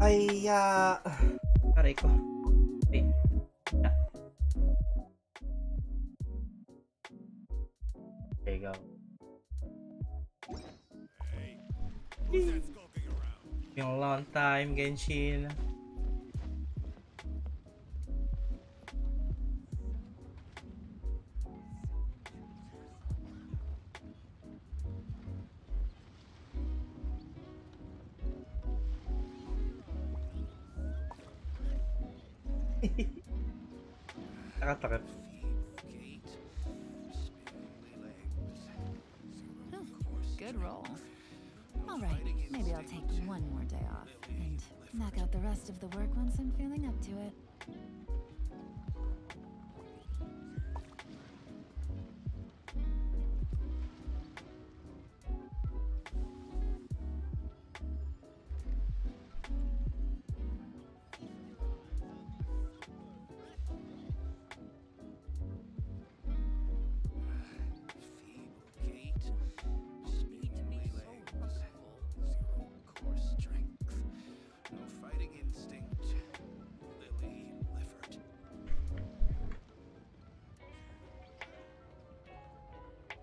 Ay, aray ko. Wait. Yeah. There you go. Yung long time, Genshin. Nakatakot. Good roll. All right, maybe I'll take one more day off and knock out the rest of the work once I'm feeling up to it.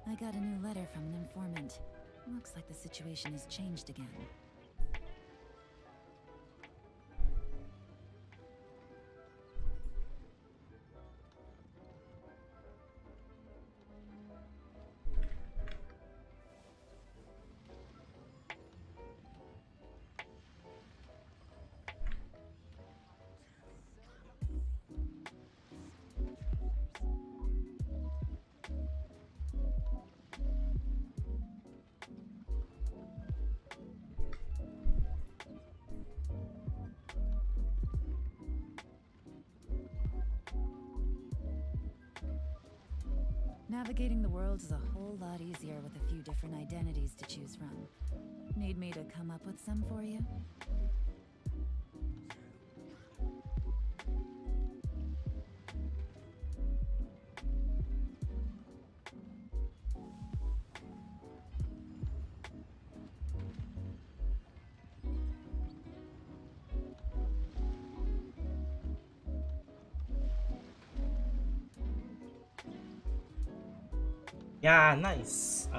I got a new letter from an informant. Looks like the situation has changed again. Navigating the world is a whole lot easier with a few different identities to choose from. Need me to come up with some for you? Yeah, nice.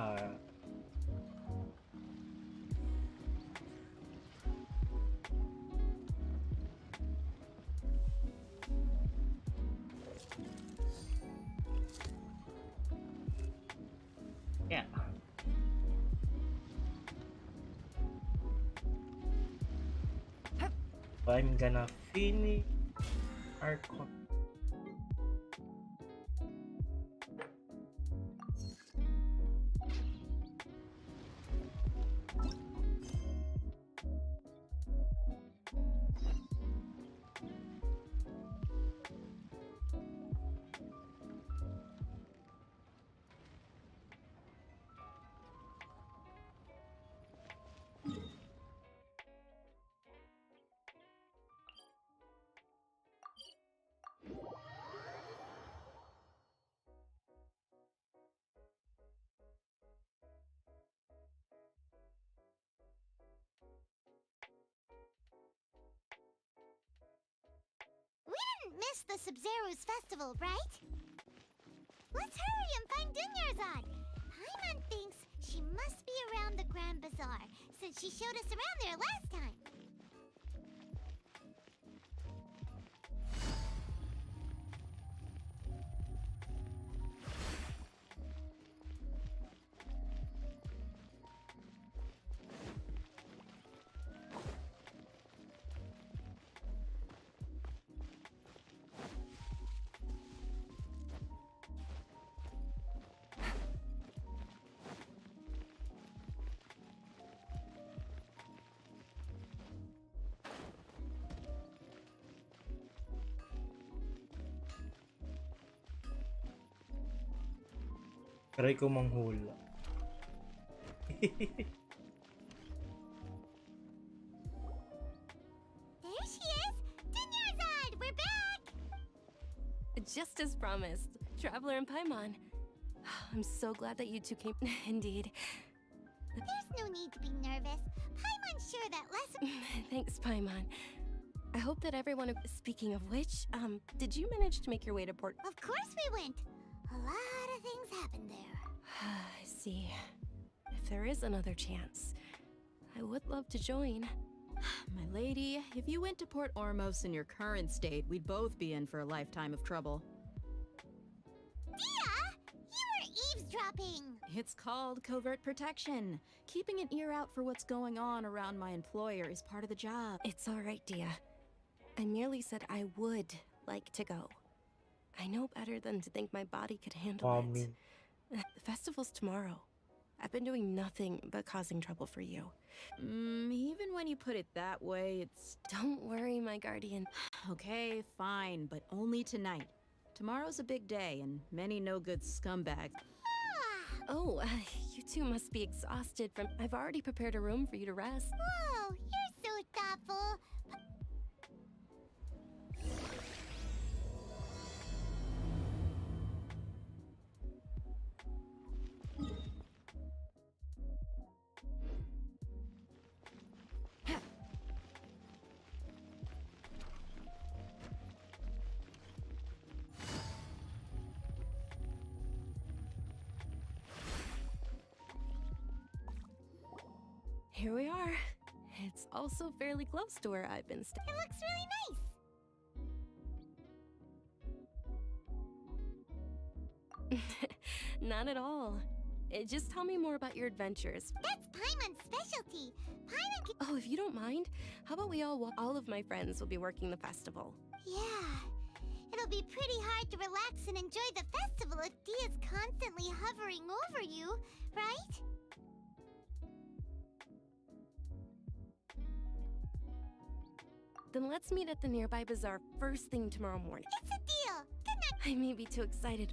Yeah. I'm gonna finish our con. Miss the 𝚃𝙰𝙶 festival, right? Let's hurry and find 𝚃𝙰𝙻𝙴. Paimon thinks she must be around the Grand Bazaar, since she showed us around there last time. Try ko manghula. There she is! 𝚃𝙰𝙻𝙴! We're back! Just as promised, Traveler and Paimon. I'm so glad that you two came. Indeed. There's no need to be nervous. Paimon sure that lesser... Thanks, Paimon. I hope that everyone... Speaking of which, did you manage to make your way to Port... Of course we went. A lot of things happened there. I see. If there is another chance, I would love to join. My lady, if you went to Port Ormos in your current state, we'd both be in for a lifetime of trouble. Dia! You were eavesdropping! It's called covert protection. Keeping an ear out for what's going on around my employer is part of the job. It's all right, Dia. I merely said I would like to go. I know better than to think my body could handle it. The festival's tomorrow. I've been doing nothing but causing trouble for you. Even when you put it that way, it's... Don't worry, my guardian. Okay, fine, but only tonight. Tomorrow's a big day, and many no-good scumbags. Oh, you two must be exhausted from... I've already prepared a room for you to rest. Whoa, you're so thoughtful. Here we are. It's also fairly close to where I've been staying. It looks really nice. Not at all. Just tell me more about your adventures. That's Paimon's specialty. Paimon can... Oh, if you don't mind, how about we all walk? All of my friends will be working the festival. Yeah. It'll be pretty hard to relax and enjoy the festival if Dia's constantly hovering over you, right? Then let's meet at the nearby bazaar first thing tomorrow morning. It's a deal. Good night. I may be too excited.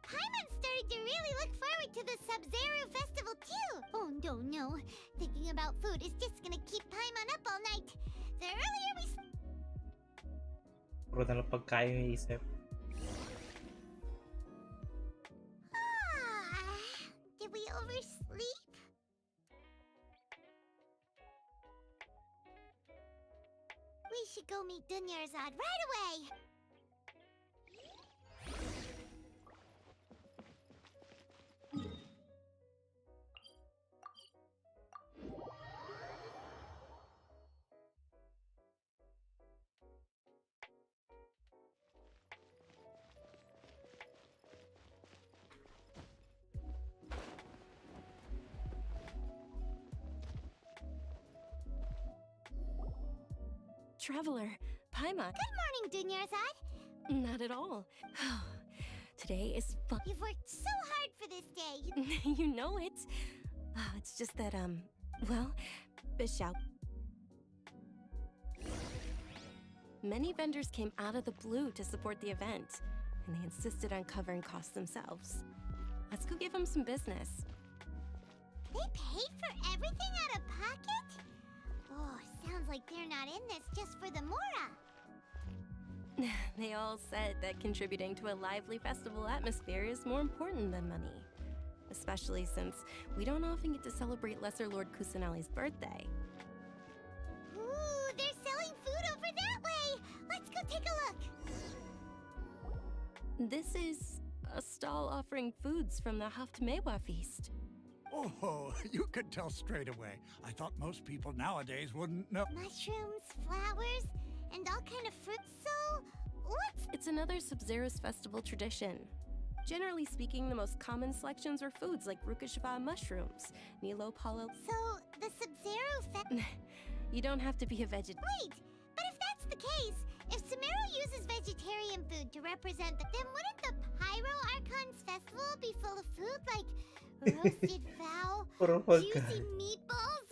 Paimon's starting to really look forward to the Sub-Zero festival too. Oh no. Thinking about food is just gonna keep Paimon up all night. The earlier we... Puro na lang pagkain yung isip. Did we oversleep? We should go meet 𝚃𝙰𝙻𝙴 right away! Traveler, Paimon. Good morning, 𝚃𝙰𝙻𝙴. Not at all. Today is fun. You've worked so hard for this day. You know it. It's just that, well, 𝚃𝙰𝙀. Many vendors came out of the blue to support the event, and they insisted on covering costs themselves. Let's go give them some business. They paid for everything out of pocket? Oh, sounds like they're not in this just for the Mora. They all said that contributing to a lively festival atmosphere is more important than money. Especially since we don't often get to celebrate Lesser Lord Kusanali's birthday. Ooh, they're selling food over that way! Let's go take a look! This is a stall offering foods from the 𝚃𝙰𝙀 feast. Oh, you could tell straight away. I thought most people nowadays wouldn't know. Mushrooms, flowers, and all kind of fruits, so... what's... It's another Sub-Zero's festival tradition. Generally speaking, the most common selections are foods like 𝚃𝙰𝙀 mushrooms, 𝚃𝙰𝙀... So, the Sub-Zero You don't have to be a vegetarian. Wait, but if that's the case, if Sumeru uses vegetarian food to represent then wouldn't the Pyro Archon's festival be full of food like roasted fowl, Puro juicy pagkain. meatballs,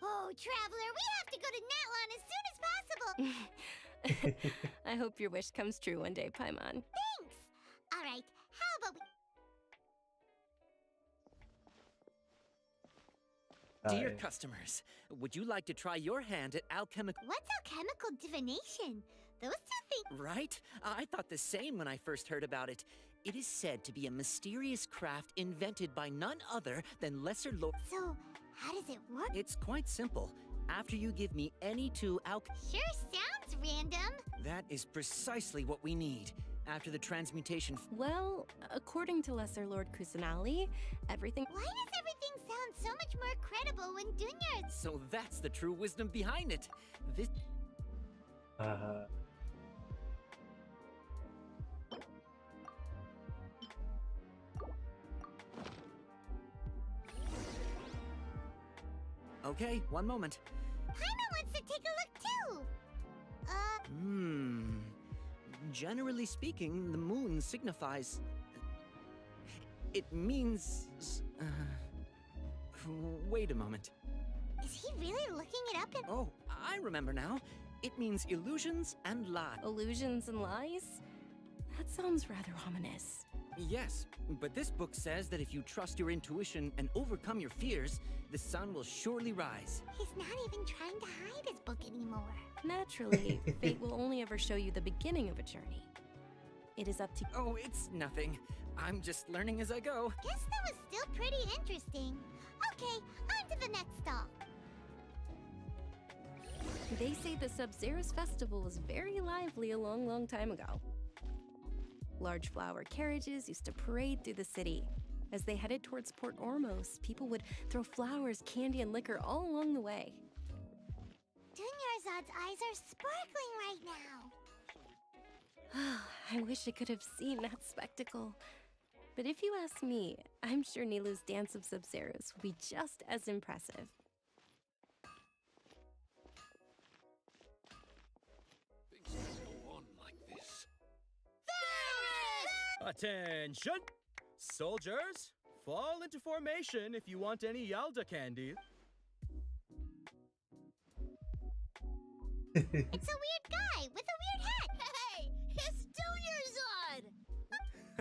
Oh, Traveler, we have to go to Natlan as soon as possible! I hope your wish comes true one day, Paimon. Thanks! Alright, how about we... Dear customers, would you like to try your hand at alchemical... What's alchemical divination? Those two things... Right? I thought the same when I first heard about it. It is said to be a mysterious craft invented by none other than Lesser Lord... So, how does it work? It's quite simple. after you give me any 2 Sure sounds random. That is precisely what we need. After the transmutation. Well, according to Lesser Lord Kusanali, everything. Why does everything sound so much more credible when Dunya... So that's the true wisdom behind it. This. Okay, one moment. Paimon wants to take a look too. Generally speaking, the moon signifies. It means. Wait a moment. Is he really looking it up in... Oh, I remember now. It means illusions and lies. Illusions and lies? That sounds rather ominous. Yes, but this book says that if you trust your intuition and overcome your fears, the sun will surely rise. He's not even trying to hide his book anymore. Naturally, fate will only ever show you the beginning of a journey. It is up to... Oh, it's nothing. I'm just learning as I go. Guess that was still pretty interesting. Okay, on to the next stop. They say the 𝚃𝙷𝙰𝚃 festival was very lively a long time ago. Large flower carriages used to parade through the city. As they headed towards Port Ormos, people would throw flowers, candy, and liquor all along the way. Dunyarzad's eyes are sparkling right now. I wish I could have seen that spectacle. But if you ask me, I'm sure Nilou's dance of 𝚃𝙰𝙰𝚃 will be just as impressive. Things don't go on like this. Attention! Soldiers, fall into formation if you want any 𝚘𝙷𝙰 candy. It's a weird guy with a weird hat. Hey, it's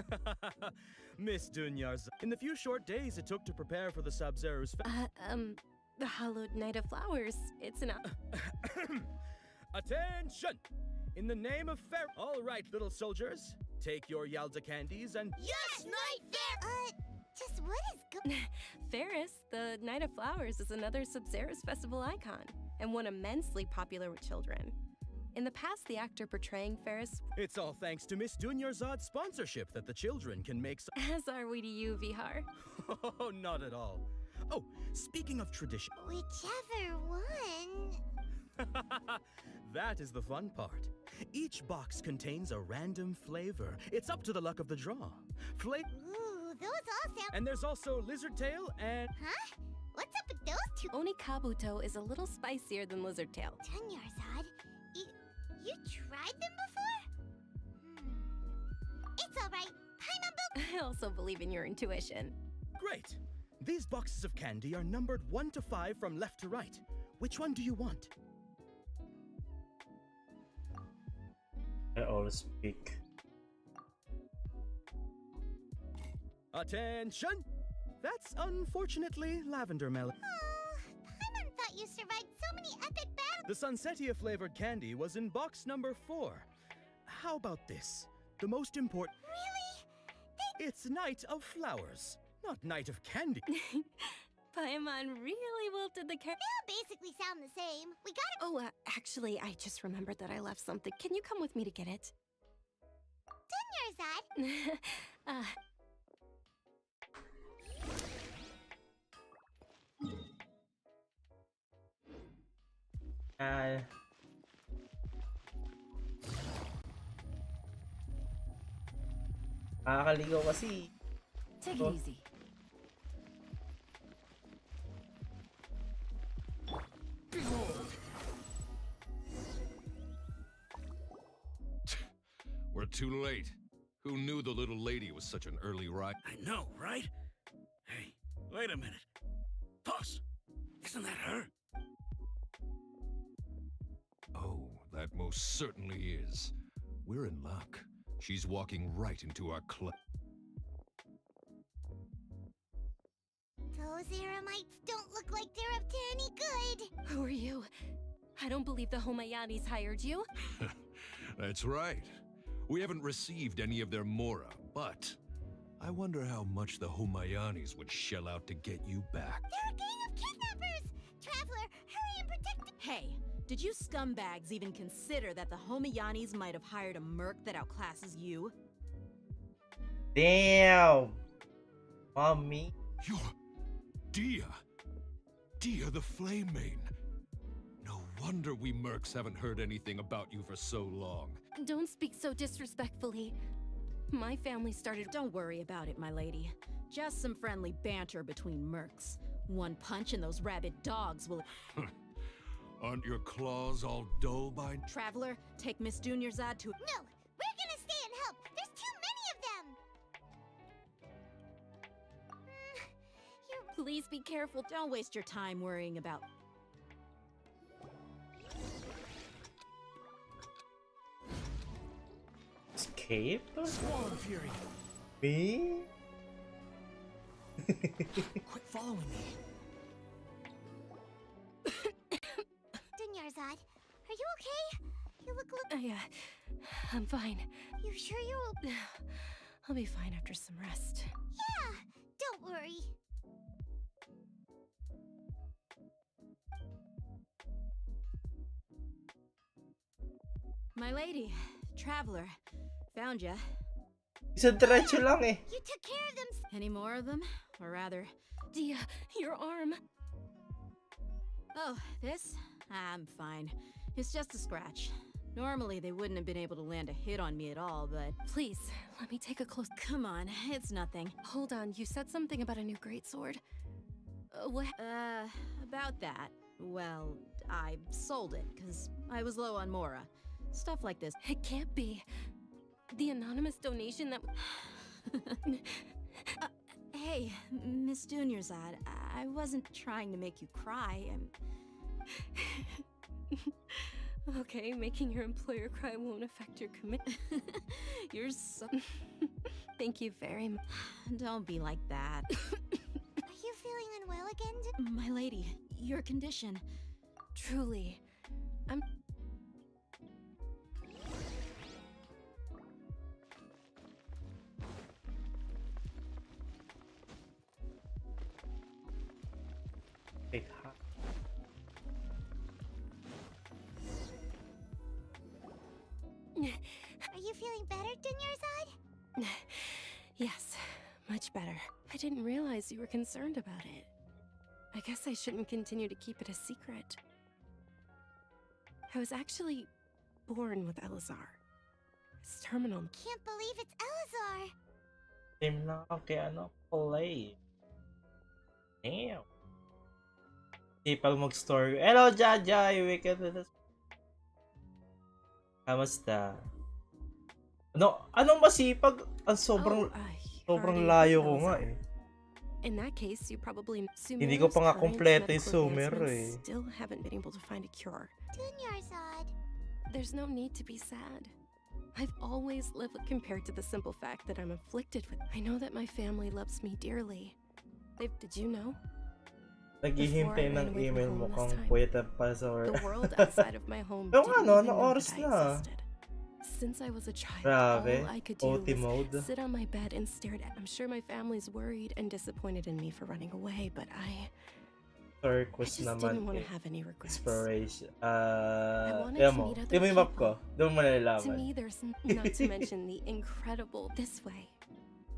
Dunyarzad! Miss Dunyarzad, in the few short days it took to prepare for the 𝚃𝙰𝙰𝚃's The hallowed night of flowers. It's enough. Attention! In the name of fair... All right, little soldiers, take your 𝚘𝙷𝙰 candies and... Yes, Night Fair! Just what is go... Ferris, the Night of Flowers, is another 𝚃𝙰𝙰𝚃's festival icon, and one immensely popular with children. In the past, the actor portraying Ferris... It's all thanks to Miss Dunyarzad's sponsorship that the children can make some... As are we to you, Vihar. Oh, not at all. Oh, speaking of tradition... Whichever one... That is the fun part. Each box contains a random flavor. It's up to the luck of the draw. Ooh, those all sound... And there's also lizard tail and... Huh? What's up with those two? Only Kabuto is a little spicier than lizard tail. Dunyarzad, you tried them before? It's all right. Paimon... I also believe in your intuition. Great. These boxes of candy are numbered 1 to 5 from left to right. Which one do you want? I always speak. Attention! That's unfortunately lavender melon. Oh, Paimon thought you survived so many epic battles. The Sunsetia flavored candy was in box number 4. How about this? The most important... Really? It's Night of Flowers, not Night of Candy. Paimon really wilted the carrot. They all basically sound the same. We gotta... Oh, actually, I just remembered that I left something. Can you come with me to get it? Dunyarzad. Nakakaligaw kasi. Take it Oh. easy. We're too late. Who knew the little lady was such an early ride? I know, right? Hey, wait a minute. Boss, isn't that her? Oh, that most certainly is. We're in luck. She's walking right into our club. Those Eremites don't look like they're up to any good. Who are you? I don't believe the Homayanis hired you. That's right. We haven't received any of their mora, but I wonder how much the Homayanis would shell out to get you back. They're a gang of kidnappers! Traveler, hurry and protect Hey, did you scumbags even consider that the Homiyanis might have hired a merc that outclasses you? Damn! Mommy. You're... Ďia the Flame Main. No wonder we mercs haven't heard anything about you for so long. Don't speak so disrespectfully. My family started... Don't worry about it, my lady. Just some friendly banter between mercs. One punch and those rabid dogs will... Aren't your claws all dull by... Traveler, take Miss 𝚲𝙰𝙃 to... No! We're gonna stay and help! There's too many of them! Please be careful. Don't waste your time worrying about... Escape? Wall of Fury. Me? Quit following me. 𝚲𝙰𝙃, are you okay? You look I'm fine. You sure you're... I'll be fine after some rest. Yeah! Don't worry. My lady, Traveler, found ya. Isang diretso lang eh. You took care of them. Any more of them? Or rather... Ďia, your arm. Oh, this? I'm fine. It's just a scratch. Normally, they wouldn't have been able to land a hit on me at all, but... Please, let me take a close... Come on, it's nothing. Hold on, you said something about a new greatsword. What? About that. Well, I sold it, because I was low on Mora. Stuff like this. It can't be. The anonymous donation that... Hey, Miss 𝚲𝙰𝙃, I wasn't trying to make you cry. Okay, making your employer cry won't affect your commitment. You're so... Thank you very much. Don't be like that. Are you feeling unwell again? My lady, your condition... Truly, I'm... Wait, Are you feeling better, 𝚲𝙰𝙃? Yes, much better. I didn't realize you were concerned about it. I guess I shouldn't continue to keep it a secret. I was actually born with 𝚲𝙁. It's terminal. Can't believe it's 𝚲𝙁. Same lang ako kay play. Damn. Sipag mag-story. Hello, 𝚲𝙰𝙃! Wake up to this. Kamusta? Anong masipag? Ang sobrang layo ko nga eh. In that case, you probably... Hindi ko pa nga kompleto yung Sumer eh. Still haven't been able to find a cure. 𝚲𝙰𝙃. There's no need to be sad. I've always lived compared to the simple fact that I'm afflicted with. I know that my family loves me dearly. Did you know? Naghihintay ng email mo kung pwede pa sa or... The world outside of my home Yung didn't ano, even know oras that I na? existed. Since I was a child, Grabe, all I could do OT mode. was sit on my bed and stare at... I'm sure my family's worried and disappointed in me for running away, but I Turquoise just naman didn't want to eh. have any regrets. Inspiration. wanted Tignan to mo. meet other Tignan mo yung map ko. people. Doon mo To nalalaman. me, there's not to mention the incredible this way.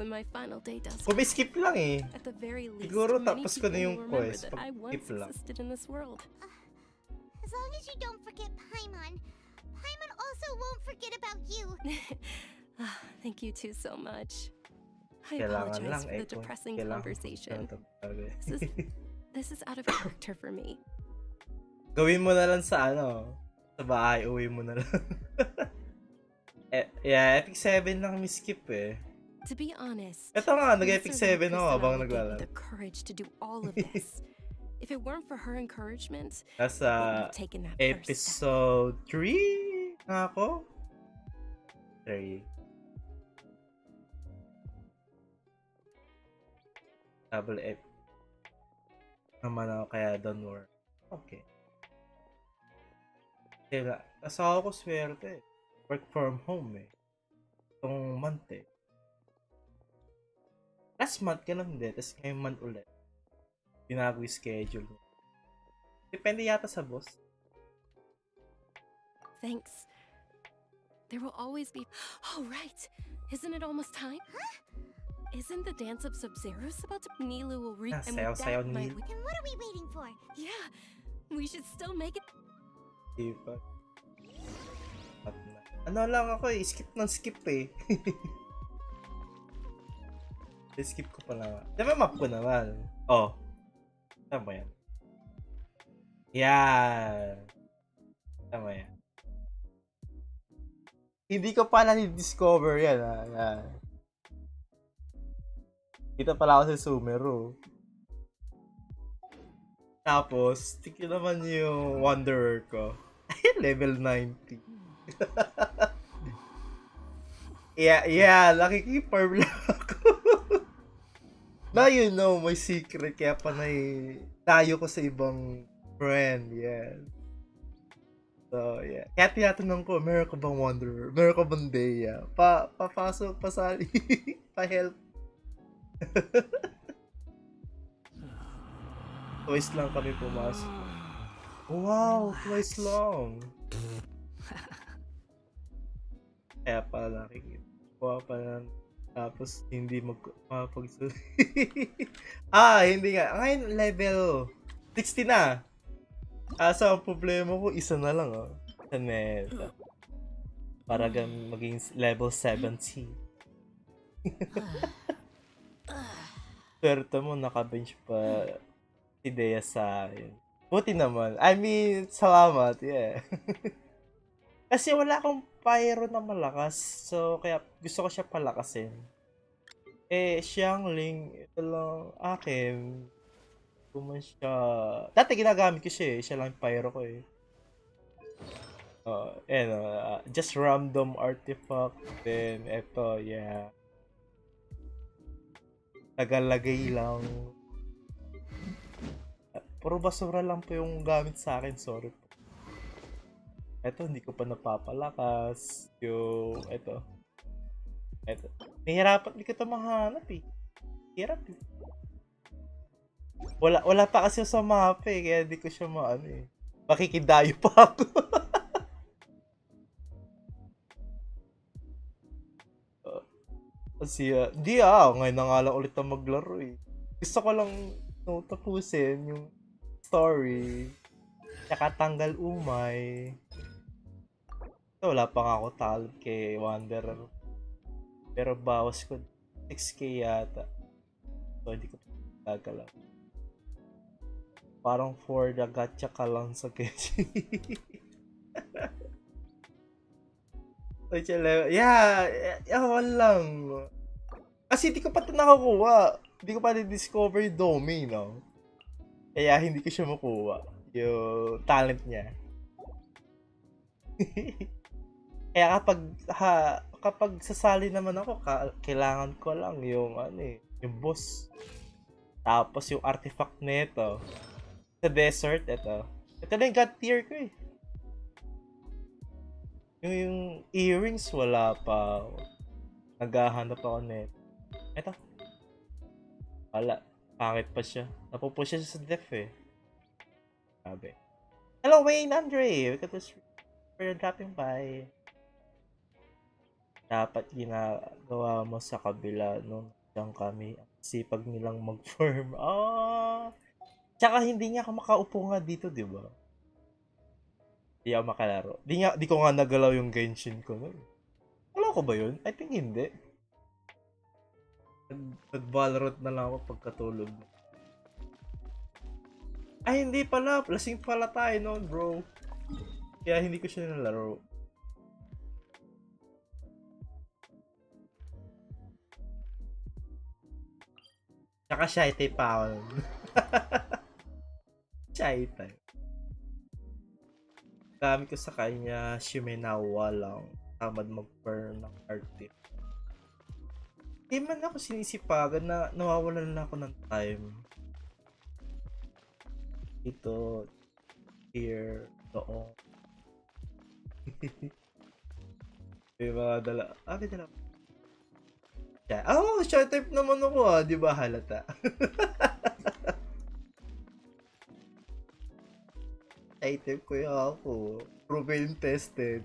When my final day does come, Skip lang eh. at the very least, Siguro many tapos ko na people yung will remember quest that pag I once skip lang. existed in this world. As long as you don't forget Paimon, Paimon also won't forget about you. Thank you two so much. I Kailangan apologize lang for eh. the depressing Kailangan conversation. ko. This is out of character for me. Gawin mo na lang sa sa bahay, uwi mo na lang. Yeah, Epic 7 lang kami skip eh. To be honest, Ito nga, Mr. nag-Epic 7 ako Kusama habang gave me naglalaro. the courage to do all of this. If it weren't for her encouragement, Nasa I wouldn't have taken that first step. episode 3 nga ako. 3. Double F. Naman ako kaya don't worry. Okay. Kasi ako swerte. Work from home eh. Itong month eh. Last month ka lang din, tapos ngayong month ulit. Binago yung schedule. Depende yata sa boss. Thanks. There will always be... Oh, right. Isn't it almost time? Isn't the dance of Sub-Zeros about to... Nilu will read... And with that, my... Then what are we waiting for? Yeah, we should still make it... Diba? Ano lang ako eh, skip ng skip eh. Skip ko pa lang. Diba map ko naman? Oh. Tama yan. Yan. Tama yan. Hindi ko pa na-discover yan ha. Yan. Kita pala ako sa Sumeru. Tapos, tignan naman yung Wanderer ko. Level 90. yeah, nakikipar lang ako. Now you know my secret, kaya panay tayo ko sa ibang friend, yeah. So, yeah. Kaya tinatanong ko, meron ka bang Wanderer? Meron ka bang Dea? Papasok, pasali, pa-help. Twice lang kami pumasok. Wow, twice lang. Kaya pala nakikita. Kuha pa lang. Tapos hindi magpagsulit. Hindi nga. Ngayon level 60 na. So ang problema ko, isa na lang sa meta. Para maging level 70. Swerte mo, nakabench pa si Dea sa akin. Buti naman. I mean, salamat, yeah. Kasi wala akong pyro na malakas. So, kaya gusto ko siya palakasin. Siyang Ling, ito lang akin. Kuman siya. Dati ginagamit ko siya eh. Siya lang yung pyro ko eh. Just random artifact. Then, eto, yeah. Tagalagay lang. Puro basura lang po yung gamit sa akin. Sorry po. Eto, hindi ko pa napapalakas. Yung, eto. Nahihirapan, hindi ko ito mahanap eh. Hirap eh. Wala pa kasi sa map eh. Kaya hindi ko siya maano eh. Makikidayo pa ako. Kasi, ngayon na nga lang ulit na maglaro eh. Gusto ko lang tapusin yung story. Tsaka tanggal umay. So, wala pa nga ako talent kay Wanderer. Pero bawas ko 6k yata. So, hindi ko gagalaw. Parang for the gacha ka lang sa Genshin. Yawan lang. Kasi hindi ko pa ito nakakuha. Hindi ko pa na-discover yung domain, no? Kaya hindi ko siya makuha. Yung talent niya. Kaya kapag sasali naman ako, kailangan ko lang yung yung boss. Tapos yung artifact nito. Sa desert, ito. Ito na yung god tier ko eh. Yung earrings, wala pa. Naghahanap ako nito. Ito. Wala. Pangit pa siya. Napupush siya sa def eh. Sabi. Hello Wayne Andre! Look at this for dropping by. Dapat ginagawa mo sa kabila nung diyan kami. Sipag nilang mag-farm. Tsaka hindi nga ako makaupo nga dito, di ba? Hindi ako makalaro. Di ko nga nagalaw yung Genshin ko. Wala ko ba yun? I think hindi. Nag-Valorant na lang ako pagkatulog. Ay, hindi pala. Lasing pala tayo noon, bro. Kaya hindi ko siya nalaro. Tsaka shy type pa ako. Shy type. Gamit ko sa kanya, Shimenawa lang. Tamad mag-burn ng artist. Di man ako sinisipagan na nawawalan na ako ng time. Ito, here, doon. May mga dala. May dala. Shy type naman ako di ba halata? Item ko yung ako. Proven tested.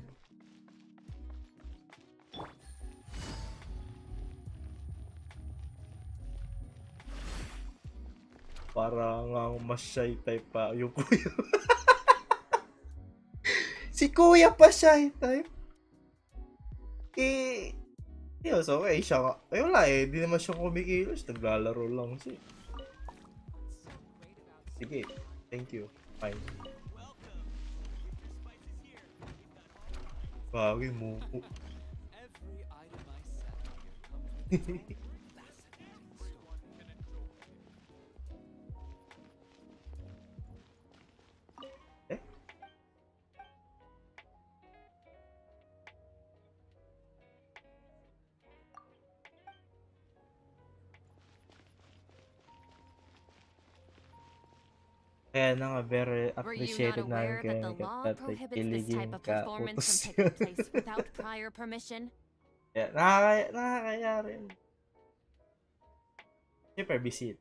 Parang mas shy type pa yung kuya. Si kuya pa shy type. Yes, okay siya nga. Eh wala eh, di naman siya kumikilos. Naglalaro lang siya. Sige, thank you. Fine. Bagay mo. Kaya na nga, very appreciated namin kayo kapag kiligin ka utos yun. Yeah, nakakaya rin. Siyempre, visit.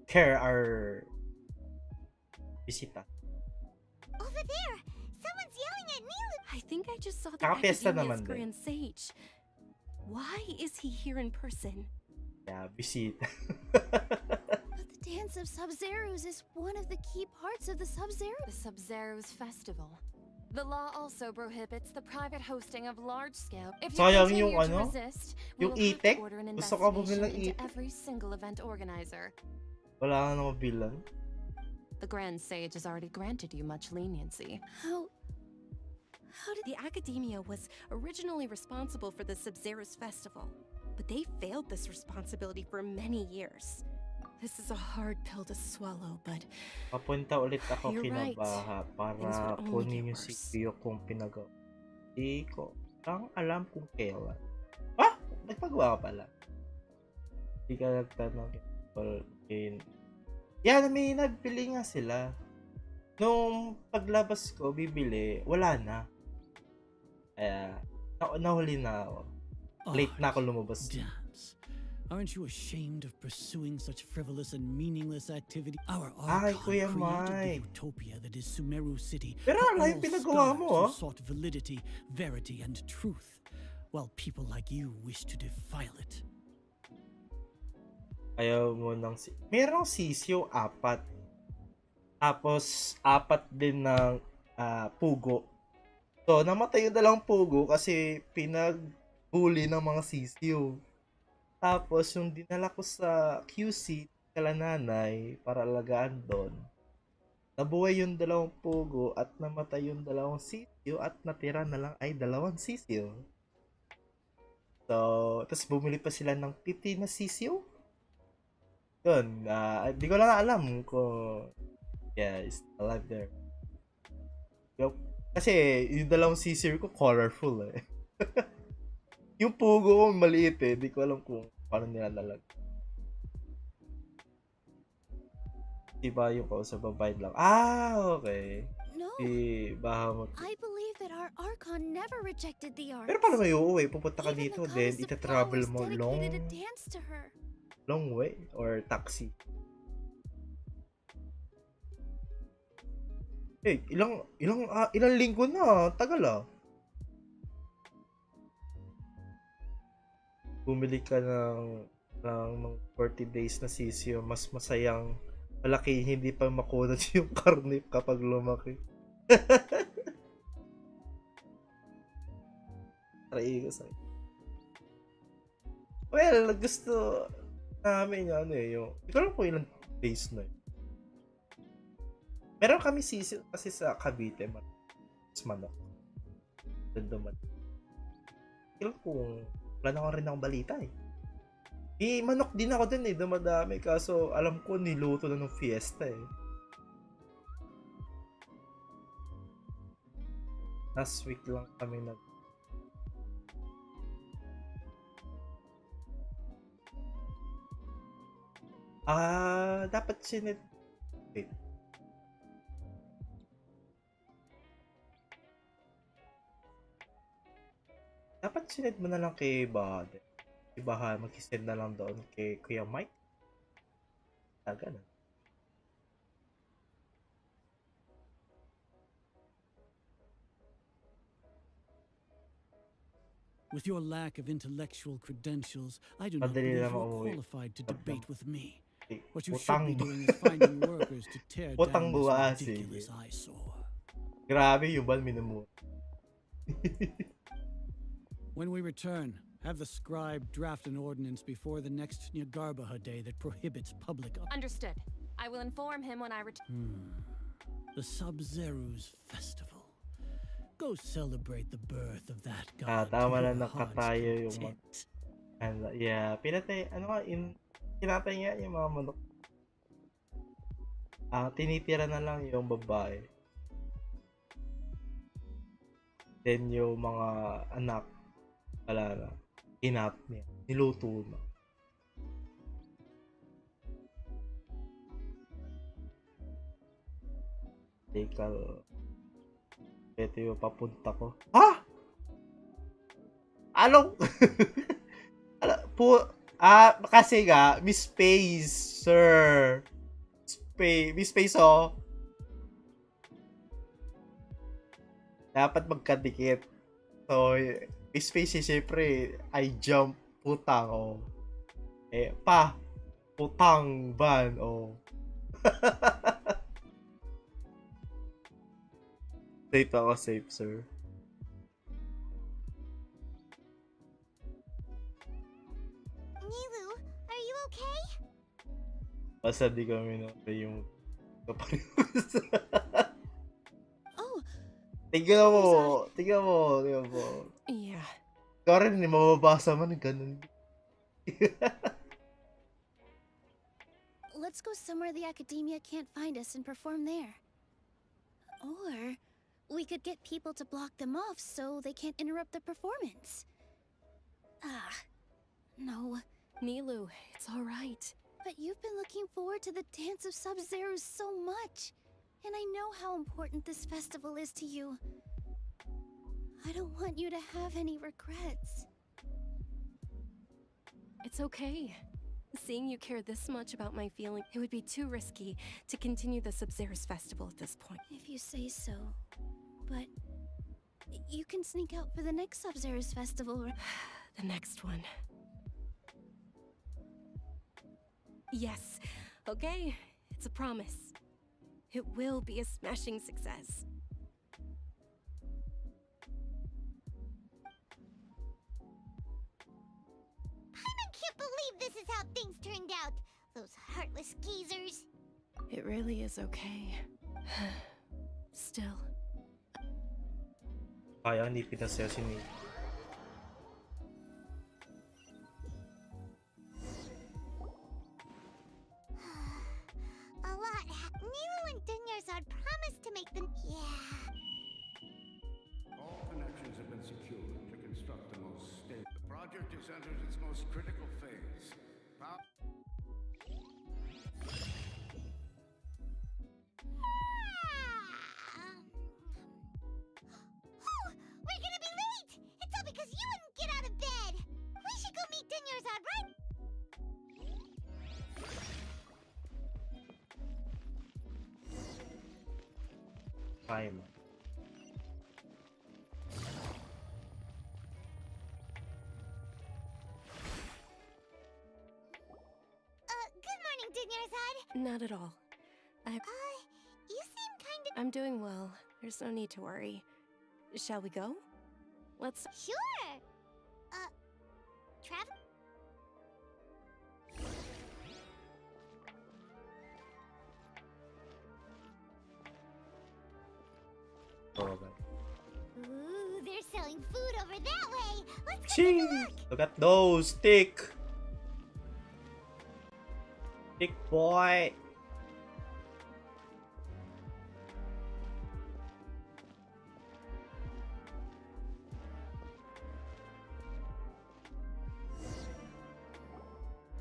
Care our visita. Over there! Someone's yelling at me! I think I just saw the Nakapiesta Academia's naman din. Grand Sage. Why is he here in person? Yeah, visit. The dance of Sub-Zeros is one of the key parts of the Sub-Zero. The Sub-Zero's festival. The law also prohibits the private hosting of large-scale. If you Sayang continue yung to ano? resist, Yung we will have itek? to order an Gusto ko bumili investigation ng into itek. every single event organizer. Wala ka nang bilang. The Grand Sage has already granted you much leniency. How did the Academia was originally responsible for the Sub-Zero's festival, but they failed this responsibility for many years. This is a hard pill to swallow, but Papunta ulit ako You're right. kinabaha para Things would only kunin get yung worse. CPU kong pinagawa. Di ko lang alam kung kailan. Ah! Nagpagawa ka pala. Di ka nagtanong. Yan, may nagbili nga sila. Nung paglabas ko, bibili, wala na. Kaya, nahuli na ako. Late na ako lumabas. Dance. Aren't you ashamed of pursuing such frivolous and meaningless activity? Our Ay, archon Kuya created Mike. the utopia that is Sumeru City. Pero for wala yung all pinagawa mo, scholars who sought validity, verity, and truth, while people like you wish to defile it. Ayaw mo ng... Merong sisyo, 4. Tapos, 4 din ng pugo. So, namatay yung 2 pugo kasi pinag-bully ng mga sisyo. Tapos, yung dinala ko sa QC, kala nanay, para alagaan doon, nabuhay yung 2 pugo at namatay yung 2 sisyo at natira na lang ay 2 sisyo. So, tapos bumili pa sila ng 50 na sisyo. Yun, di ko lang alam kung it's alive there. Kasi yung 2 sisyo ko colorful eh. Yung pugo ko maliit eh, di ko alam kung paano nila nalag. Diba yung sa babayad lang? Okay. No, Bahamut. I believe that our Archon never rejected the arts. Pero paano may uuwi? Pupunta ka Even dito, the then goddess of ita-travel flowers mo dedicated a dance to her. long way or taxi. Ilang linggo na, tagal ah. Bumili ka ng 40 days na sisyo, mas masayang malaki, hindi pa makunat yung karne kapag lumaki. Try ko sa'yo. Well, gusto namin yung hindi ko alam kung ilang days na yun. Meron kami sisyo kasi sa Cavite, manok. Doon. Kailan kung wala na rin akong balita eh. Manok din ako dun eh, dumadami. Kaso alam ko niluto na ng fiesta eh. Last week lang kami dapat wait. Dapat sinend mo na lang kay Bahad. Si Bahad, mag-send na lang doon kay Kuya Mike. Taga na. With your lack of intellectual credentials, I do not Madali believe lang you're umuwi. qualified to debate with me. Eh, What you should be utang. doing is finding workers to tear Utang down this buwa, ridiculous sige. eyesore. Grabe, Yubal, minumura. When we return, have the scribe draft an ordinance before the next 𝚃𝙷𝙰𝚃 that prohibits public... Understood. I will inform him when I return. The 𝚃𝙷𝙰𝙃's festival. Go celebrate the birth of that god. Tama to na your nakatayo heart's yung mga... content. Yeah, pinatay, kinatay nga yung mga manok. Tinitira na lang yung babae. Then yung mga anak, wala na. Kinap niya. Niluto na. Teka, ito yung papunta ko. Ha? Anong? Kasi nga, Miss Space, sir. Miss Space, oh. Dapat magkadikit. So, Miss Space, siyempre, I jump, putang, oh. Putang, ban, oh. Safe ako, safe, sir. Nilu, are you okay? Basta di kami na yung Oh, tignan mo. yeah. Ikaw rin, mababasa man, ganun. Let's go somewhere the academia can't find us and perform there. Or we could get people to block them off so they can't interrupt the performance. No. Nilu, it's all right. But you've been looking forward to the dance of Sub-Zero so much. And I know how important this festival is to you. I don't want you to have any regrets. It's okay. Seeing you care this much about my feeling, it would be too risky to continue the Sub-Zero's festival at this point. If you say so. But you can sneak out for the next Sub-Zero's festival, right? The next one. Yes. Okay, it's a promise. It will be a smashing success. I can't believe this is how things turned out. Those heartless geezers. It really is okay. Still. Kaya, hindi pinasaya si Nick. A lot. Nilu and 𝚃𝙰𝙰𝚃 promised to make them. Yeah. All connections have been secured to construct the most stable. The project has entered its most critical phase. We're gonna be late! It's all because you wouldn't get out of bed! We should go meet 𝚃𝙰𝙰𝚃, right? Time. Good morning, 𝚃𝙰𝙰𝚃. Not at all. You seem kind of... I'm doing well. There's no need to worry. Shall we go? Let's... Sure! Travel? Ooh, they're selling food over that way! Let's go take a look! Look at those, stick boy.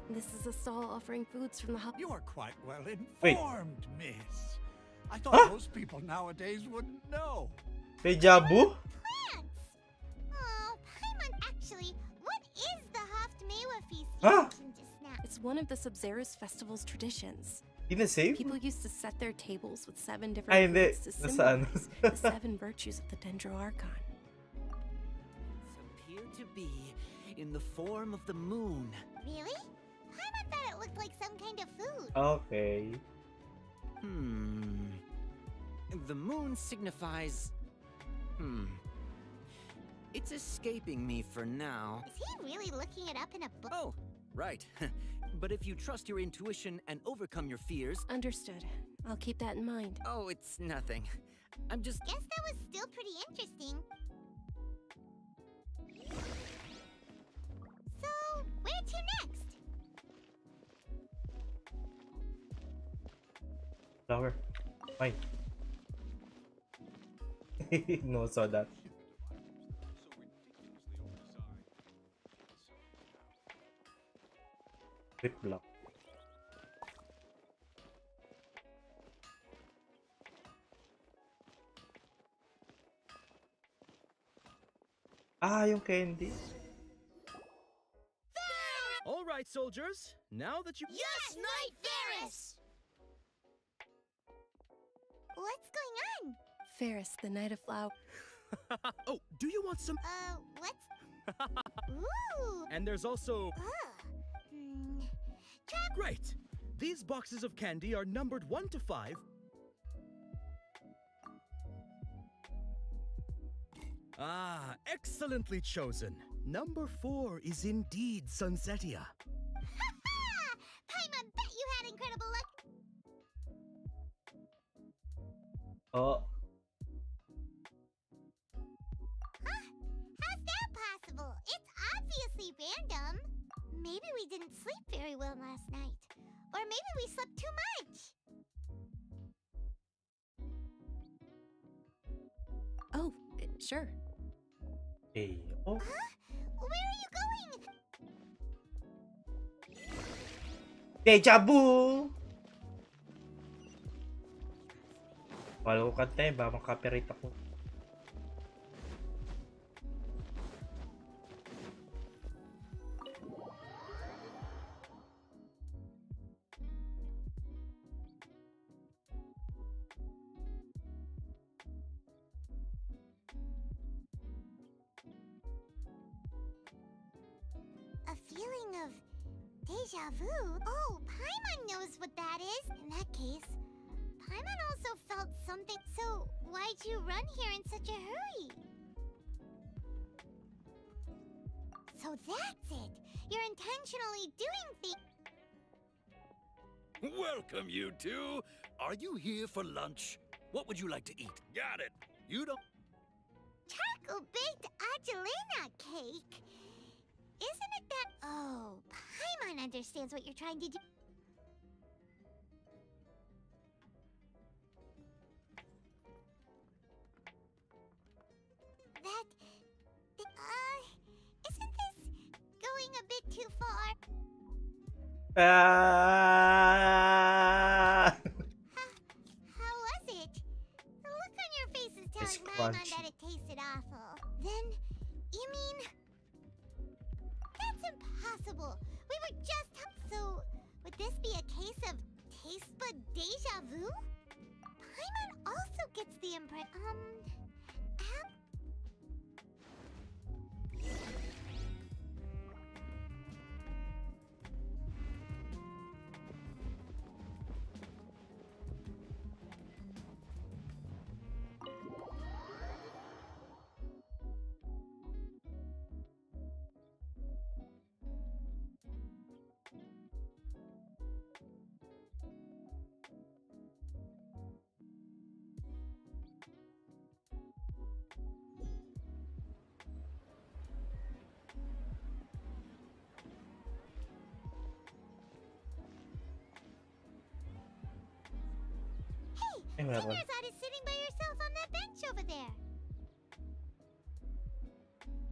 This is a stall offering foods from the hub. You are quite well Wait. informed, miss. I thought most people nowadays wouldn't know. 𝚃𝙰𝙰𝚃? Plants! Oh, Paimon, actually, what is the 𝚃𝙰𝙰𝚃 feast you Huh? mentioned just now? It's one of the Sub-Zero's festival's traditions. Di na save? People used to set their tables with 7 Ay, different hindi. foods to Nasaan? symbolize the 7 virtues of the 𝚃𝙰𝙰𝙃. appear to be in the form of the moon. Really? Paimon thought it looked like some kind of food. Okay. The moon signifies... It's escaping me for now. Is he really looking it up in a book? Oh, right. But if you trust your intuition and overcome your fears... Understood. I'll keep that in mind. Oh, it's nothing. I'm just... Guess that was still pretty interesting. So, where to next? Flower. Fine. No, saw that. Flip block. Ah, yung candy. All right, soldiers. Now that you... Yes, Knight Varus! What's going on? Ferris, the Knight of Flower. Oh, do you want some... What's... Ooh! And there's also... Trap... Great! These boxes of candy are numbered 1 to 5. Ah, excellently chosen. Number 4 is indeed Sunsettia. Ha-ha! Paimon bet you had incredible luck. Oh. Huh? How's that possible? It's obviously random. Maybe we didn't sleep very well last night. Or maybe we slept too much. Oh, sure. Hey. Oh. Huh? Where are you going? 𝚃𝚰𝙀! Wala ko kanta eh, baka makapirate ako. A feeling of deja vu? Oh, Paimon knows what that is. In that case, Paimon also felt something. So, why'd you run here in such a hurry? So that's it. You're intentionally doing things. Welcome, you two. Are you here for lunch? What would you like to eat? Got it. You don't... Charcoal baked 𝚲𝙷𝙰𝚃 cake. Isn't it that... Oh, Paimon understands what you're trying to do. Isn't this going a bit too far? Ah! How was it? The look on your face is It's telling Paimon crunchy. that it tasted awful. Then, you mean... That's impossible. We were just... So, would this be a case of taste bud deja vu? Paimon also gets the impression... Ay, meron. 𝚃𝚰𝙀 is sitting by yourself on that bench over there.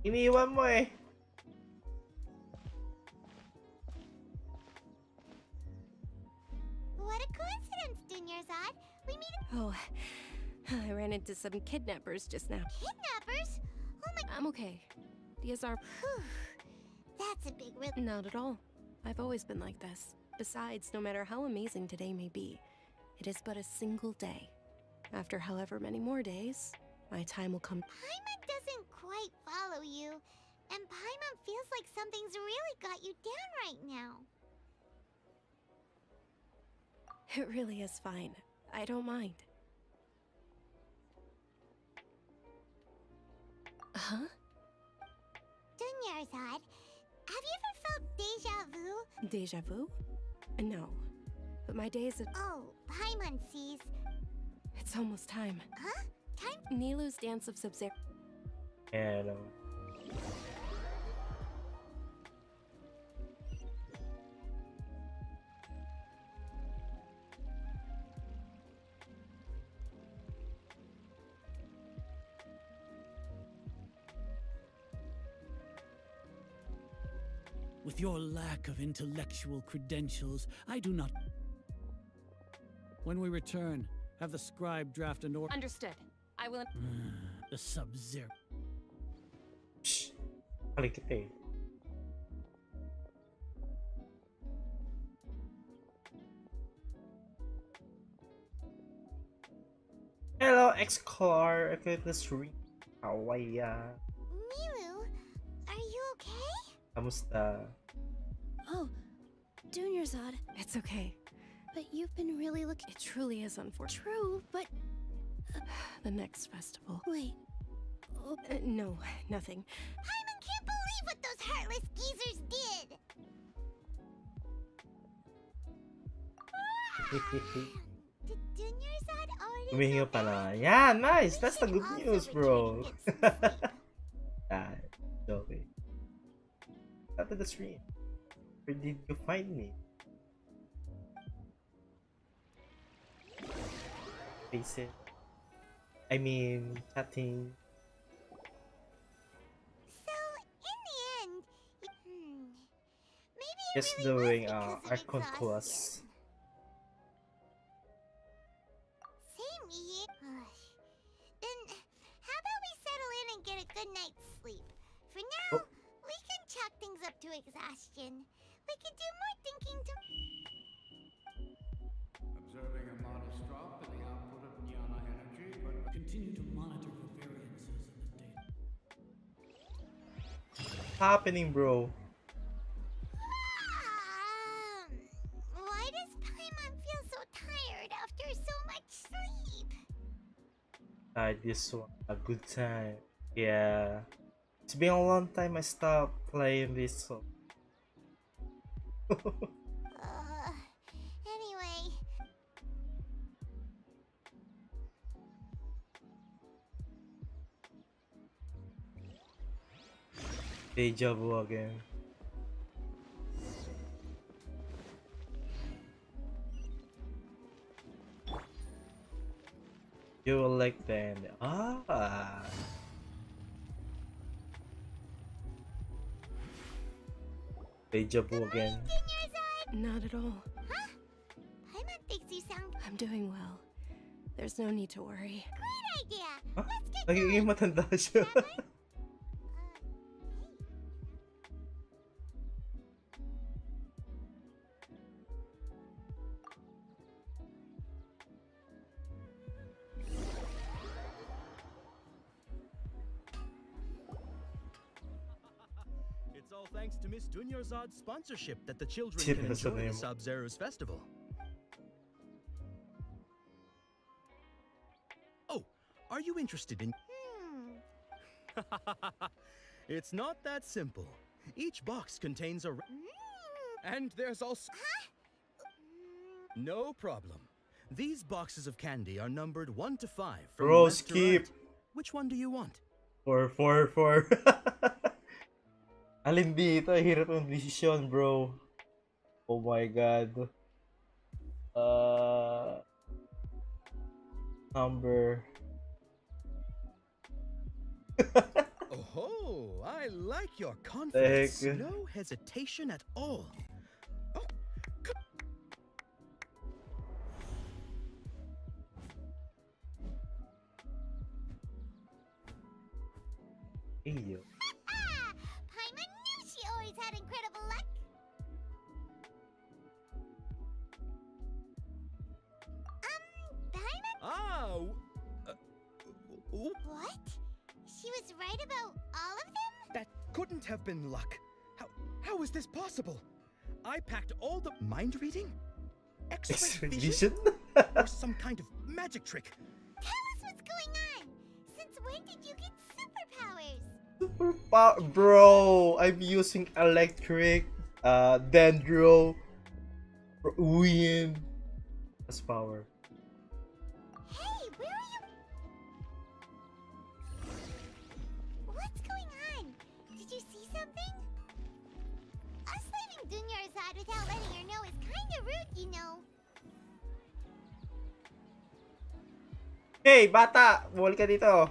Iniwan mo eh. What a coincidence, 𝚃𝚀. We meet... Oh, I ran into some kidnappers just now. Kidnappers? Oh my... I'm okay. These are... Whew. That's a big risk. Not at all. I've always been like this. Besides, no matter how amazing today may be, it is but a single day. After however many more days, my time will come. Paimon doesn't quite follow you. And Paimon feels like something's really got you down right now. It really is fine. I don't mind. Huh? Dunyarzad, have you ever felt deja vu? Deja vu? No. But my days at... Oh, Paimon sees. It's almost time. Huh? Time? Nilou's Dance of Sub-Zero. And With your lack of intellectual credentials, I do not... When we return, have the scribe draft an order. Understood. I will... The Sub-Zero. Shh. Paling kita eh. Hello, X-Car. Okay, let's read. Hawaii. Nilou, are you okay? Kamusta? Oh, Dunyarzad. It's okay. But you've been really looking... It truly is unfortunate. True, but... The next festival. Wait. Oh. No, nothing. Paimon can't believe what those heartless geezers did! Did Dunyarzad already Humihinga go pala. back? Yeah, nice. We That's the should good also news, return bro. and get some sleep. Ah, it's okay. After the stream, where did you find me? Face it. I mean, chatting. So, in the end, maybe it Just really doing was because of Archon exhaustion. class. Same here. Then, how about we settle in and get a good night's sleep? For now, we can chalk things up to exhaustion. We can do more thinking to... Observing a modest drop in the output of jnana energy, but Continue to monitor the variances in the data. Happening, bro. Why does Paimon feel so tired after so much sleep? This one a good time. Yeah, it's been a long time I stopped playing this song. Anyway, Deja vu again. You will like the end. Ah. Deja vu again. Not at all. huh? Paimon thinks you sound I'm doing well. There's no need to worry. great idea. Huh? Let's get Nagiging going. matanda siya. Shall we? It's all thanks to Miss Dunyarzad's sponsorship that the children Sino can sa enjoy the name? Sub-Zero's festival. Oh, are you interested in... It's not that simple. Each box contains a... And there's also... No problem. These boxes of candy are numbered 1 to 5 from Bro, left to skip. right. Which one do you want? 4. Alin dito? Hirap ng decision, bro. Oh my god. Number. Oh, I like your confidence. Heck. No hesitation at all. Oh, Eyo. Paimon knew she always had incredible luck. Paimon? ah, What? She was was right about all of them? That couldn't have been luck. How is this possible? I packed all the mind reading? X-ray vision? Or some kind of magic trick? Tell us what's going on! Since when did you get superpowers? Bro, I'm using electric, dendro, wind as power. Hey, where are you? What's going on? Did you see something? Us leaving 𝚃𝙰𝙶𝚃 without letting her know is kinda rude, you know. Hey, bata! Bumalik ka dito.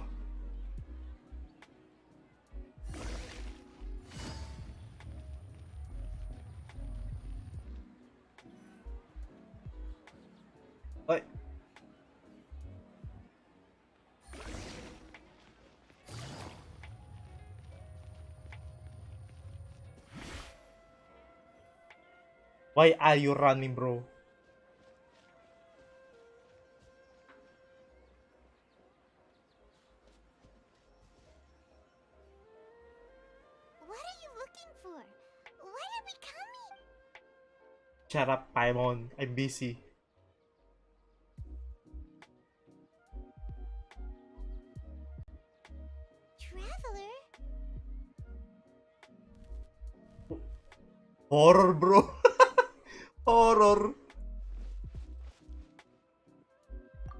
Oy. Why are you running, bro? What are you looking for? Why are we coming? Shut up, Paimon. I'm busy. Traveler? Horror, bro. Horror.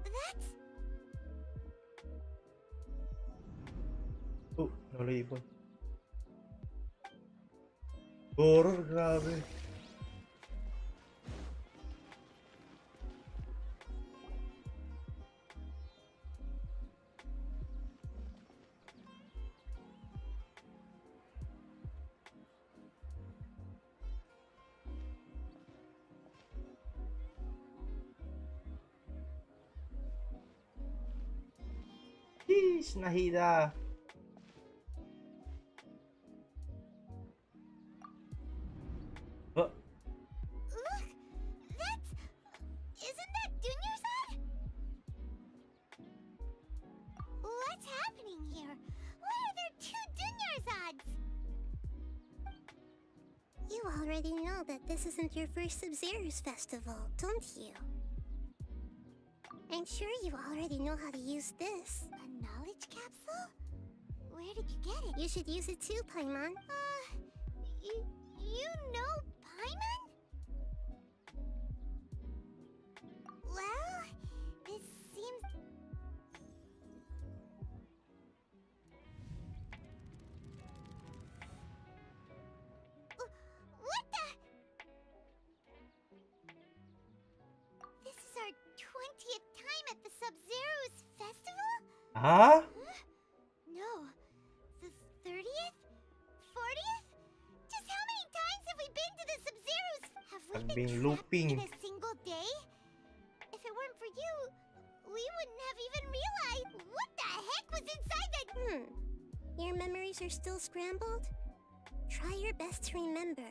That's... Oh, nalibon. Horror, grabe. Sheesh, nahida. Look! That's... Isn't that 𝚃𝙰𝙶𝚃? What's happening here? Why are there two 𝚃𝙰𝙶𝚃s? You already know that this isn't your first Sabzeruz festival, don't you? I'm sure you already know how to use this. A knowledge capsule? Where did you get it? You should use it too, Paimon. You know Paimon? Well, this seems... What the... This is our 20th time at the Sabzeruz festival? Huh? No. The 30th? 40th? Just how many times have we been to the Sabzeruz? Have we I've been been trapped looping. in a single day? If it weren't for you, we wouldn't have even realized what the heck was inside that... Your memories are still scrambled? Try your best to remember.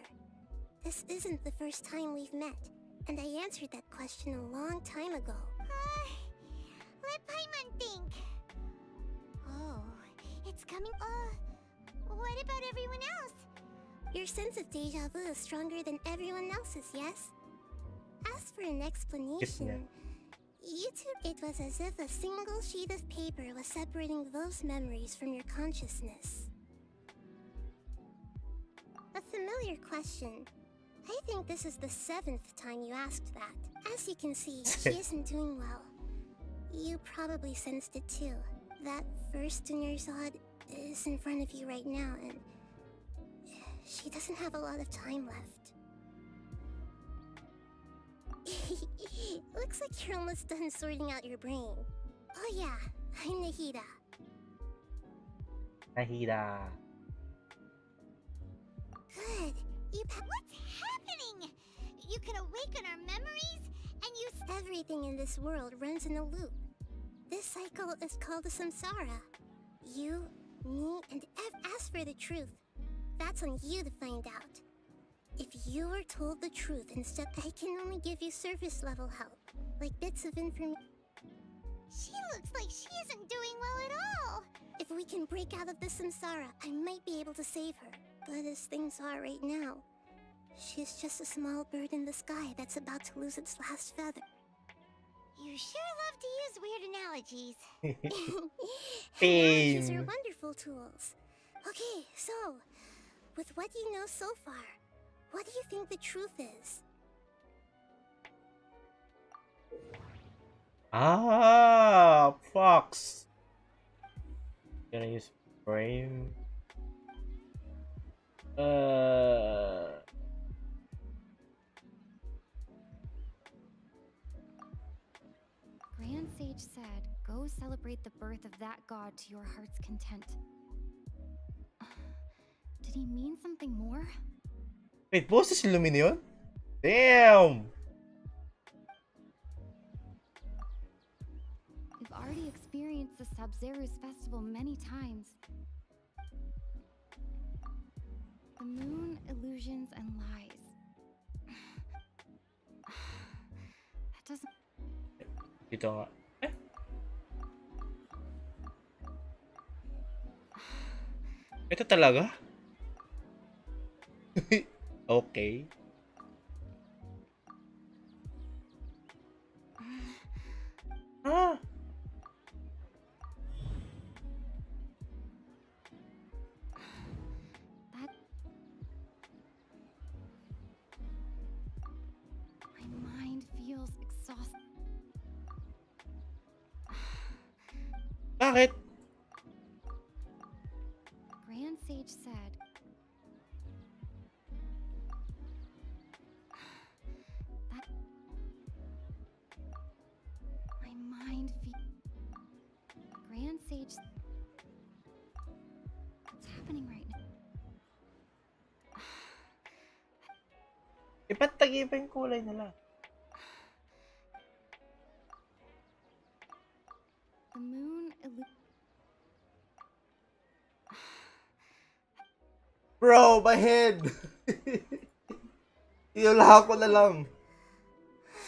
This isn't the first time we've met, and I answered that question a long time ago. Let Paimon think. Oh, it's coming. What about everyone else? Your sense of deja vu is stronger than everyone else's, yes? As for an explanation, it was as if a single sheet of paper was separating those memories from your consciousness. A familiar question. I think this is the 7th time you asked that. As you can see, she isn't doing well. You probably sensed it too. That first 𝚃𝙰𝙶𝚃 is in front of you right now, and she doesn't have a lot of time left. Looks like you're almost done sorting out your brain. Oh yeah, I'm Nahida. Nahida. Good. What's happening? You can awaken our memories, and everything in this world runs in a loop. This cycle is called the samsara. You, me, and as for the truth, that's on you to find out. If you were told the truth instead, I can only give you surface level help, like bits of information. She looks like she isn't doing well at all. If we can break out of the samsara, I might be able to save her. But as things are right now, she's just a small bird in the sky that's about to lose its last feather. You sure love to use weird analogies. Analogies are wonderful tools. Okay, so, with what you know so far, what do you think the truth is? Ah, fox. Gonna use frame. Grand Sage said, go celebrate the birth of that god to your heart's content. Did he mean something more? Wait, boses yung Lumine yun? Damn! We've already experienced the 𝚃𝙷𝙰𝚃 festival many times. The moon, illusions, and lies. That doesn't... Dito nga. Eh? Ito talaga? Okay. Ah! That... My mind feels exhausted. Bakit? Grand Sage said, that... My mind Grand Sage... What's happening right now? Ba't tag-iba yung kulay nila? The moon Bro, my head! Iulahan ko na lang.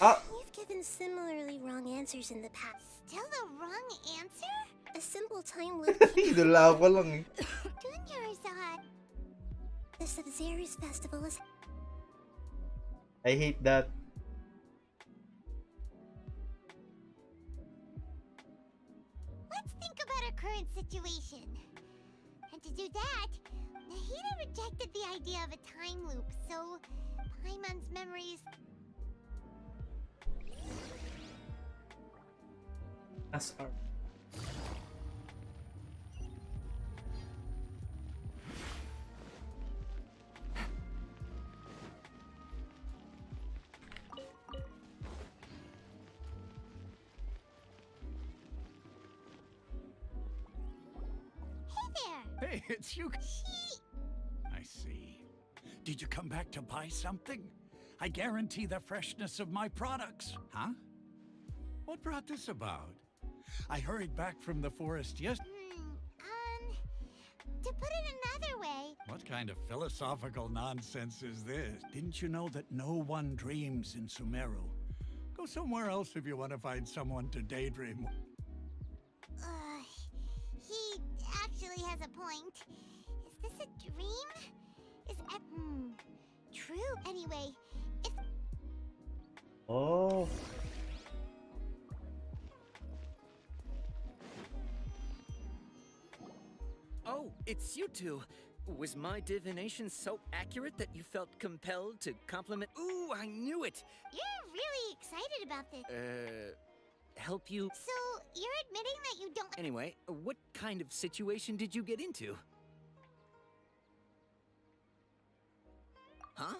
Ah! You've given similarly wrong answers in the past. Still the wrong answer? A simple time loop. Iulahan ko lang eh. Dunyarzad. The 𝚃𝙷𝙰𝚃 festival is... I hate that. Let's think about our current situation. And to do that, Nahida rejected the idea of a time loop, so Paimon's memories... As are. Hey, it's you. I see. Did you come back to buy something? I guarantee the freshness of my products. Huh? What brought this about? I hurried back from the forest yesterday. To put it another way... What kind of philosophical nonsense is this? Didn't you know that no one dreams in Sumeru? Go somewhere else if you want to find someone to daydream. He actually has a point. Is this a dream? True. Anyway, if... Oh. Oh, it's you two. Was my divination so accurate that you felt compelled to compliment? Ooh, I knew it! You're really excited about this. Help you? So, you're admitting that you don't... Anyway, what kind of situation did you get into? Huh?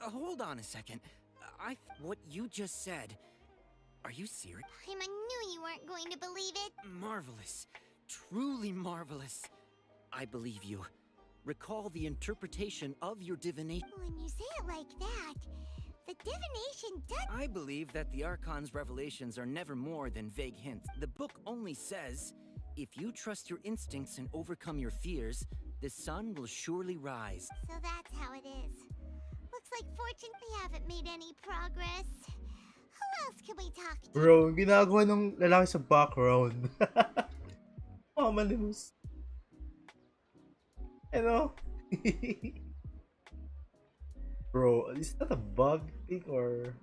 Hold on a second. What you just said... Are you serious? I knew you weren't going to believe it. Marvelous. Truly marvelous. I believe you. Recall the interpretation of your divination. When you say it like that, the divination does... I believe that the Archon's revelations are never more than vague hints. The book only says, if you trust your instincts and overcome your fears, the sun will surely rise. So that's how it is. Looks like fortunately haven't made any progress. Who else can we talk to? Bro, ginagawa ng lalaki sa background. Mama news. Ano? Bro, is that a bug thing or...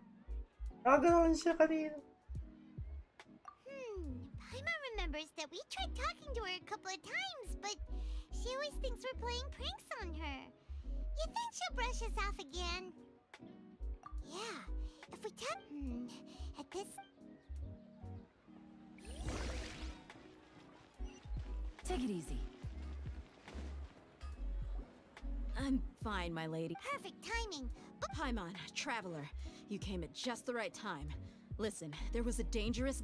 Nakaganoon siya kanina. Paimon remembers that we tried talking to her a couple of times, but she always thinks we're playing pranks on her. You think she'll brush us off again? Yeah, if we at this... Take it easy. I'm fine, my lady. Perfect timing. Paimon, traveler. You came at just the right time. Listen, there was a dangerous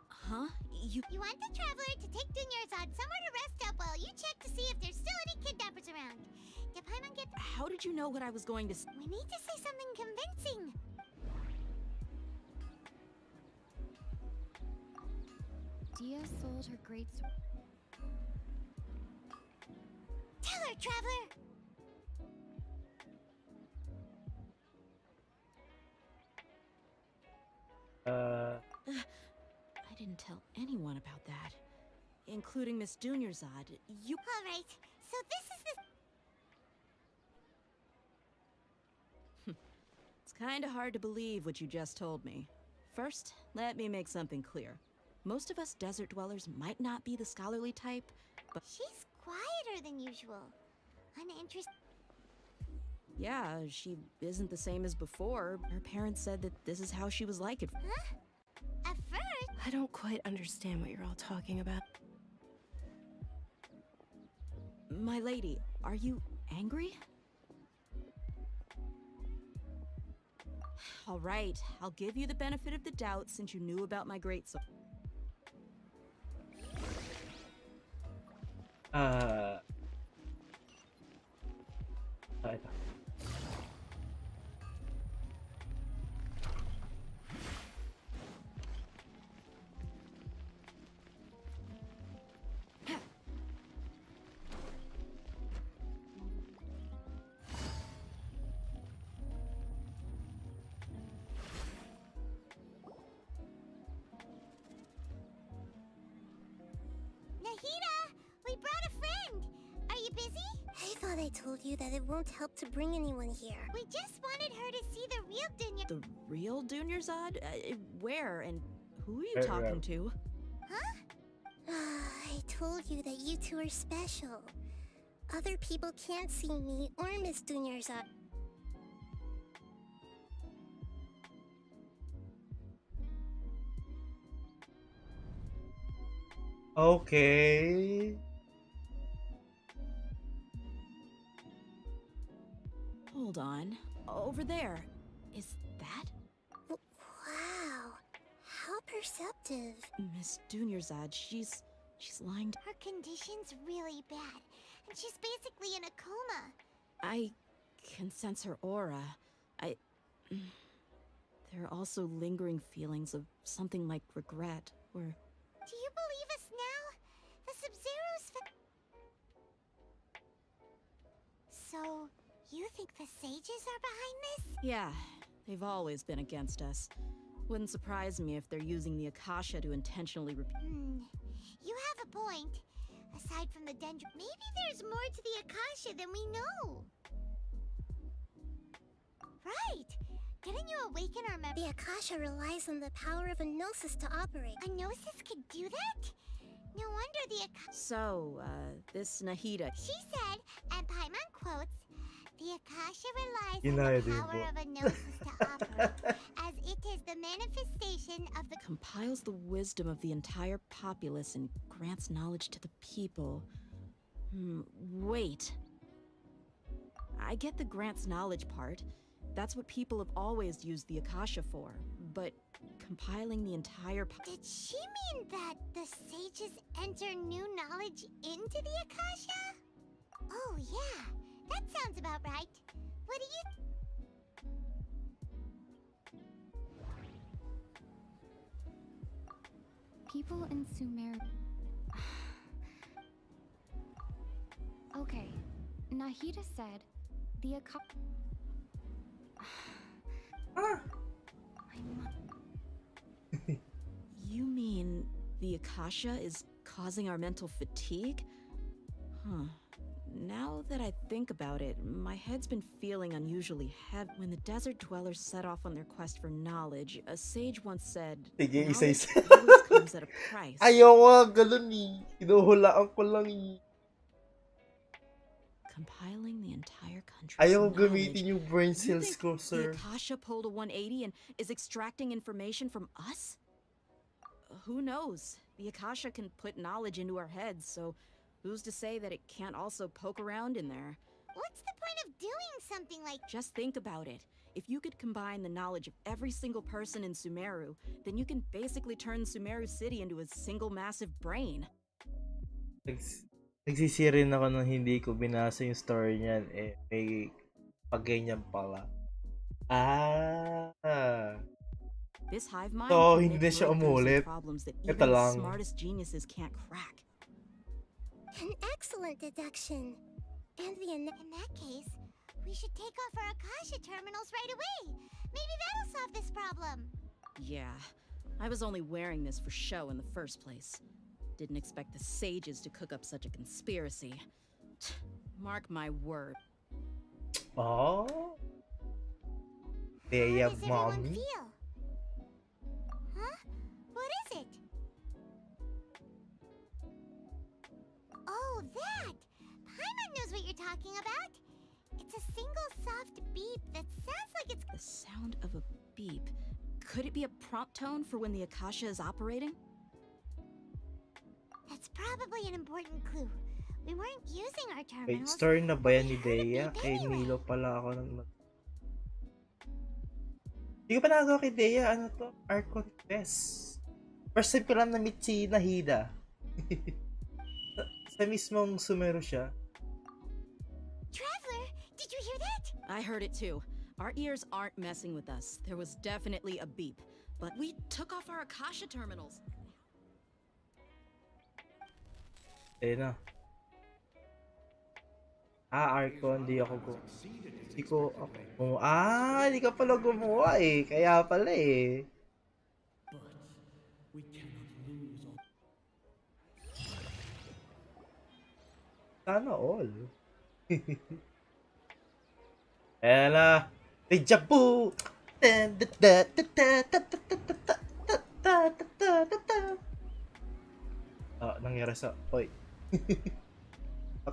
Huh? You want the traveler to take Dunyarzad somewhere to rest up while you check to see if there's still any kidnappers around. Did Paimon get... How did you know what I was going to We need to say something convincing. Dia sold her great sword. Tell her, traveler! I didn't tell anyone about that. Including Miss Dunyarzad. You... Alright, so this is the... It's kinda hard to believe what you just told me. First, let me make something clear. Most of us desert dwellers might not be the scholarly type, but... She's quieter than usual. Uninterested. Yeah, she isn't the same as before. Her parents said that this is how she was like it. Huh? At first... I don't quite understand what you're all talking about. My lady, are you angry? All right, I'll give you the benefit of the doubt since you knew about my great sword. Ito. Nahida! We brought a friend! Are you busy? I thought I told you that it won't help to bring anyone here. We just wanted her to see the real Dunya... The real Dunyarzad? Where and who are you Right, talking right. to? Huh? I told you that you two are special. Other people can't see me or Miss Dunyarzad. Okay. Hold on. Over there. Is that Wow, how perceptive. Miss Dunyarzad? She's lying to... Her condition's really bad, and she's basically in a coma. I can sense her aura. There are also lingering feelings of something like regret, or... Do you believe us now? The Sub-Zero's So, you think the sages are behind this? Yeah, they've always been against us. Wouldn't surprise me if they're using the Akasha to intentionally You have a point. Aside from the dendron, maybe there's more to the Akasha than we know. Right! Didn't you awaken our memory? The Akasha relies on the power of a gnosis to operate. A gnosis could do that? No wonder the Akasha... So, this Nahida... She said, and Paimon quotes, the Akasha relies Inaya, on the power diba? of a gnosis to operate, as it is the manifestation of the... compiles the wisdom of the entire populace and grants knowledge to the people. Wait. I get the grants knowledge part. That's what people have always used the Akasha for. But compiling the entire... Did she mean that the sages enter new knowledge into the Akasha? Oh yeah, that sounds about right. What do you... People in Sumer... Okay, Nahida said the I You mean the Akasha is causing our mental fatigue? Huh. Now that I think about it, my head's been feeling unusually heavy. When the desert dwellers set off on their quest for knowledge, a sage once said, Sige, knowledge isa-isa. always comes at a price. Ayoko nga ganun eh. Hinuhulaan ko lang eh. Compiling the entire country's Ayoko knowledge. gamitin yung brain You cells think ko, the sir. Akasha pulled a 180 and is extracting information from us? Who knows? The Akasha can put knowledge into our heads, so who's to say that it can't also poke around in there? What's the point of doing something like... Just think about it. If you could combine the knowledge of every single person in Sumeru, then you can basically turn Sumeru City into a single massive brain. Nagsisirin ako nung hindi ko binasa yung story niyan. Eh, may pag-ganyan pala. This hive mind So, can hindi make na siya breakthroughs in umulit. problems that Ito even the lang. smartest geniuses can't crack. An excellent deduction. And In that case, we should take off our Akasha terminals right away. Maybe that'll solve this problem. Yeah, I was only wearing this for show in the first place. Didn't expect the sages to cook up such a conspiracy. Mark my word. Oh? How Deya, does everyone mommy? feel? Huh? What is it? Oh, that! Paimon knows what you're talking about. It's a single soft beep that sounds like it's... The sound of a beep. Could it be a prompt tone for when the Akasha is operating? That's probably an important clue. We weren't using our Wait, terminals. story na ba yan ni but we heard a Deya? beep Kay anyway. Milo pala ako ng... Hindi ko pa nagawa kay Deya. Ano to? Art contest. First time ko lang na-meet si Nahida. sa mismong Sumeru siya. Traveler, did you hear that? I heard it too. Our ears aren't messing with us. There was definitely a beep. But we took off our Akasha terminals. Ayun na. Arcon, di ako Hindi ka pala gumawa eh. Kaya pala eh. We cannot lose all. Sana all. Ayan na. 𝚃𝚰𝙀. Nangyari sa... Oy.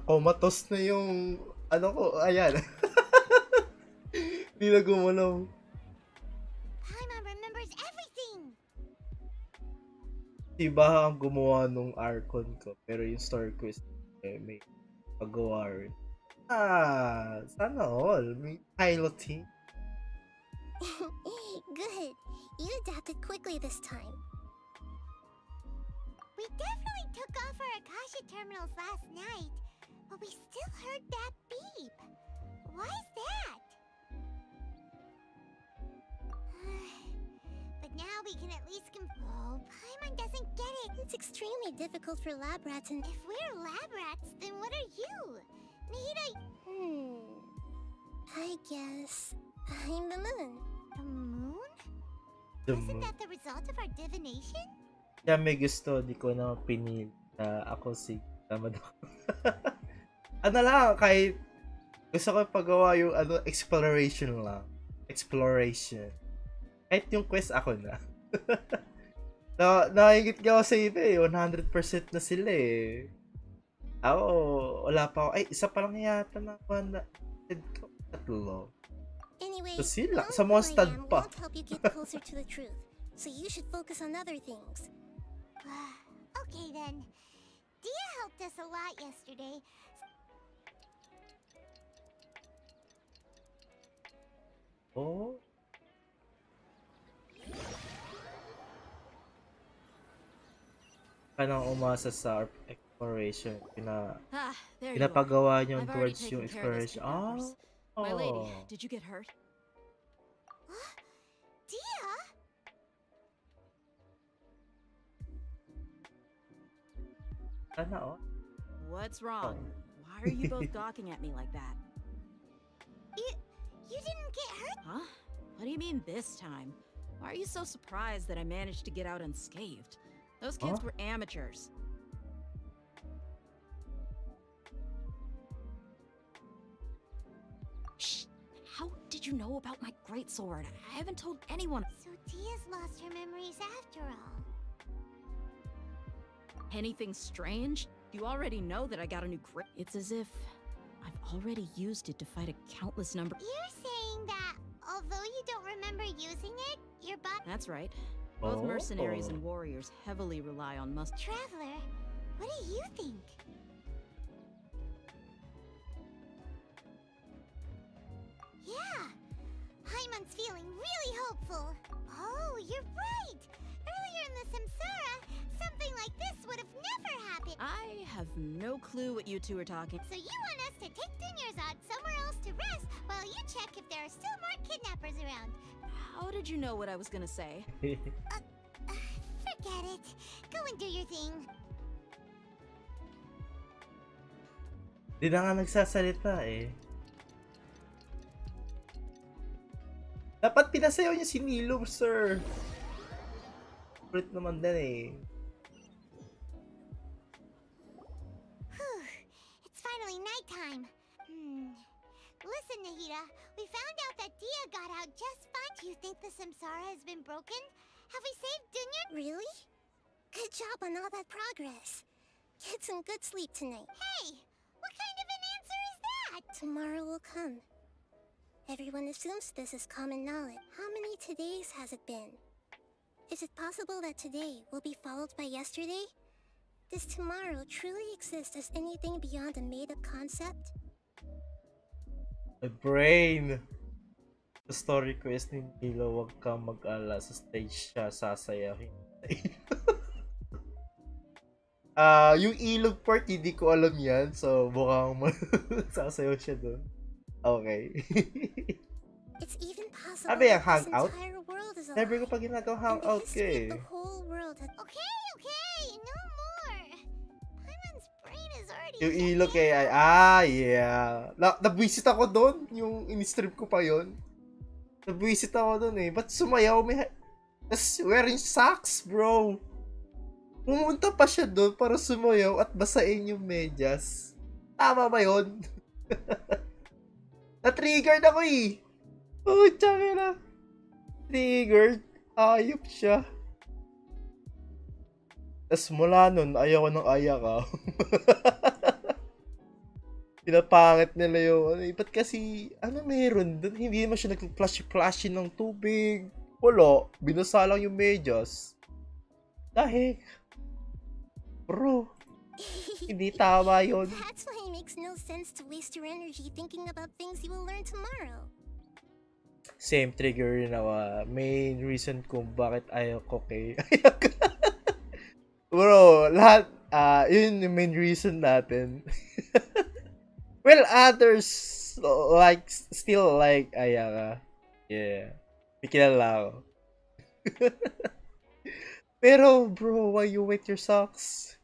Comatose na yung... Ano ko? Ayan. Hindi na gumalaw. Paimon remembers everything. Iba ang gumawa nung Archon ko. Pero yung story quest may paggawa rin. Sana all. May pilot team. Good. You adapted quickly this time. We definitely took off our Akasha terminals last night, but we still heard that beep. Why is that? But now we can at least Oh, Paimon doesn't get it. It's extremely difficult for lab rats and... If we're lab rats, then what are you? Nahida... I guess... I'm the moon. The moon? The Isn't moon. that the result of our divination? Kaya may gusto, di ko na pinili na ako si tamad ako. Ano lang, kahit gusto ko pagawa yung exploration lang. Exploration. Kahit yung quest ako na. Nakikit ka ako sa iba eh. 100% na sila eh. Ako, wala pa ako. Ay, isa pa lang yata na ko. Tatlo. Anyway, So sila, knowing sa who mga I stud am pa. won't help you get closer to the truth. So you should focus on other things. Okay then. Dia helped us a lot yesterday. Oh. Kanang umasa sa exploration. There you Pinapagawa are. niyo I've already towards yung taken care of those exploration. kidnappers. Oh. My lady, did you get hurt? Dia? Sana oh. What's wrong? Why are you both gawking at me like that? You didn't get hurt? Huh? What do you mean this time? Why are you so surprised that I managed to get out unscathed? Those kids were amateurs. Shh! How did you know about my greatsword? I haven't told anyone. So Dia's lost her memories after all. Anything strange? You already know that I got a new grip. It's as if I've already used it to fight a countless number. You're saying that although you don't remember using it, your body... That's right. Both mercenaries and warriors heavily rely on muscle. Traveler, what do you think? Yeah, Paimon's feeling really hopeful. Oh, you're right. Earlier in the Samsara, something like this would have never happened. I have no clue what you two are talking. So you want us to take Dunyarzad somewhere else to rest while you check if there are still more kidnappers around? How did you know what I was gonna say? Forget it. Go and do your thing. Di na nga nagsasalita eh. Dapat pinasayaw niya si Nilo, sir. Kulit naman din eh. Whew. It's finally nighttime. Listen, Nahida, we found out that Dia got out just fine. Do you think the Samsara has been broken? Have we saved Dunya? Really? Good job on all that progress. Get some good sleep tonight. Hey, what kind of an answer is that? Tomorrow will come. Everyone assumes this is common knowledge. How many todays has it been? Is it possible that today will be followed by yesterday? Does tomorrow truly exist as anything beyond a made-up concept? My brain! Sa story quest ni Nilo, huwag kang mag-ala. Sa stage siya sasayahin. Yung ilog part, hindi ko alam yan. So, mukhang sasayaw siya dun. Okay. It's even possible Ano yung that this hangout? entire world is Never alive. ko pa ginagawa And the hangout ka history eh. of the whole world has... Okay, no more. Paimon's brain is already... Yung shut ilog eh, down. yeah. Nabwisit ako doon. Yung in-strip ko pa yon. Nabwisit ako doon eh. Ba't sumayaw? Tas wearing socks, bro. Pumunta pa siya doon para sumayaw at basain yung medyas. Tama ba yun? Na-triggered ako eh. Oh, tsaka na. Triggered. Ayop siya. Tas mula nun, ayaw ko ng ayak ah. Pinapangit nila yung ba't kasi, ano meron doon? Hindi naman siya nag-flashy-flashy ng tubig. Wala. Binasa lang yung medyas. Dahil, bro, hindi tama yun. That's why it makes no sense to waste your energy thinking about things you will learn tomorrow. Same trigger rin ako. Main reason kung bakit ayaw ko kay... Bro, lahat, yun yung main reason natin. Well, others, like, still like Ayaka. Yeah. May kilala ako. Pero, bro, why you wet your socks?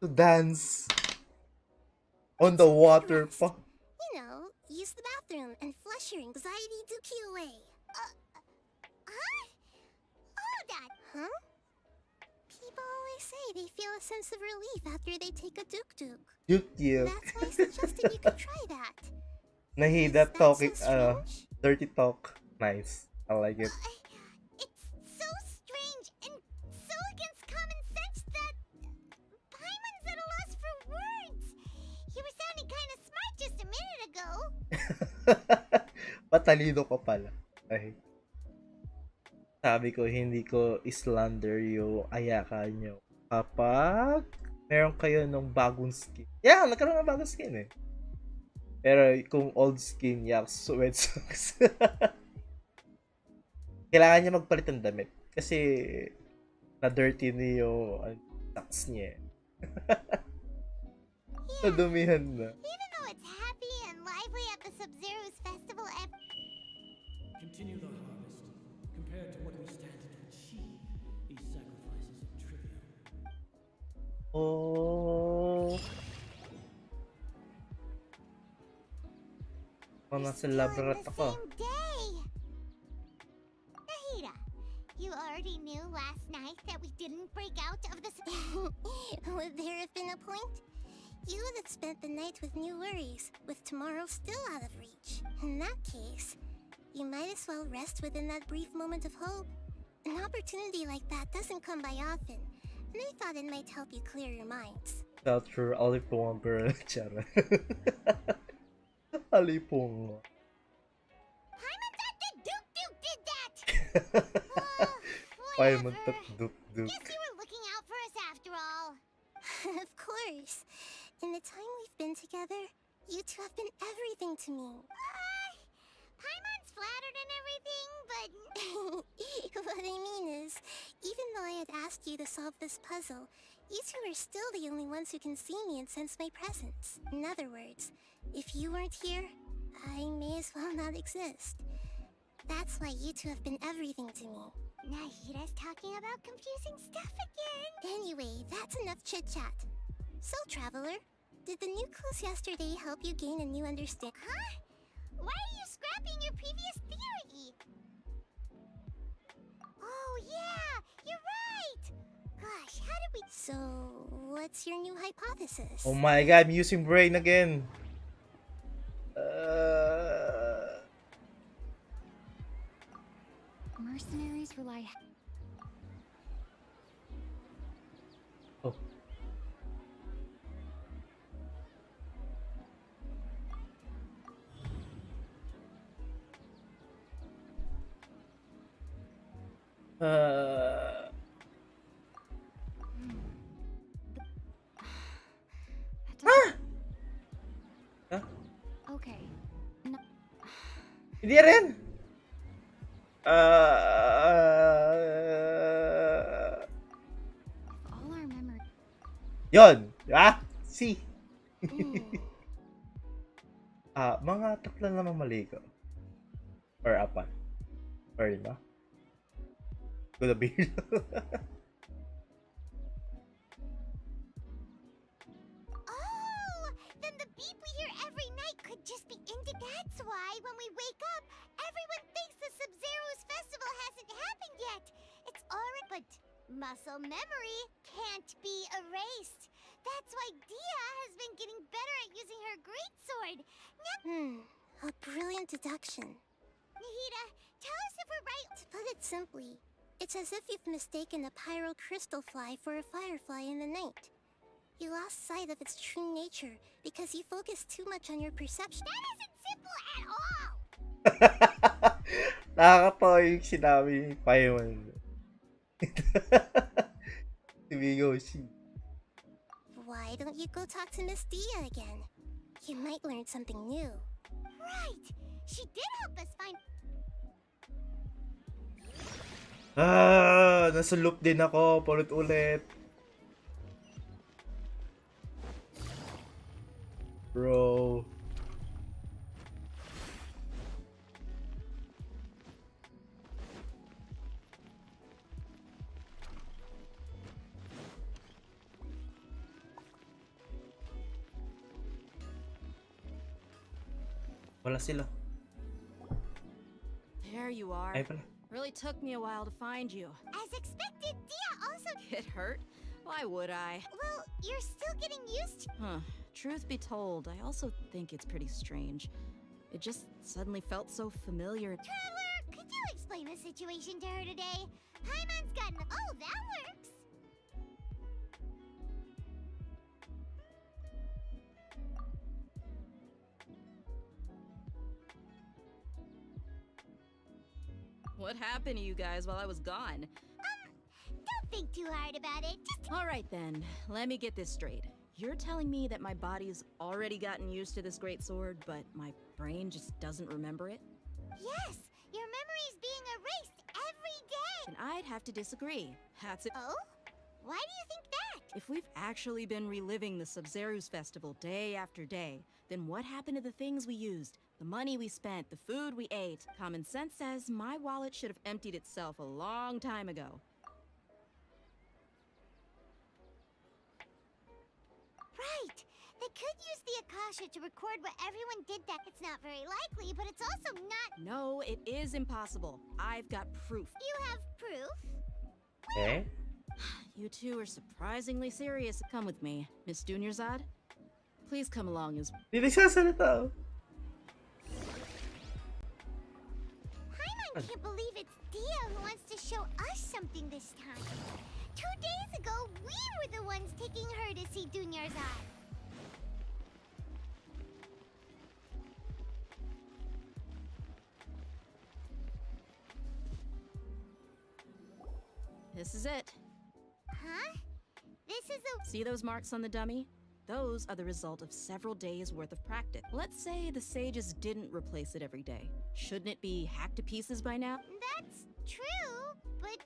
To dance. On the water pa. You know, use the bathroom and flush your anxiety dookie away. Huh? Oh, that... Huh? People always say they feel a sense of relief after they take a duk-duk. Duk-duk. That's why I suggested you could try that. Nahida Is that talking, so strange? dirty talk. Nice. I like it. It's so strange and so against common sense that... Paimon's at a loss for words. You were sounding kind of smart just a minute ago. Patalino ko pala. Ay. Sabi ko, hindi ko islander yung Ayaka nyo. Kapag meron kayo ng bagong skin. Yeah, nagkaroon ng bagong skin eh. Pero kung old skin, yak, sweat socks. Kailangan niya magpalit ng damit. Kasi na-dirty niya yung socks niya. Nadumihan na. Even though it's happy and lively at the Sub-Zero's festival Continue the harvest. Compared to what we stand to achieve, these sacrifices are trivial. Oh. Nasa labyrinth ako. day. Would there have been a point? You would have spent the night with new worries, with tomorrow still out of reach. In that case, you might as well rest within that brief moment of hope. An opportunity like that doesn't come by often, and I thought it might help you clear your minds. That's true. Alipong girl. Chara. Alipong. Did that! Paimon Duk. Guess you were looking out for us after all. Of course. In the time we've been together, you two have been everything to me. Paimon's flattered and everything, but... What I mean is, even though I had asked you to solve this puzzle, you two are still the only ones who can see me and sense my presence. In other words, if you weren't here, I may as well not exist. That's why you two have been everything to me. Nahira's talking about confusing stuff again. Anyway, that's enough chit-chat. So, Traveler, did the new clues yesterday help you gain a new understanding? Huh? Why are you scrapping your previous theory? Oh yeah, you're right! Gosh, how did we... So, what's your new hypothesis? Oh my god, I'm using brain again. Mercenaries rely... Oh. Okay. No. Hindi rin. All our memory... Yon. See. Mga tatlo naman mali ko. Or apat. Or lima. Could be. Oh! Then the beep we hear every night could just be That's why when we wake up, everyone thinks the Sub-Zero's festival hasn't happened yet. It's already... But muscle memory can't be erased. That's why Dia has been getting better at using her greatsword. A brilliant deduction. Nahida, tell us if we're right. To put it simply, it's as if you've mistaken a pyro crystal fly for a firefly in the night. You lost sight of its true nature because you focused too much on your perception. That isn't simple at all! Nakakatawa yung sinabi ni Paimon. Why don't you go talk to Miss Dia again? You might learn something new. Right! She did help us find... Nasa loop din ako. Paulit-ulit. Bro. Wala sila. There you are. Ay pala. Really took me a while to find you. As expected, Dia also... It hurt? Why would I? Well, you're still getting used to... Huh. Truth be told, I also think it's pretty strange. It just suddenly felt so familiar. Traveler, could you explain the situation to her today? Paimon's gotten... Oh, that works! What happened to you guys while I was gone? Don't think too hard about it. Just... Alright then, let me get this straight. You're telling me that my body's already gotten used to this great sword, but my brain just doesn't remember it? Yes! Your memory's being erased every day! And I'd have to disagree. That's it. Oh? Why do you think that? If we've actually been reliving the Sub-Zero's festival day after day, then what happened to the things we used? The money we spent, the food we ate? Common sense says my wallet should have emptied itself a long time ago. Right! They could use the Akasha to record what everyone did that. It's not very likely, but it's also not... No, it is impossible. I've got proof. You have proof? Eh? You two are surprisingly serious. Come with me, Miss 𝚃𝙰𝙀. Please come along as... Di nagsasalita. Paimon can't believe it's Dia who wants to show us something this time. 2 days ago, we were the ones taking her to see 𝚃𝙰𝙀. This is it. Huh? This is a... See those marks on the dummy? Those are the result of several days worth of practice. Let's say the sages didn't replace it every day. Shouldn't it be hacked to pieces by now? That's true, but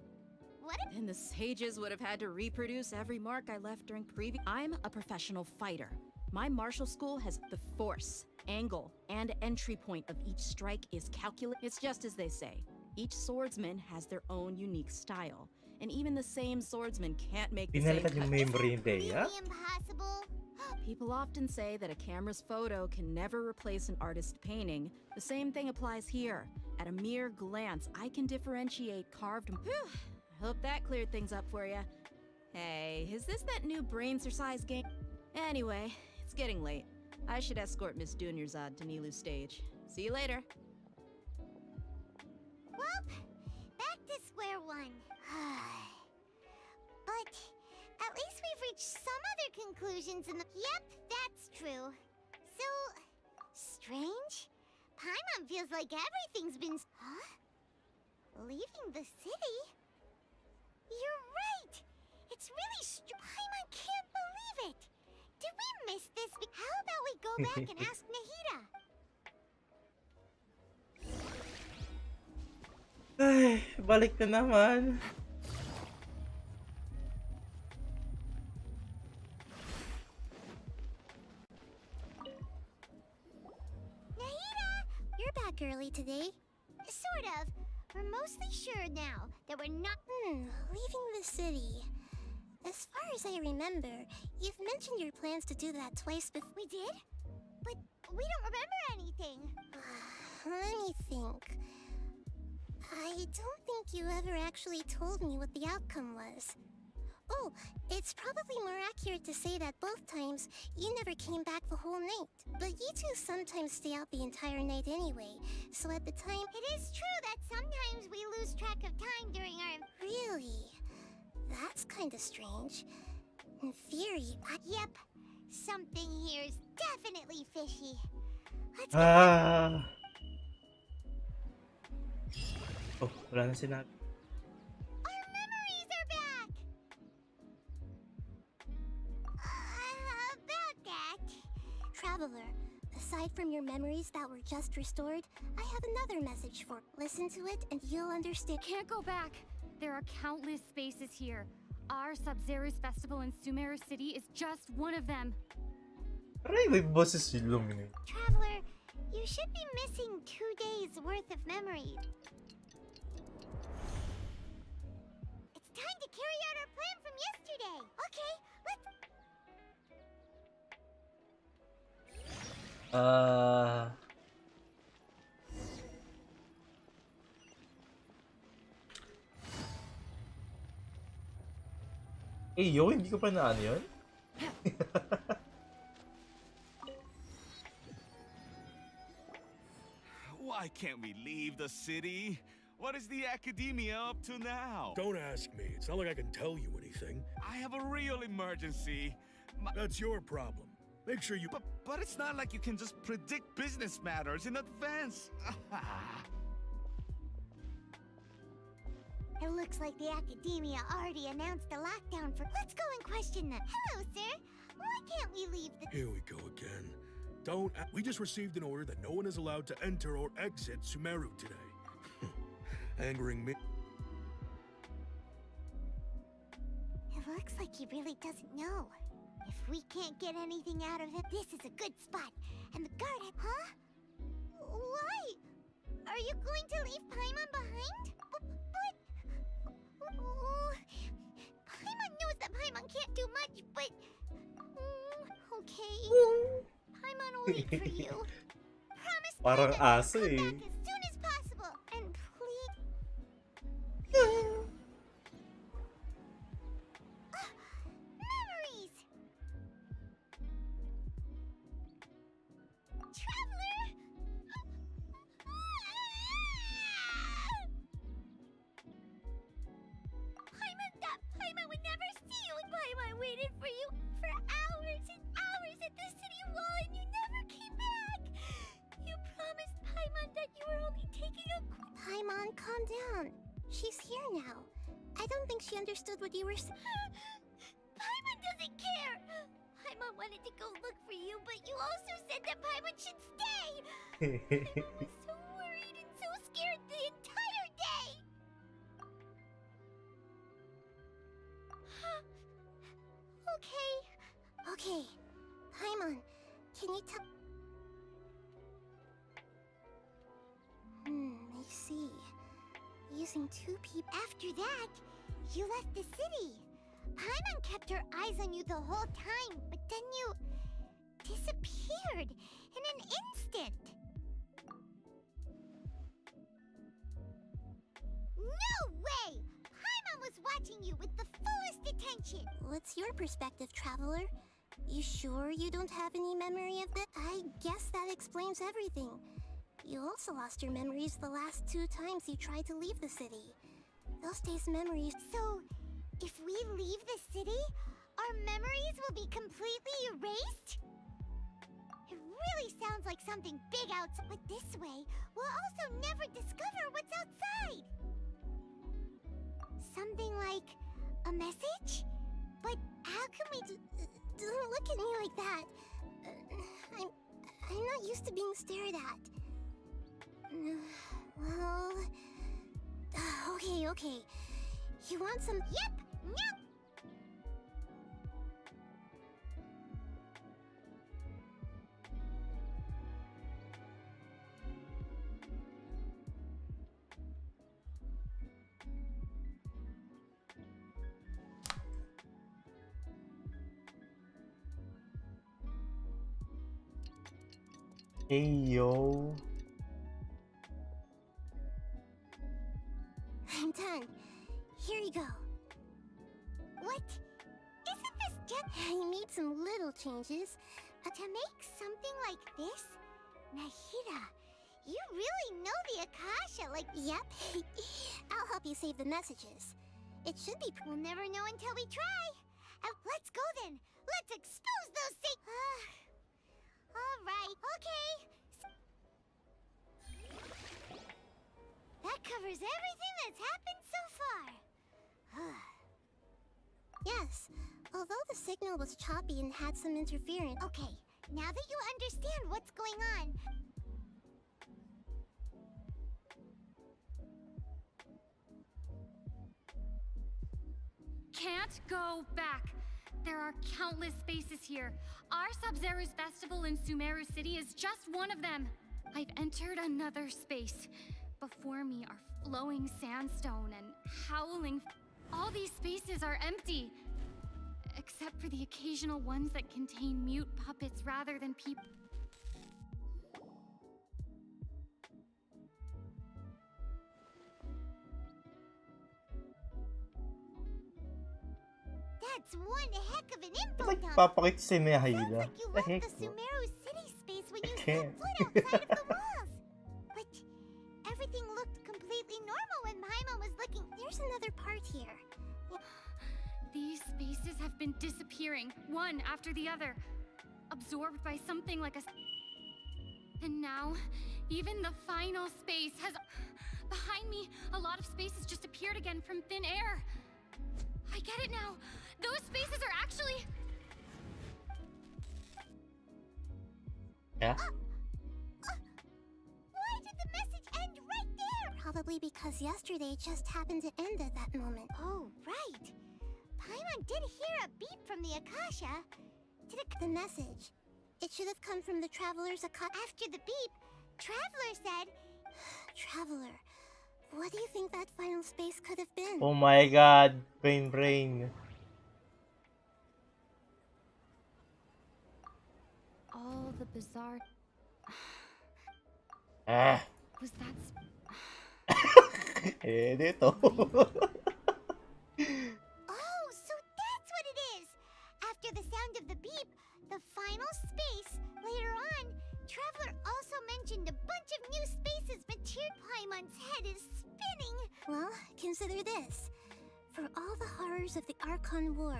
what if... Then the sages would have had to reproduce every mark I left during previous... I'm a professional fighter. My martial school has the force, angle, and entry point of each strike is calculated. It's just as they say. Each swordsman has their own unique style. And even the same swordsman can't make the same... Pinalitan yung memory ni Dea? Really impossible? People often say that a camera's photo can never replace an artist's painting. The same thing applies here. At a mere glance, I can differentiate carved... Whew, I hope that cleared things up for you. Hey, is this that new brain exercise game? Anyway, it's getting late. I should escort Miss 𝚃𝙰𝙀 to Nilou's stage. See you later. Well, back to square one. But at least we've reached some other conclusions in the... Yep, that's true. So... strange? Paimon feels like everything's been... Huh? Leaving the city? You're right! It's really Paimon can't believe it! Did we miss this? How about we go back and ask Nahida? Ay, balik na naman. Nahida! You're back early today. Sort of. We're mostly sure now that we're not... Leaving the city. As far as I remember, you've mentioned your plans to do that twice before. We did? But we don't remember anything. Let me think. I don't think you ever actually told me what the outcome was. Oh, it's probably more accurate to say that both times you never came back the whole night. But you two sometimes stay out the entire night anyway, so at the time... It is true that sometimes we lose track of time during our... Really? That's kinda strange. In theory, Yep. Something here's definitely fishy. Let's Oh, wala na sinabi. Our memories are back! About that... Traveler, aside from your memories that were just restored, I have another message for... Listen to it and you'll understand. Can't go back. There are countless spaces here. Our 𝚃𝙀𝙀's festival in Sumeru City is just one of them. Aray, may boses si Lumine. Traveler, you should be missing 2 days worth of memory. It's time to carry out our plan from yesterday. Okay, let's... Yo, hindi ko pa naano yun? Why can't we leave the city? What is the academia up to now? Don't ask me. It's not like I can tell you anything. I have a real emergency. That's your problem. Make sure you... But it's not like you can just predict business matters in advance. It looks like the academia already announced a lockdown for... Let's go and question them. Hello, sir. Why can't we leave the... Here we go again. Don't... We just received an order that no one is allowed to enter or exit Sumeru today. Angering me. It looks like he really doesn't know. If we can't get anything out of it, this is a good spot. And the guard... Huh? Why? Are you going to leave Paimon behind? Paimon knows that Paimon can't do much, but... okay. Paimon will wait for you. Promise Parang Paimon aso will eh. come back as soon as possible. And please... she's here now. I don't think she understood what you were saying. Paimon doesn't care! Paimon wanted to go look for you, but you also said that Paimon should stay! Paimon was so worried and so scared the entire day! Okay. Paimon, can you tell... I see. Using 2 people... After that, you left the city. Paimon kept her eyes on you the whole time, but then you... disappeared in an instant. No way! Paimon was watching you with the fullest attention. What's your perspective, Traveler? You sure you don't have any memory of that? I guess that explains everything. You also lost your memories the last 2 times you tried to leave the city. Those days' memories... So, if we leave the city, our memories will be completely erased? It really sounds like something big outside, but this way, we'll also never discover what's outside. Something like a message? But how can we Don't look at me like that. I'm not used to being stared at. Well... Okay. You want some... Yep! Nope! Hey yo. I'm done. Here you go. What? Isn't this just... I made some little changes. To make something like this? Nahida, you really know the Akasha, like... Yep. I'll help you save the messages. It should be... We'll never know until we try. Let's go then. Let's expose those Alright, okay. That covers everything that's happened so far. Yes, although the signal was choppy and had some interference... Okay, now that you understand what's going on... Can't go back. There are countless spaces here. Our 𝚲𝙷𝙰𝚃's festival in Sumeru City is just one of them. I've entered another space. Before me are flowing sandstone and howling. All these spaces are empty. Except for the occasional ones that contain mute puppets rather than people. That's one heck of an info Like, dump. papakita si Nahida. Sounds like you The left heck? the Sumeru City space when you can't. set foot outside of the walls. But everything looked completely normal when Paimon was looking. There's another part here. These spaces have been disappearing, one after the other, absorbed by something like a... And now, even the final space has... Behind me, a lot of spaces just appeared again from thin air. I get it now. Those spaces are actually... Yeah? Why did the message end right there? Probably because yesterday just happened to end at that moment. Oh, right. Paimon did hear a beep from the Akasha. Did it... The message. It should have come from the Traveler's Akasha. After the beep, Traveler said... Traveler, what do you think that final space could have been? Oh my god, brain. All the bizarre... Was that... Dito. Oh, so that's what it is! After the sound of the beep, the final space, later on, Traveler also mentioned a bunch of new spaces Paimon's head is spinning! Well, consider this. For all the horrors of the Archon War,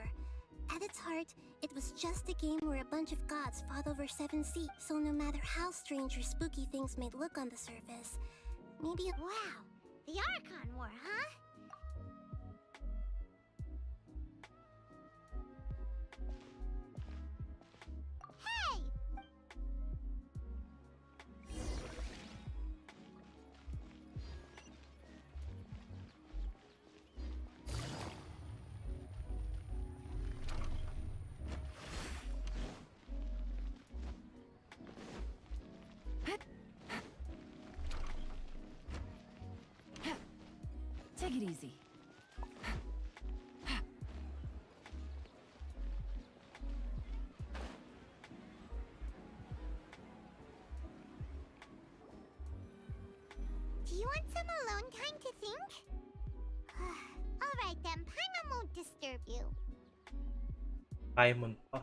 at its heart, it was just a game where a bunch of gods fought over 7 seas. So no matter how strange or spooky things may look on the surface, maybe... Wow! The Archon War, huh? Take it easy. Do you want some alone time to think? Alright then, Paimon won't disturb you. Paimon pa.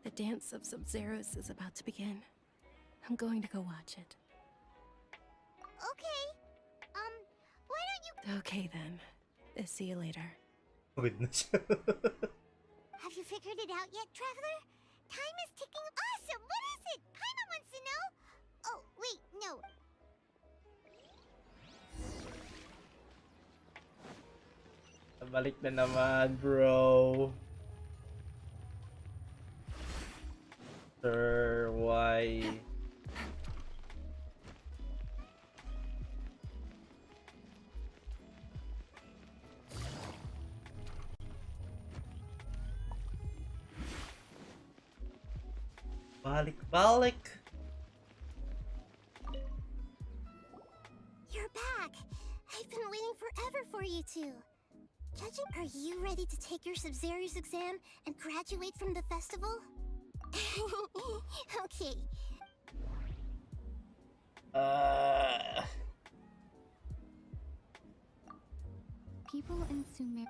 The dance of Sub-Zeros is about to begin. I'm going to go watch it. Okay. Why don't you... Okay then. See you later. Pagod na siya. Have you figured it out yet, Traveler? Time is ticking. Awesome! What is it? Paimon wants to know. Oh, wait, no. Balik na naman, bro. Sir, why? Balik. You're back. I've been waiting forever for you two. Judging, are you ready to take your Sub-Zero's exam and graduate from the festival? Okay. People in Sumer.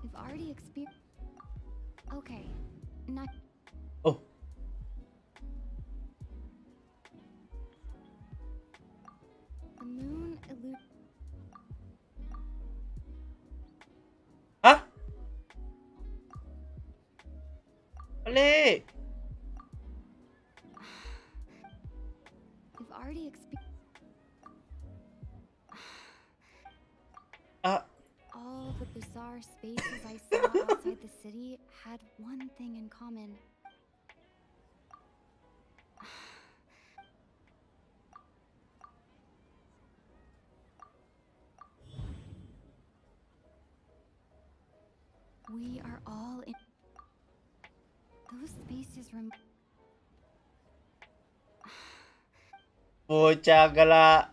We've already experienced. Okay, not. Oh. The moon illusion. Huh? Ali! We've already experienced. All the bizarre spaces I saw outside the city had one thing in common. We are all in those spaces. Pucha gala.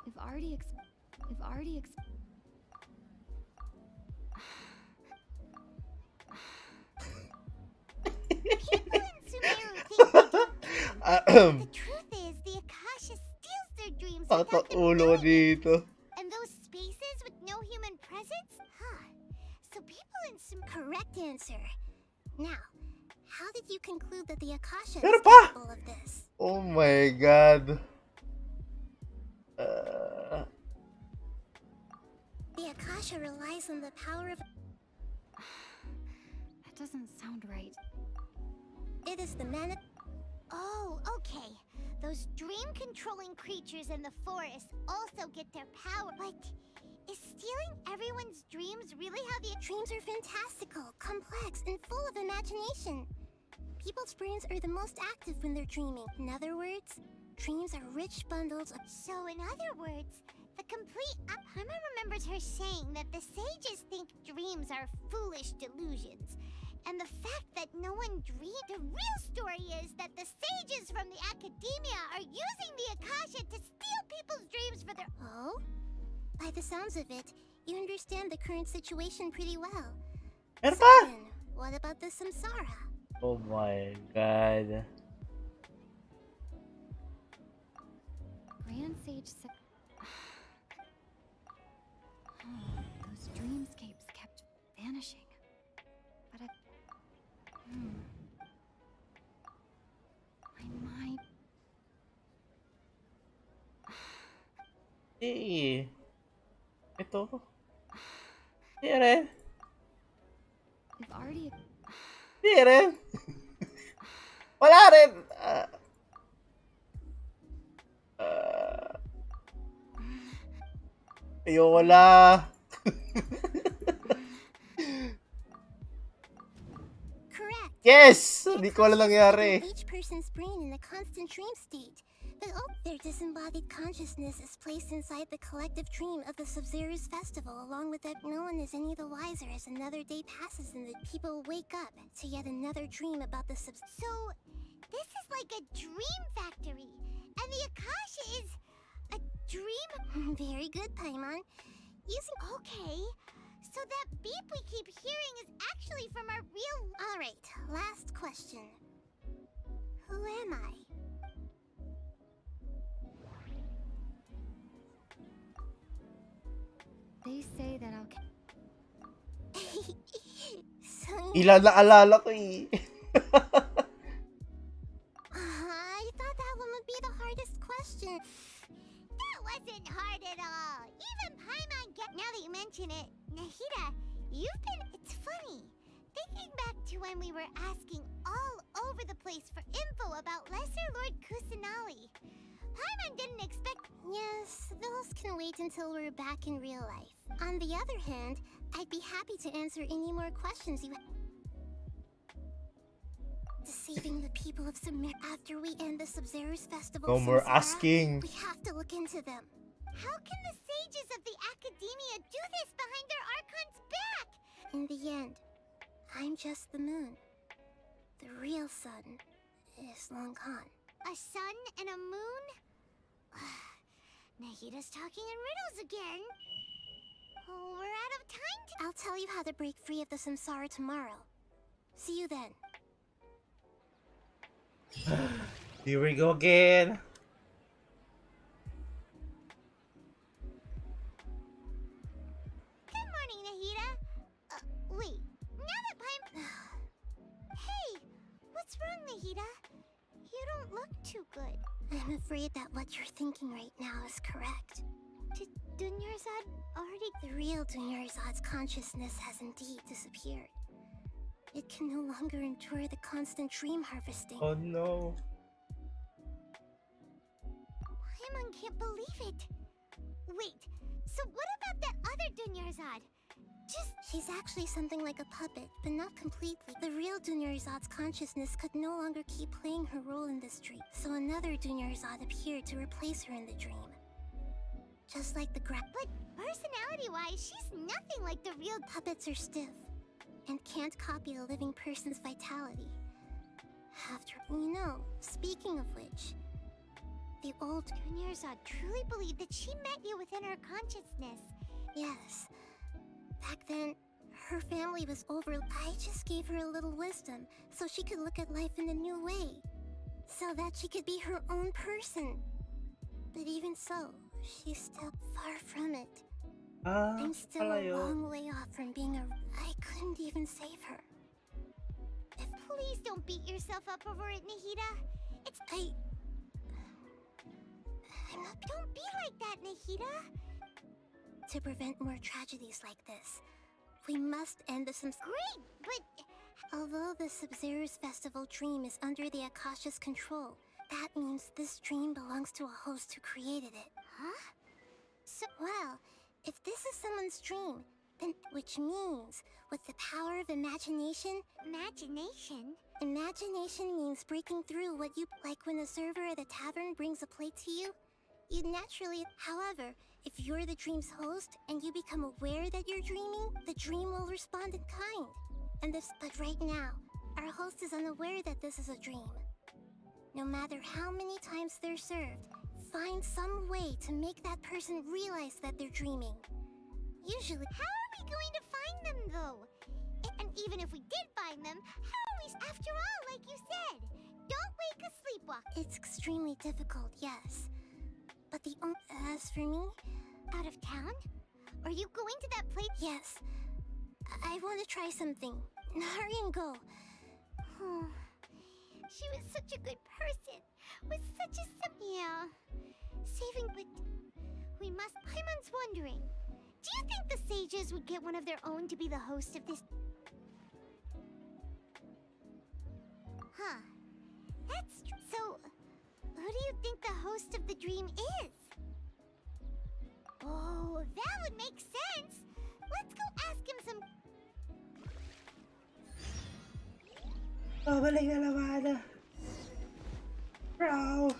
We've already People in Sumeru think they don't. The truth is, the Akasha steals their dreams without them knowing it. And those spaces with no human presence? Huh. So people in Sumeru... Correct answer. Now, how did you conclude that the Akasha Pero is pa! capable of this? Oh my god. The Akasha relies on the power of... That doesn't sound right. It is the mana... Oh, okay. Those dream-controlling creatures in the forest also get their power. But is stealing everyone's dreams really how the... Dreams are fantastical, complex, and full of imagination. People's brains are the most active when they're dreaming. In other words, dreams are rich bundles of... So in other words, the complete... Paimon remembers her saying that the sages think dreams are foolish delusions. And the fact that no one dreamed... The real story is that the sages from the academia are using the Akasha to steal people's dreams for their... Oh? By the sounds of it, you understand the current situation pretty well. Pero So pa! then, what about the samsara? Oh my god. Grand Sage said. Those dreamscapes kept vanishing. But I might. Hey. Ito. Di rin. We've already... Di rin. Wala rin. Ayoko na. Correct. Yes! Hindi ko alam nangyari. Each person's brain in a constant dream state. But their disembodied consciousness is placed inside the collective dream of the Sub-Zero's festival. Along with it, no one is any the wiser as another day passes and the people wake up to yet another dream about the So, this is like a dream factory, and the Akasha is a dream? Very good, Paimon. Okay, so that beep we keep hearing is actually from our real... Alright, last question. Who am I? They say that I'll... So Ilan na alala ko eh. I thought that one would be the hardest question. That wasn't hard at all. Even Paimon get... Now that you mention it, Nahida, you've been... It's funny. Thinking back to when we were asking all over the place for info about Lesser Lord Kusanali. Paimon didn't expect... Yes, those can wait until we're back in real life. On the other hand, I'd be happy to answer any more questions you have. Deceiving the people of Sumer after we end the Sub-Zero's festival. No more Samsara, asking. We have to look into them. How can the sages of the Academia do this behind their Archon's back? In the end, I'm just the moon. The real sun is long gone. A sun and a moon? Nahida's talking in riddles again. Oh, we're out of time to... I'll tell you how to break free of the samsara tomorrow. See you then. Here we go again. Good morning, Nahida. Wait, now that Paim... Hey, what's wrong, Nahida? You don't look too good. I'm afraid that what you're thinking right now is correct. Did Dunyarzad already... The real Dunyarzad's consciousness has indeed disappeared. It can no longer endure the constant dream harvesting. Oh no. Paimon can't believe it. Wait, so what about that other Dunyarzad? She's actually something like a puppet, but not completely. The real Dunyarzad's consciousness could no longer keep playing her role in this dream, so another Dunyarzad appeared to replace her in the dream. Just like the But personality-wise, she's nothing like the real... Puppets are stiff, and can't copy a living person's vitality. Speaking of which, the old Dunyarzad truly believed that she met you within her consciousness. Yes. Back then, her family was over. I just gave her a little wisdom so she could look at life in a new way. So that she could be her own person. But even so, she's still far from it. I'm still a long way off from being I couldn't even save her. Please don't beat yourself up over it, Nahida. I'm not... Don't be like that, Nahida. To prevent more tragedies like this, we must end the Great, but... Although the Sub-Zero's festival dream is under the Akasha's control, that means this dream belongs to a host who created it. Huh? Well, if this is someone's dream, then... Which means, with the power of imagination... Imagination? Imagination means breaking through what you... Like when a server at a tavern brings a plate to you, you'd naturally... However, if you're the dream's host and you become aware that you're dreaming, the dream will respond in kind. But right now, our host is unaware that this is a dream. No matter how many times they're served, find some way to make that person realize that they're dreaming. Usually... How are we going to find them, though? And even if we did find them, how are we... After all, like you said, don't wake a sleepwalker. It's extremely difficult, yes. But as for me... Out of town? Are you going to that place? Yes. I want to try something. Hurry and go. She was such a good person. With such a... Yeah. Saving... But... We must... Paimon's wondering. Do you think the sages would get one of their own to be the host of this? Huh. That's so. Who do you think the host of the dream is? Oh, that would make sense. Let's go ask him some. Oh, balik na naman. Bro.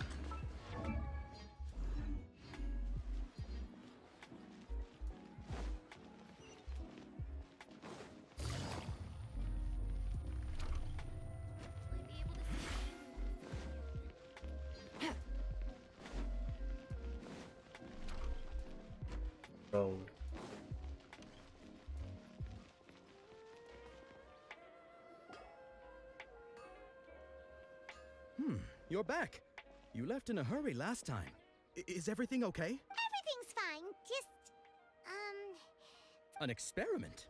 Bro. You're back. You left in a hurry last time. Is everything okay? Everything's fine. Just, An experiment?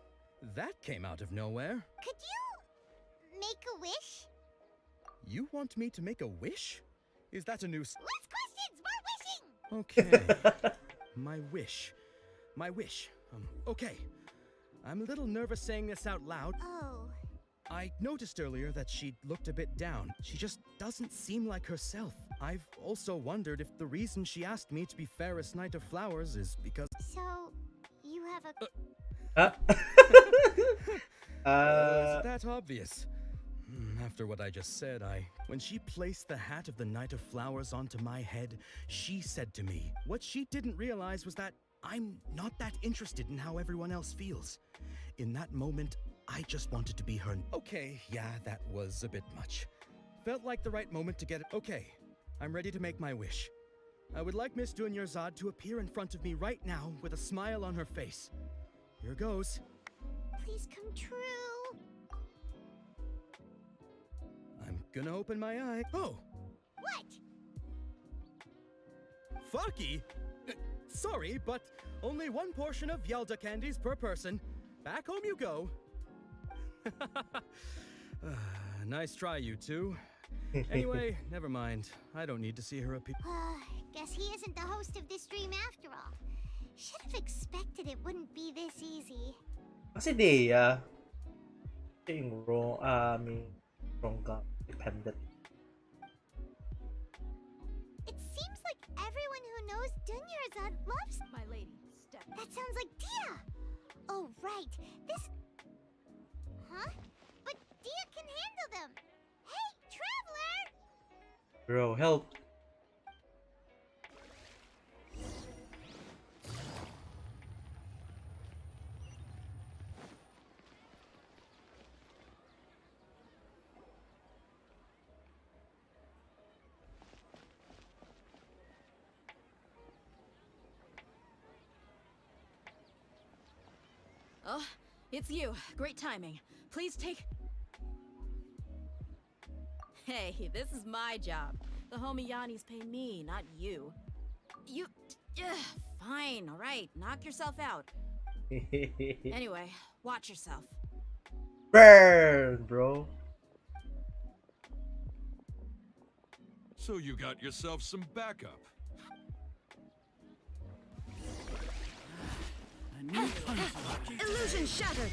That came out of nowhere. could you make a wish? You want me to make a wish? Is that a new Less questions, more wishing! Okay. My wish. My wish. Okay. I'm a little nervous saying this out loud. Oh. I noticed earlier that she looked a bit down. She just doesn't seem like herself. I've also wondered if the reason she asked me to be fairest knight of flowers is because... So, you have a... Is that obvious? After what I just said, when she placed the hat of the Knight of Flowers onto my head, she said to me, what she didn't realize was that I'm not that interested in how everyone else feels. In that moment, I just wanted to be her. Okay, yeah, that was a bit much. Felt like the right moment to get it. Okay, I'm ready to make my wish. I would like Miss 𝚃𝙰𝙶 to appear in front of me right now with a smile on her face. Here goes. Please come true. I'm gonna open my eye. Oh! What? Fucky? Sorry, but only one portion of 𝚃𝙰𝙁 candies per person. Back home you go. Nice try, you two. Anyway, never mind. I don't need to see her appear. Guess he isn't the host of this dream after all. Should have expected it wouldn't be this easy. Kasi Dea, yung wrong dependent. It seems like everyone who knows 𝚃𝙰𝙁 loves... My lady, step. That sounds like Dia! Oh, right. This... Huh? But Dia can handle them! Hey, Traveler! Bro, help. Oh, it's you. Great timing. Please take... Hey, this is my job. The homie Yanni's pay me, not you. You... fine, alright. Knock yourself out. Anyway, watch yourself. Burn, bro. So you got yourself some backup. Illusion shattered!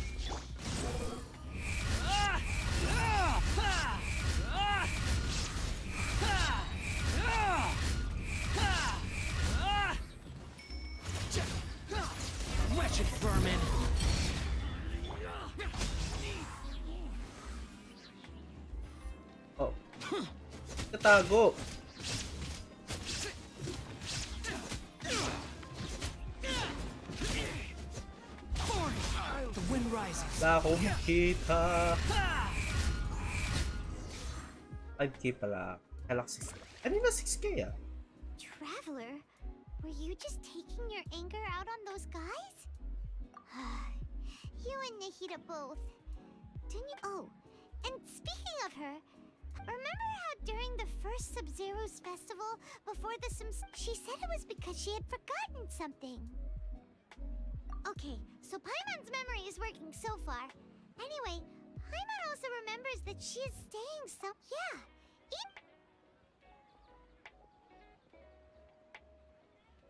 Wretched vermin! Oh. Tatago. The wind rises. Wala akong kita. 5K pala. Kalak 6K. Ano na 6K ah? Traveler, were you just taking your anger out on those guys? You and Nahida both. Didn't you? Oh, and speaking of her, remember how during the first 𝚃𝙁𝙁's festival, before the she said it was because she had forgotten something. Okay, so Paimon's memory is working so far. Anyway, Paimon also remembers that she is staying yeah.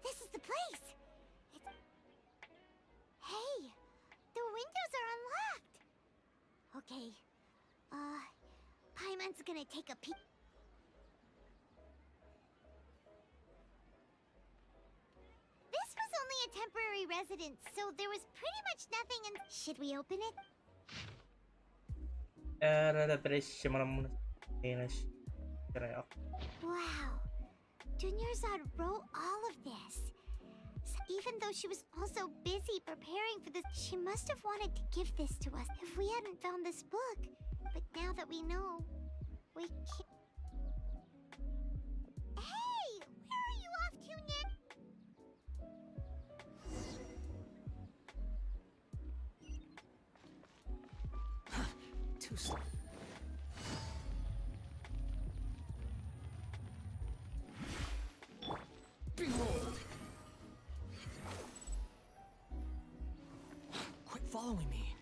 This is the place. Hey, the windows are unlocked. Okay, Paimon's gonna take a peek. This was only a temporary residence, so there was pretty much nothing in. Should we open it? Wow, Dunyarzad wrote all of this. So even though she was also busy preparing for this, she must have wanted to give this to us if we hadn't found this book. But now that we know, we can't. Hey! Where are you off to, Nick? Too slow. Behold! Quit following me.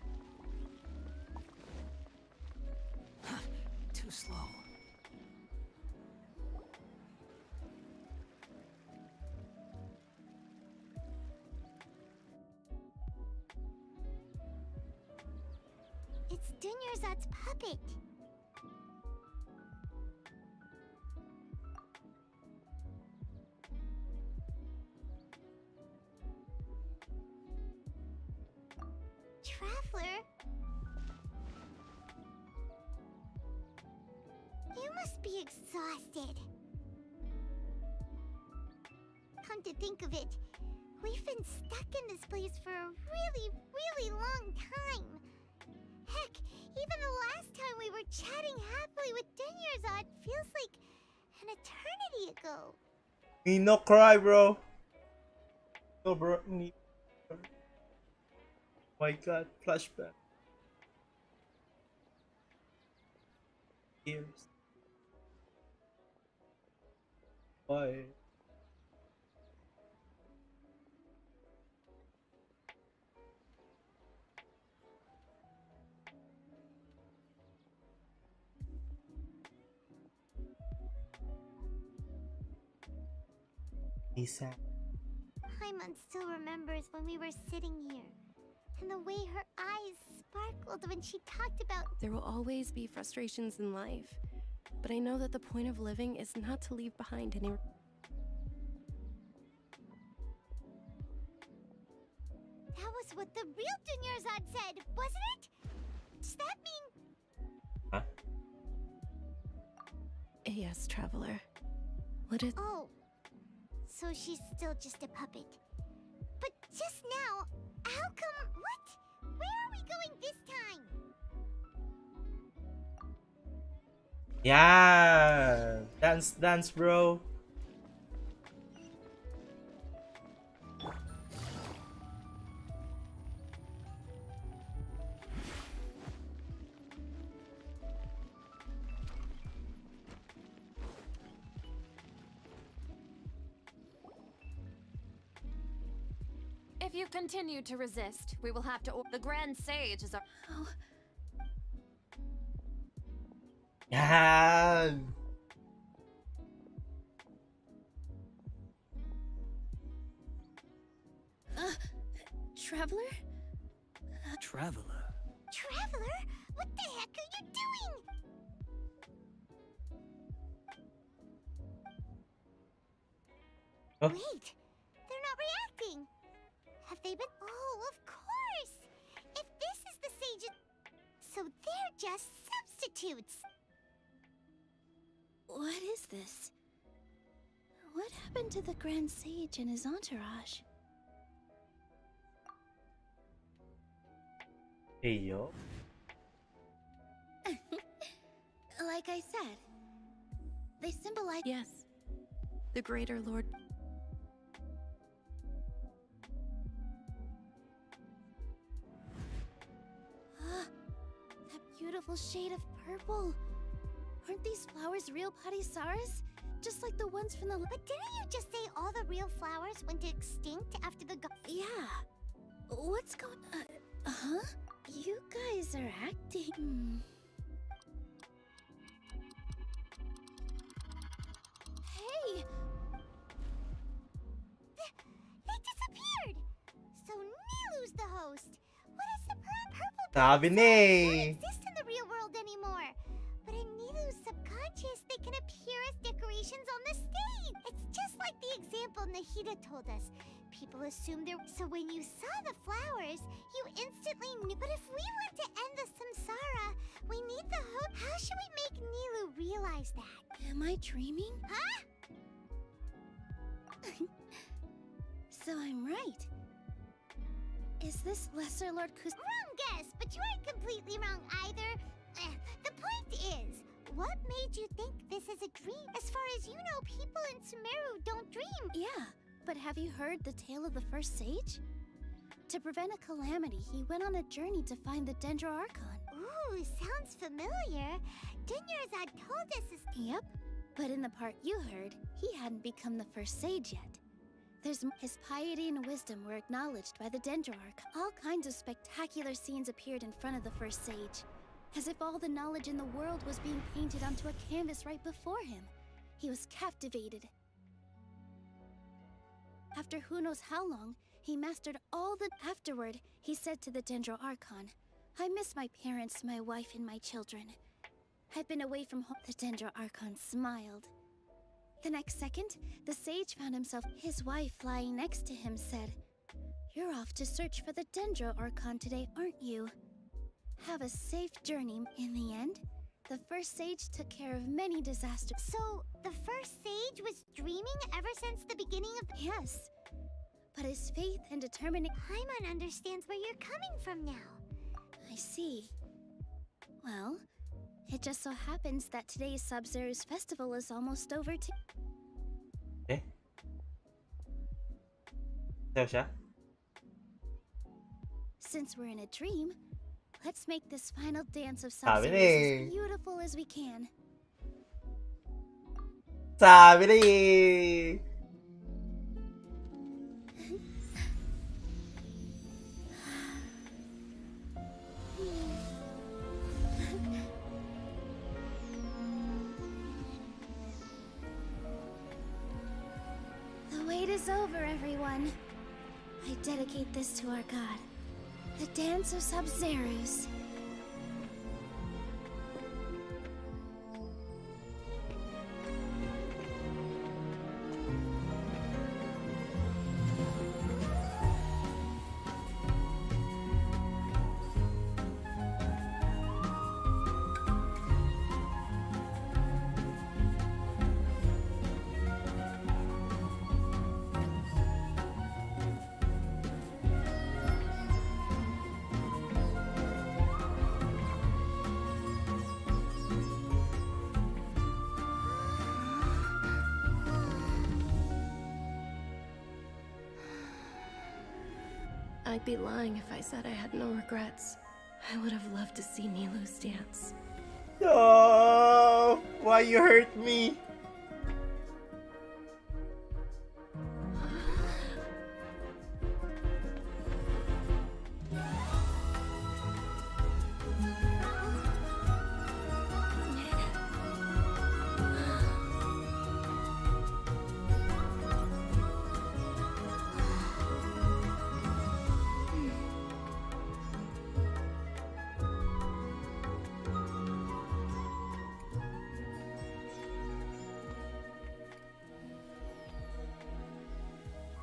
Too slow. It's Dunyarzad's puppet. Traveler? You must be exhausted. Come to think of it, we've been stuck in this place for a really, really long time. Heck, even the last time we were chatting happily with Dunyarzad feels like an eternity ago. Need no cry, bro. No, bro. My God, flashback. Tears. Why? Isa. Paimon still remembers when we were sitting here, and the way her eyes sparkled when she talked about. There will always be frustrations in life, but I know that the point of living is not to leave behind any. That was what the real Dunyarzad said, wasn't it? Does that mean? Huh? Yes, traveler. What is? Oh, so she's still just a puppet. But just now, how come? What? Where are we going this time? Yeah, dance, bro. If you continue to resist, we will have to. The Grand Sage is our. Oh. Yeah. Traveler? Traveler? Traveler? What the heck are you doing? Huh? Wait, they're not reacting. Have they been? Oh, of course! If this is the Sage's. So they're just substitutes. What is this? What happened to the Grand Sage and his entourage? Hey, yo. Like I said, they symbolize. Yes, the greater Lord. That beautiful shade of purple. Aren't these flowers real 𝚃𝙰𝙶? Just like the ones from the. But didn't you just say all the real flowers went extinct after the. Yeah. What's going on? Huh? You guys are acting. Hey! They disappeared! So Nilu's the host! post. What is the purple Sabi pants? ni. Don't exist in the real world anymore. But in Nilu's subconscious, they can appear as decorations on the stage. It's just like the example Nahida told us. People assume they're... So when you saw the flowers, you instantly knew. But if we want to end the samsara, we need the hope. How should we make Nilu realize that? Am I dreaming? Huh? So I'm right. Is this Lesser Lord Kus? Wrong guess, but you aren't completely wrong either. The point is, what made you think this is a dream? As far as you know, people in Sumeru don't dream. Yeah, but have you heard the tale of the first sage? To prevent a calamity, he went on a journey to find the 𝚃𝙰𝙁𝚃. Ooh, sounds familiar. Dunyarzad told us this. Yep, but in the part you heard, he hadn't become the first sage yet. His piety and wisdom were acknowledged by the 𝚃𝙰𝙁𝚃. All kinds of spectacular scenes appeared in front of the first sage, as if all the knowledge in the world was being painted onto a canvas right before him. He was captivated. After who knows how long, he mastered all the... Afterward, he said to the 𝚃𝙰𝙁𝚃, I miss my parents, my wife, and my children. I've been away from home. The 𝚃𝙰𝙁𝚃 smiled. The next second, the sage found himself. His wife, lying next to him, said, You're off to search for the 𝚃𝙰𝙁𝚃 today, aren't you? Have a safe journey. In the end, the first sage took care of many disasters. So, the first sage was dreaming ever since the beginning of... Yes, but his faith and determination... Paimon understands where you're coming from now. I see. Well, it just so happens that today's 𝚃𝙷𝙰𝙃 festival is almost over too. Eh? Sayo siya? Since we're in a dream, let's make this final dance of Sabi 𝚃𝙷𝙰𝙃 ni. as beautiful as we can. Sabi ni. The wait is over, everyone. I dedicate this to our god, the dance of 𝚃𝙷𝙰𝙃. I'd be lying if I said I had no regrets. I would have loved to see Nilu's dance. Oh, why you hurt me?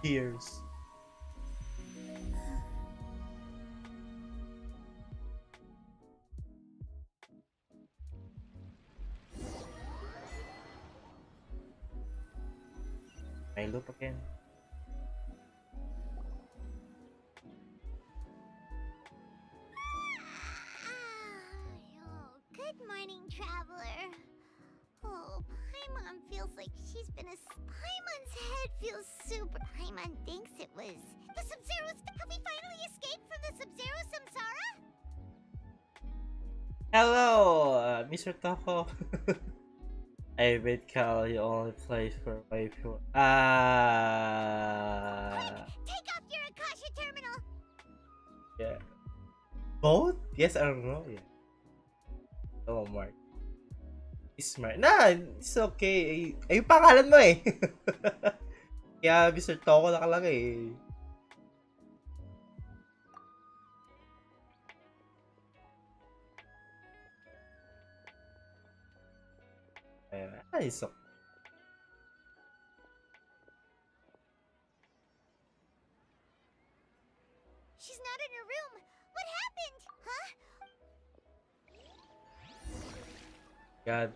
Tears. May loop again. Good morning, traveler. Oh, Paimon feels like she's been Paimon's head feels super... Paimon thinks it was... The 𝚃𝙰𝙁𝙃... Have we finally escaped from the 𝚃𝙰𝙁 samsara? Hello, Mr. Taco. I bet Cal you only plays for Waifu. Take off your Akasha terminal! Yeah. Both? Yes or no? Yeah. Oh, Mark. Smart. Nah, it's okay. Ay, yung pangalan mo eh. Kaya Mr. Toko nakalagay eh. Nice. She's not in her room. What happened? Huh? God.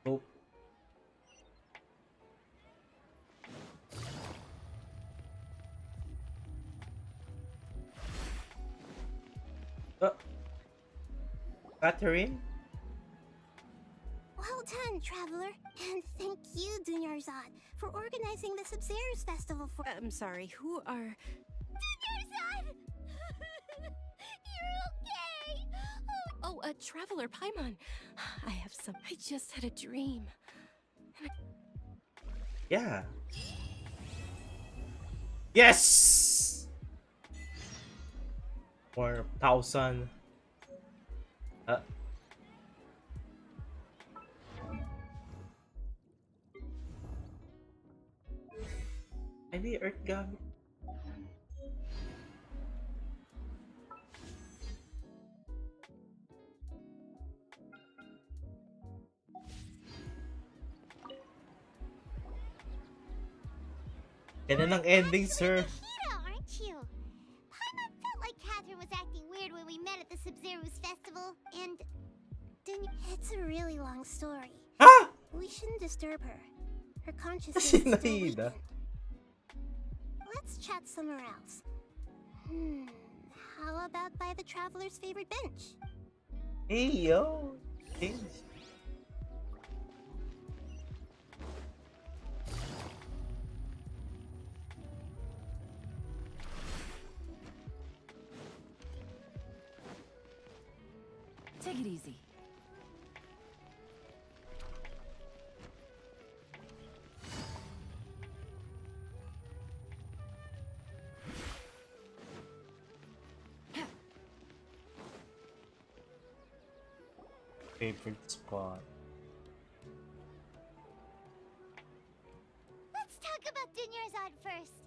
Nope. Catherine? Well done, Traveler. And thank you, 𝚃𝙰𝙰𝚃, for organizing the 𝚃𝚃 festival for— I'm sorry, who are... 𝚃𝙰𝙰𝚃! You're okay! Oh, Traveler Paimon. I have some... I just had a dream. Yeah. Yes! 4,000. Any Earth gamit? Yan ang ending, sir. Aren't you? Paimon felt like Catherine was acting weird when we met at the 𝚃𝙀𝙀 festival, and It's a really long story. Ah! We shouldn't disturb her. Her consciousness is still weakened. Let's chat somewhere else. How about by the Traveler's favorite bench? Hey, yo. Thanks. Take it easy. Favorite spot. let's talk about 𝚃𝙰𝙀𝙃 first.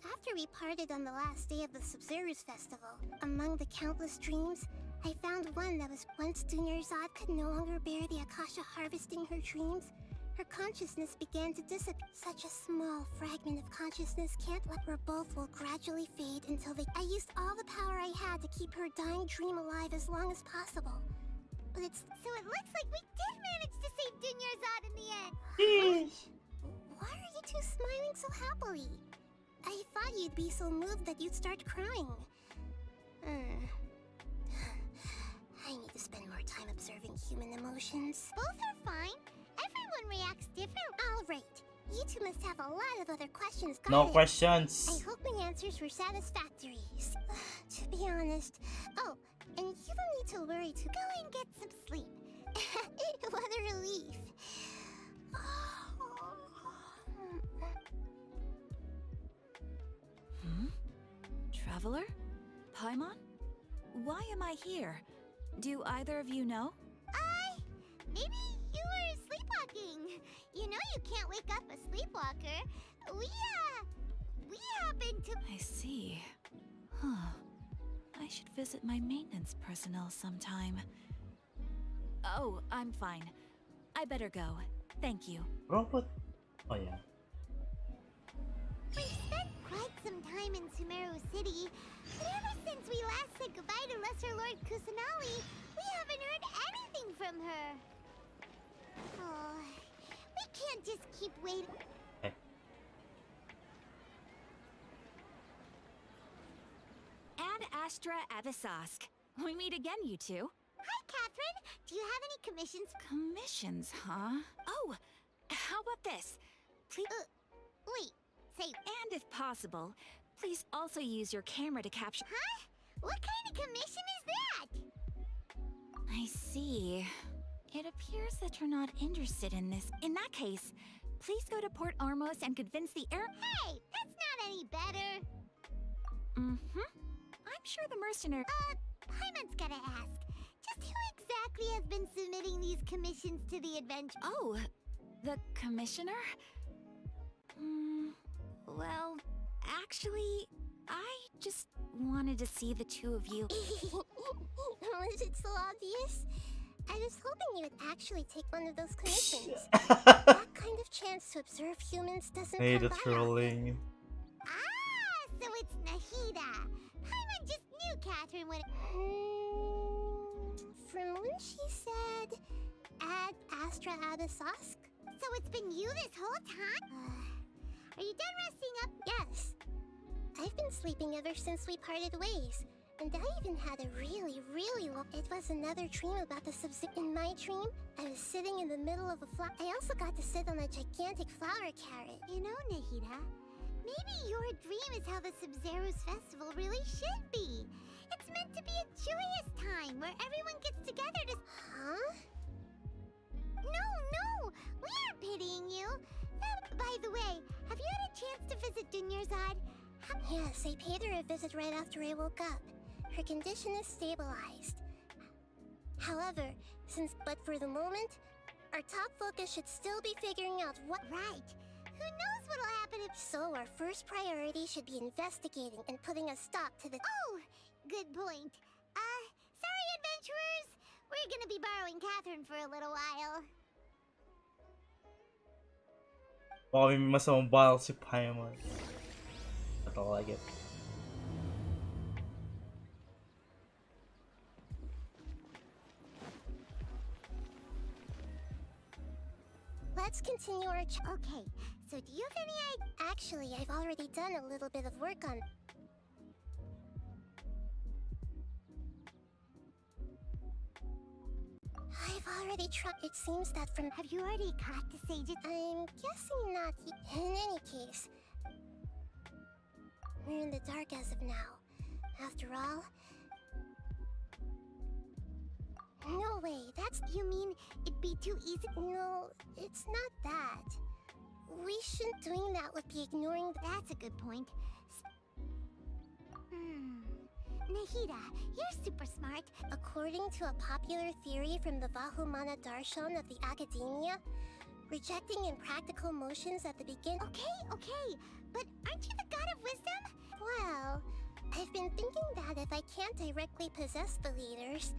After we parted on the last day of the 𝚃𝙀𝙀 festival, among the countless dreams, I found one that was once 𝚃𝙰𝙀𝙃 could no longer bear the Akasha harvesting her dreams. Her consciousness began to disappear. Such a small fragment of consciousness can't let where both will gradually fade until they— I used all the power I had to keep her dying dream alive as long as possible. But it's— So it looks like we did manage to save 𝚃𝙰𝙀𝙃 in the end. Why are you two smiling so happily? I thought you'd be so moved that you'd start crying. I need to spend more time observing human emotions. Both are fine. Everyone reacts different. All right. You two must have a lot of other questions. No Got it. questions. I hope my answers were satisfactory. To be honest. Oh, and you don't need to worry to Go and get some sleep. What a relief. Traveler? Paimon? Why am I here? Do either of you know? Maybe you were sleepwalking. You know you can't wake up a sleepwalker. We happened to— I see. Huh. I should visit my maintenance personnel sometime. Oh, I'm fine. I better go. Thank you. Robot? Oh, yeah. We've spent quite some time in Sumeru City, but ever since we last said goodbye to Lesser Lord Kusanali, we haven't heard anything from her. Oh, we can't just keep waiting. Hey. Ad Astra Avisask. We meet again, you two. Hi, Catherine. Do you have any commissions? Commissions, huh? Oh, how about this? Please. Wait, say. And if possible, please also use your camera to capture. Huh? What kind of commission is that? I see. It appears that you're not interested in this. In that case, please go to Port Armos and convince the air. Hey, that's not any better. I'm sure the mercenary. Paimon's gotta ask. Just who exactly has been submitting these commissions to the adventure? Oh, the commissioner? Well, actually, I just wanted to see the two of you. Was it so obvious? I was hoping you would actually take one of those commissions. That kind of chance to observe humans doesn't Hey, come the by trolling. So it's Nahida. Paimon just knew Catherine would. From when she said, "Ad Astra Abasask." So it's been you this whole time? Are you done resting up? Yes. I've been sleeping ever since we parted ways. And I even had a really long... It was another dream about the sub... In my dream, I was sitting in the middle of a flower. I also got to sit on a gigantic flower carrot. You know, Nahida, maybe your dream is how the Sub-Zero's festival really should be. It's meant to be a joyous time where everyone gets together to... Huh? No! We aren't pitying you. By the way, have you had a chance to visit Dunyarzad? Yes, I paid her a visit right after I woke up. Her condition is stabilized. However, but for the moment, our top focus should still be figuring out what... Right. Who knows what'll happen if... So our first priority should be investigating and putting a stop to the... Oh, good point. Sorry, adventurers. We're gonna be borrowing Catherine for a little while. Baka may masamang balak si Paimon. I don't like it. Let's continue our Okay, so do you have any idea? Actually, I've already done a little bit of work on... I've already tried... It seems that from... Have you already caught the sages? I'm guessing not. In any case, we're in the dark as of now. After all... No way, that's... You mean it'd be too easy? No, it's not that. We shouldn't... Doing that would be ignoring... That's a good point. Nahida, you're super smart. According to a popular theory from the Vahumana Darshan of the Academia, rejecting impractical motions at the beginning... Okay, but aren't you the god of wisdom? Well, I've been thinking that if I can't directly possess the leaders,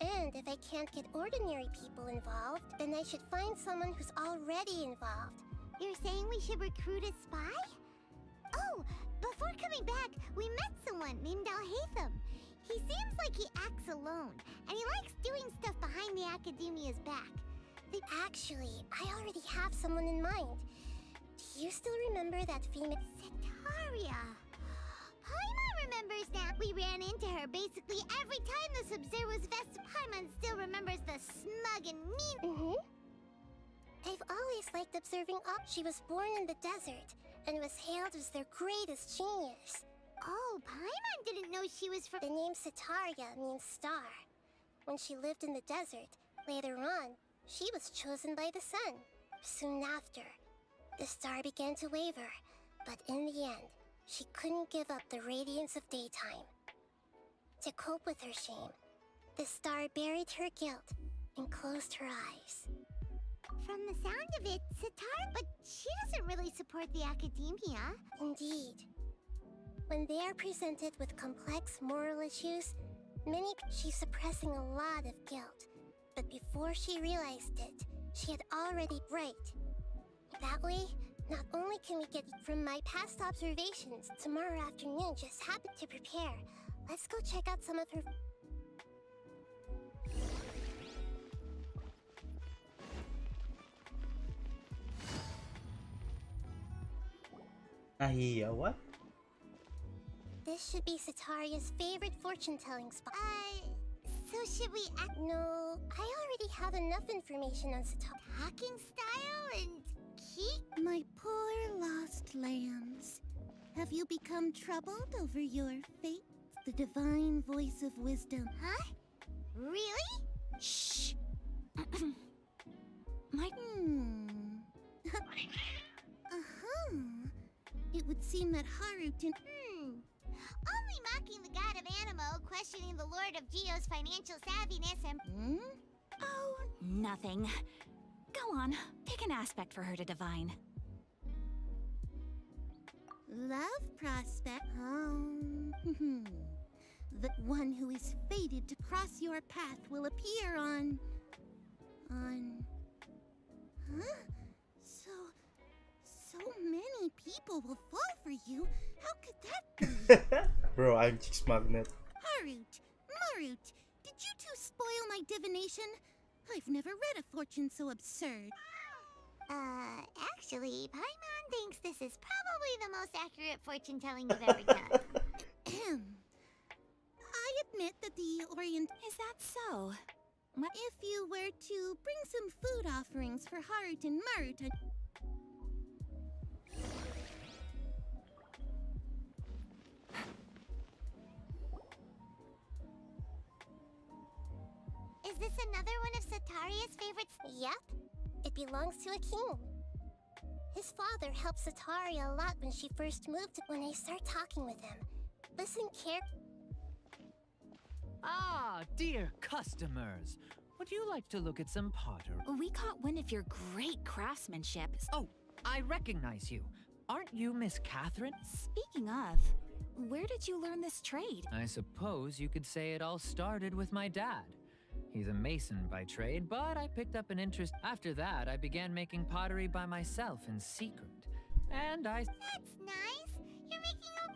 and if I can't get ordinary people involved, then I should find someone who's already involved. You're saying we should recruit a spy? Oh, before coming back, we met someone named 𝚃𝙰𝙃. He seems like he acts alone, and he likes doing stuff behind the Academia's back. Actually, I already have someone in mind. Do you still remember that female... Cetaria. Paimon remembers now. We ran into her basically every time the Sub-Zero's festival. Paimon still remembers the smug and mean... I've always liked observing She was born in the desert, and was hailed as their greatest genius. Oh, Paimon didn't know she was from... The name Cetaria means star. When she lived in the desert, later on, she was chosen by the sun. Soon after, the star began to waver, but in the end, she couldn't give up the radiance of daytime. To cope with her shame, the star buried her guilt and closed her eyes. From the sound of it, but she doesn't really support the Academia. Indeed. When they are presented with complex moral issues, she's suppressing a lot of guilt. But before she realized it, she had already... Right. That way, not only can we get... From my past observations, tomorrow afternoon just happened to prepare. Let's go check out some of her... Nahiya, what? This should be Cetaria's favorite fortune-telling spot. So should we act... No, I already have enough information on Cetaria. Talking style and key? My poor lost lambs. Have you become troubled over your fate? The divine voice of wisdom. Huh? Really? Shh! It would seem that Haruto... Only mocking the god of Animo, questioning the lord of Geo's financial savviness and... Oh, nothing. Go on, pick an aspect for her to divine. Love prospect. The one who is fated to cross your path will appear on on... Huh? So many people will fall for you. How could that be? Bro, I'm Chicks Magnet. Harut, Marut, did you two spoil my divination? I've never read a fortune so absurd. Actually, Paimon thinks this is probably the most accurate fortune telling you've ever done. I admit that the Orient... Is that so? If you were to bring some food offerings for Harut and Marut... Is this another one of Setaria's favorites? Yep. It belongs to a king. His father helped Setaria a lot when she first moved. When I start talking with him, listen carefully. Ah, dear customers. Would you like to look at some pottery? We caught wind of your great craftsmanship. Oh, I recognize you. Aren't you Miss Catherine? Speaking of, where did you learn this trade? I suppose you could say it all started with my dad. He's a mason by trade, but I picked up an interest. After that, I began making pottery by myself in secret. And I... That's nice. You're making a...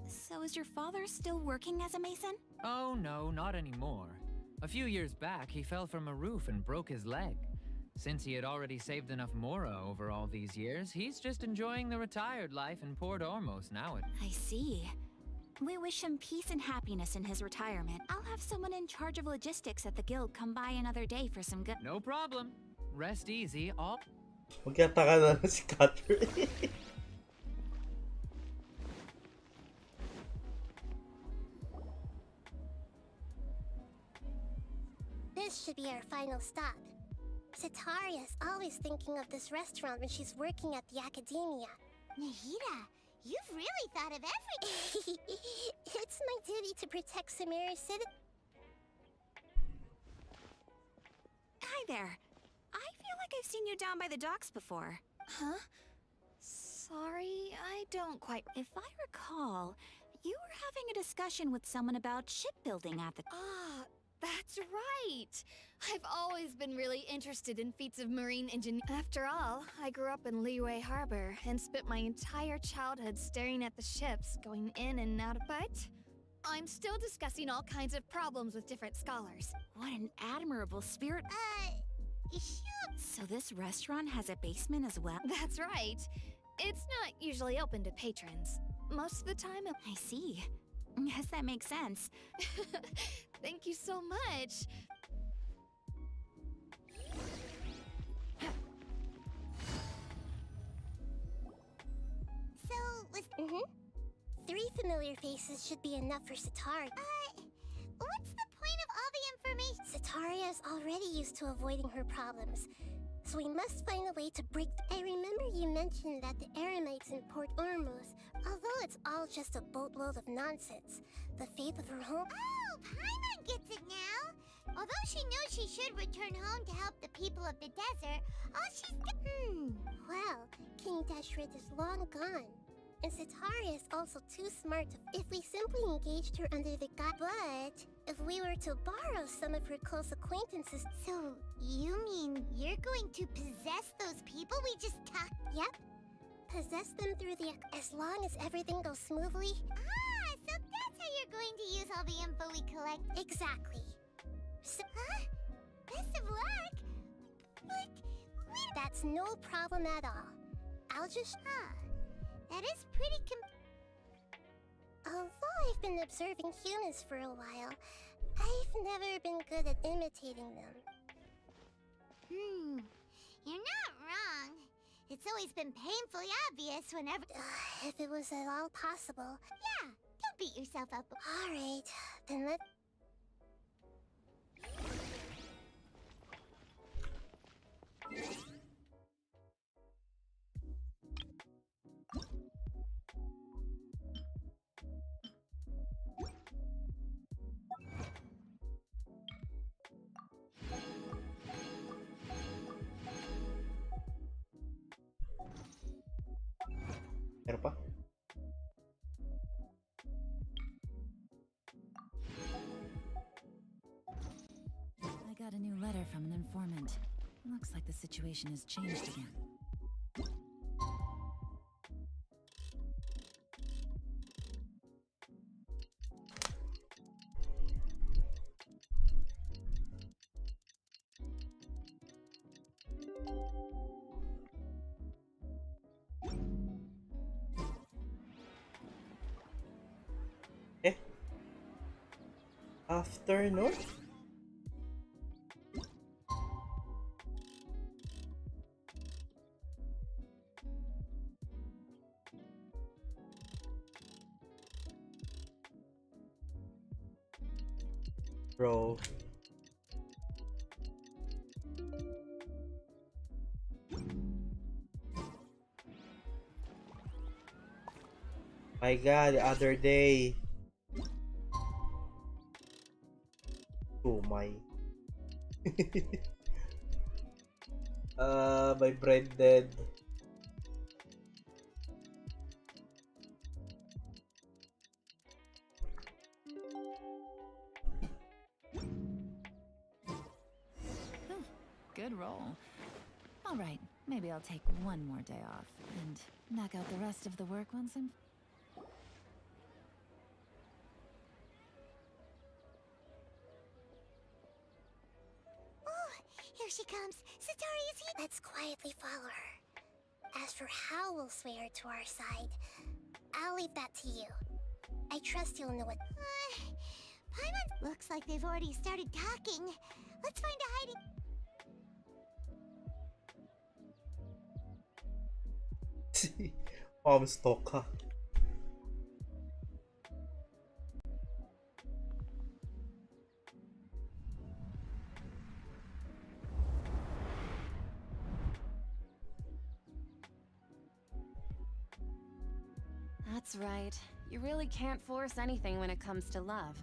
So is your father still working as a mason? Oh no, not anymore. A few years back, he fell from a roof and broke his leg. Since he had already saved enough mora over all these years, he's just enjoying the retired life in Port Ormos now. I see. We wish him peace and happiness in his retirement. I'll have someone in charge of logistics at the guild come by another day for some good... No problem. Rest easy, all... Magkataka na lang si Catherine. This should be our final stop. Setaria's always thinking of this restaurant when she's working at the academia. Nahida, you've really thought of everything. It's my duty to protect 𝚃𝚃. Hi there. I feel like I've seen you down by the docks before. Huh? Sorry, I don't quite... If I recall, you were having a discussion with someone about shipbuilding at the... Ah, that's right! I've always been really interested in feats of marine engineering. After all, I grew up in Liyue Harbor and spent my entire childhood staring at the ships going in and out of... But I'm still discussing all kinds of problems with different scholars. What an admirable spirit. Shoot! So this restaurant has a basement as well? That's right. It's not usually open to patrons. Most of the time... I see. Yes, that makes sense. Thank you so much. So, was... 3 familiar faces should be enough for Setaria. What's the point of all the information? Setaria is already used to avoiding her problems, so we must find a way to break... I remember you mentioned that the Eremites in Port Ormos, although it's all just a boatload of nonsense, the faith of her home... Oh, Paimon gets it now! Although she knew she should return home to help the people of the desert, all she's... Well, King 𝚃𝚃 is long gone. And Setaria is also too smart if we simply engaged her under the god. But if we were to borrow some of her close acquaintances... So, you mean you're going to possess those people we just talked... Yep. Possess them through the... As long as everything goes smoothly... Ah, so that's how you're going to use all the info we collect. Exactly. So... Huh? Best of luck! But... That's no problem at all. I'll just... That is pretty Although I've been observing humans for a while, I've never been good at imitating them. You're not wrong. It's always been painfully obvious whenever... If it was at all possible... Yeah, don't beat yourself up. Alright, then let... Meron pa? I got a new letter from an Looks like the situation has changed again. Afternoon? Bro. My god, the other day. Oh my. My brain dead. Good roll. All right, maybe I'll take one more day off and knock out the rest of the work once I'm... Here she comes. Satori is here. Let's quietly follow her. As for how we'll sway her to our side, I'll leave that to you. I trust you'll know what... Paimon looks like they've already started talking. Let's find a hiding... Mom stalker. That's right. You really can't force anything when it comes to love.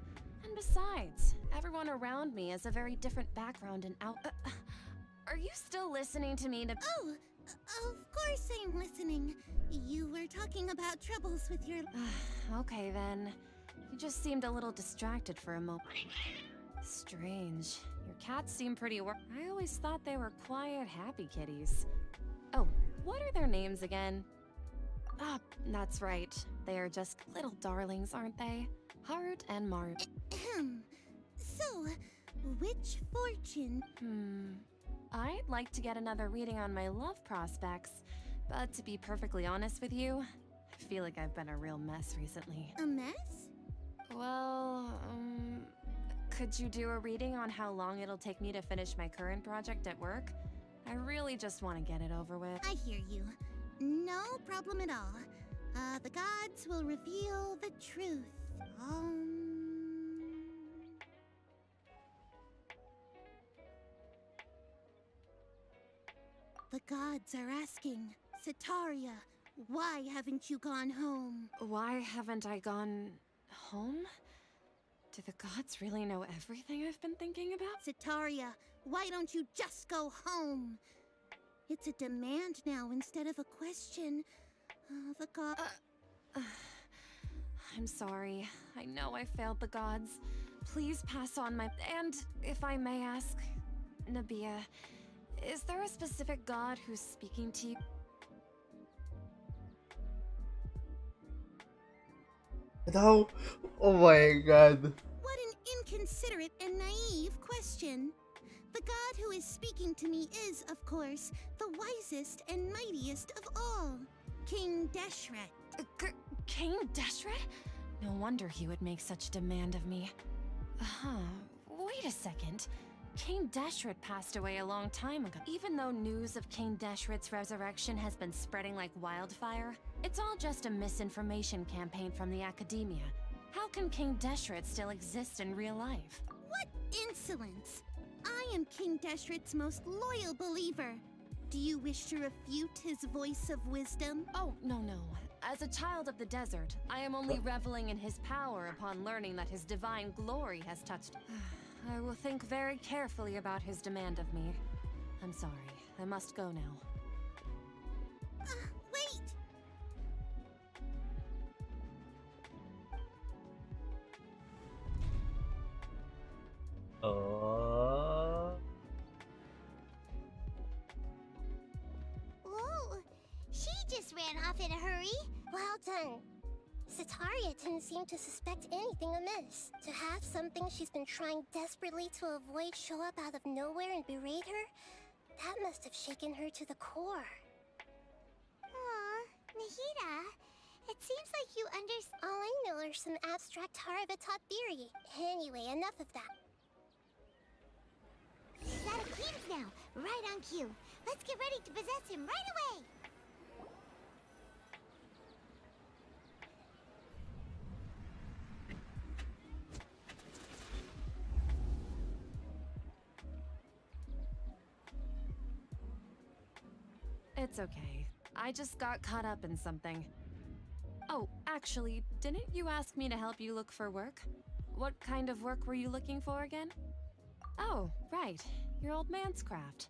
And besides, everyone around me has a very different background and are you still listening to me? Oh, of course I'm listening. You were talking about troubles with your... Okay then. You just seemed a little distracted for a moment. Strange. Your cats seem pretty I always thought they were quiet, happy kitties. Oh, what are their names again? Ah, that's right. They are just little darlings, aren't they? Heart and Mart. So, which fortune? I'd like to get another reading on my love prospects, but to be perfectly honest with you, I feel like I've been a real mess recently. A mess? Well, could you do a reading on how long it'll take me to finish my current project at work? I really just want to get it over with. I hear you. No problem at all. The gods will reveal the truth. The gods are asking, Sataria, why haven't you gone home? Why haven't I gone home? Do the gods really know everything I've been thinking about? Sataria, why don't you just go home? It's a demand now instead of a question. The god... I'm sorry. I know I failed the gods. Please pass on my... And, if I may ask, Nabia, is there a specific god who's speaking to you? No! Oh my god. What an inconsiderate and naive question. The god who is speaking to me is, of course, the wisest and mightiest of all, King Deshret. King Deshret? No wonder he would make such demand of me. Wait a second. King Deshret passed away a long time ago. Even though news of King Deshret's resurrection has been spreading like wildfire, it's all just a misinformation campaign from the academia. How can King Deshret still exist in real life? What insolence! I am King Deshret's most loyal believer. Do you wish to refute his voice of wisdom? Oh, no. As a child of the desert, I am only reveling in his power upon learning that his divine glory has touched... I will think very carefully about his demand of me. I'm sorry. I must go now. Wait! She just ran off in a hurry. Well done. Cetaria didn't seem to suspect anything amiss. To have something she's been trying desperately to avoid show up out of nowhere and berate her, that must have shaken her to the core. Aw, Nahida, it seems like you understand. All I know are some abstract 𝚃𝙰𝙁 theory. Anyway, enough of that. He's out of Keem's now, right on cue. Let's get ready to possess him right away. It's okay. I just got caught up in something. Oh, actually, didn't you ask me to help you look for work? What kind of work were you looking for again? Oh, right. Your old man's craft.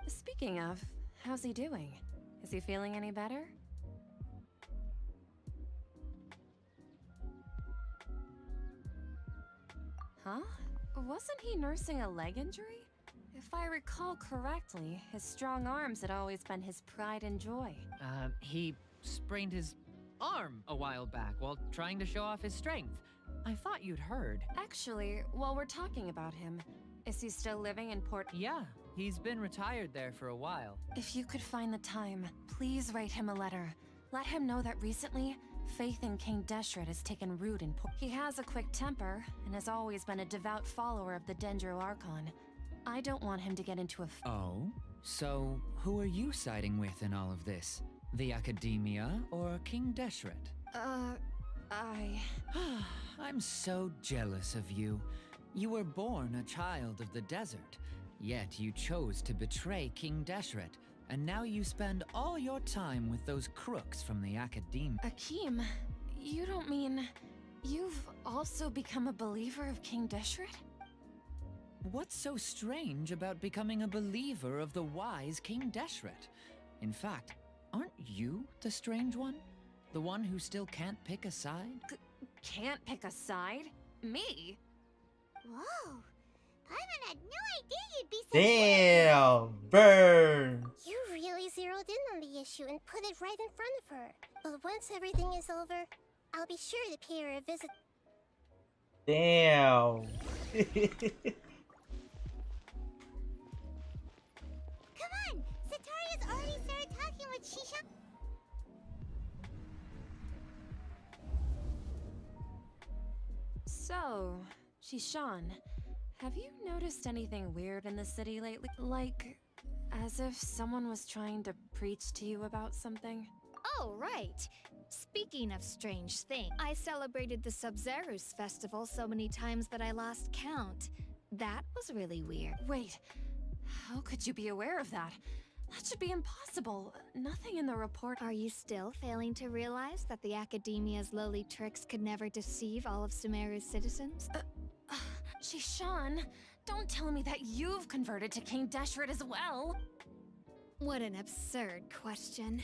Speaking of, how's he doing? Is he feeling any better? Huh? Wasn't he nursing a leg injury? If I recall correctly, his strong arms had always been his pride and joy. He sprained his arm a while back while trying to show off his strength. I thought you'd heard. Actually, while we're talking about him, is he still living in Port? Yeah, he's been retired there for a while. If you could find the time, please write him a letter. Let him know that recently, faith in King Deshret has taken root in Port. He has a quick temper and has always been a devout follower of the 𝚃𝙰𝙁𝚃. I don't want him to get into a Oh? So, who are you siding with in all of this? The Academia or King Deshret? I'm so jealous of you. You were born a child of the desert, yet you chose to betray King Deshret, and now you spend all your time with those crooks from the Academia. Akeem, you don't mean you've also become a believer of King Deshret? What's so strange about becoming a believer of the wise King Deshret? In fact, aren't you the strange one? The one who still can't pick a side? Can't pick a side? Me? Whoa, Paimon had no idea you'd be so Damn! Burn! You really zeroed in on the issue and put it right in front of her. But once everything is over, I'll be sure to pay her a visit. Damn! Come on! Cetaria's already started talking with Shisha. So, Shishan, have you noticed anything weird in the city lately? Like, as if someone was trying to preach to you about something? Oh, right. Speaking of strange things, I celebrated the 𝚃𝙰𝙁 festival so many times that I lost count. That was really weird. Wait, how could you be aware of that? That should be impossible. Nothing in the report. Are you still failing to realize that the Academia's lowly tricks could never deceive all of Sumeru's citizens? Shishan, don't tell me that you've converted to King Deshret as well. What an absurd question.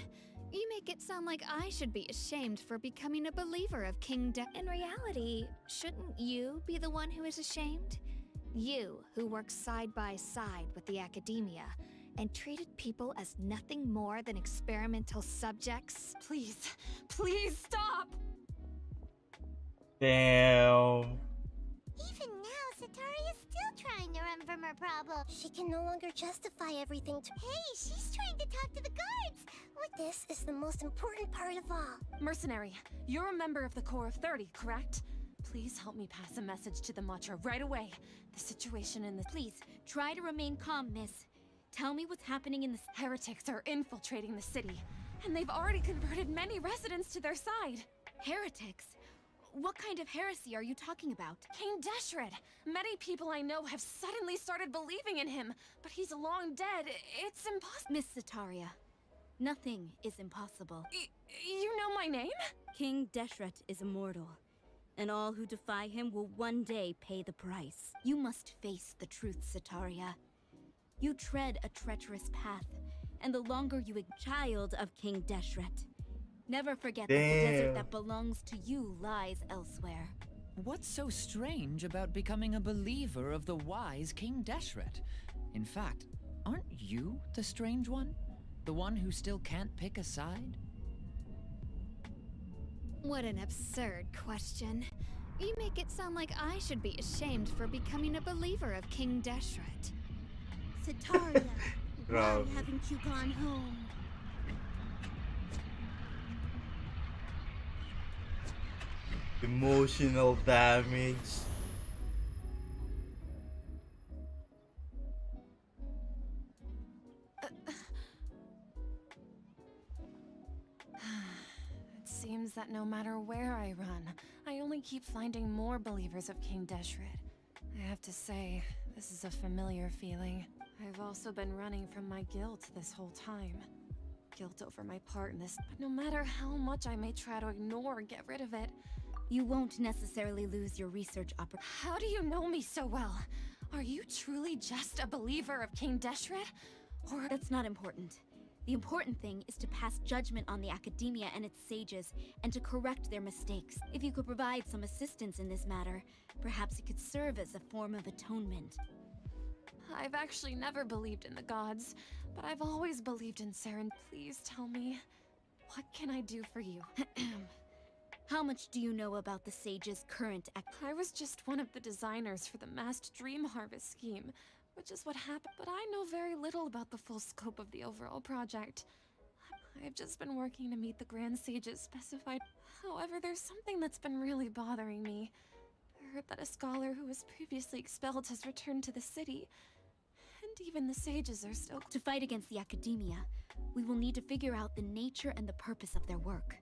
You make it sound like I should be ashamed for becoming a believer of King In reality, shouldn't you be the one who is ashamed? You, who works side by side with the Academia, and treated people as nothing more than experimental subjects? Please, please stop! Damn. Even now, Cetaria's still trying to run from her problem. She can no longer justify everything to— Hey, she's trying to talk to the guards! This is the most important part of all. Mercenary, you're a member of the Corps of 30, correct? Please help me pass a message to the Matcha right away. The situation in the— Please, try to remain calm, miss. Tell me what's happening in the— Heretics are infiltrating the city, and they've already converted many residents to their side. Heretics? What kind of heresy are you talking about? King Deshret! Many people I know have suddenly started believing in him, but he's long dead. It's impossible. Miss Cetaria, nothing is impossible. You know my name? King Deshret is immortal, and all who defy him will one day pay the price. You must face the truth, Cetaria. You tread a treacherous path, and the longer you— Child of King Deshret. Never forget that the desert that belongs to you lies elsewhere. What's so strange about becoming a believer of the wise King Deshret? In fact, aren't you the strange one? The one who still can't pick a side? What an absurd question. You make it sound like I should be ashamed for becoming a believer of King Deshret. Cutouts, why Grabe. haven't you gone home? Emotional damage. It seems that no matter where I run, I only keep finding more believers of King Deshret. I have to say, this is a familiar feeling. I've also been running from my guilt this whole time. Guilt over my part in this, but no matter how much I may try to ignore or get rid of it, You won't necessarily lose your research opportunity. how do you know me so well? Are you truly just a believer of King Deshret? Or That's not important. The important thing is to pass judgment on the academia and its sages, and to correct their mistakes. If you could provide some assistance in this matter, perhaps it could serve as a form of atonement. I've actually never believed in the gods, but I've always believed in Saren. Please tell me, what can I do for you? How much do you know about the sage's current I was just one of the designers for the massed dream harvest scheme, which is what happened, but I know very little about the full scope of the overall project. I've just been working to meet the Grand Sage's specified. However, there's something that's been really bothering me. I heard that a scholar who was previously expelled has returned to the city, and even the sages are still. To fight against the academia, we will need to figure out the nature and the purpose of their work.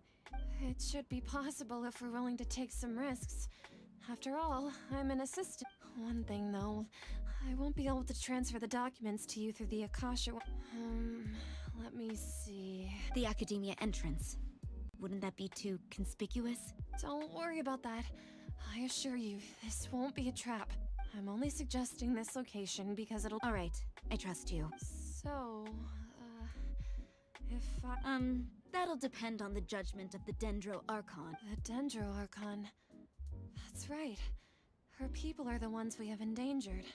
It should be possible if we're willing to take some risks. After all, I'm an assistant. One thing though, I won't be able to transfer the documents to you through the Akasha. Let me see. The academia entrance. Wouldn't that be too conspicuous? Don't worry about that. I assure you, this won't be a trap. I'm only suggesting this location because it'll. All right, I trust you. So, if I. That'll depend on the judgment of the 𝚃𝙷𝙰𝚃. The 𝚃𝙷𝙰𝚃. That's right. Her people are the ones we have endangered.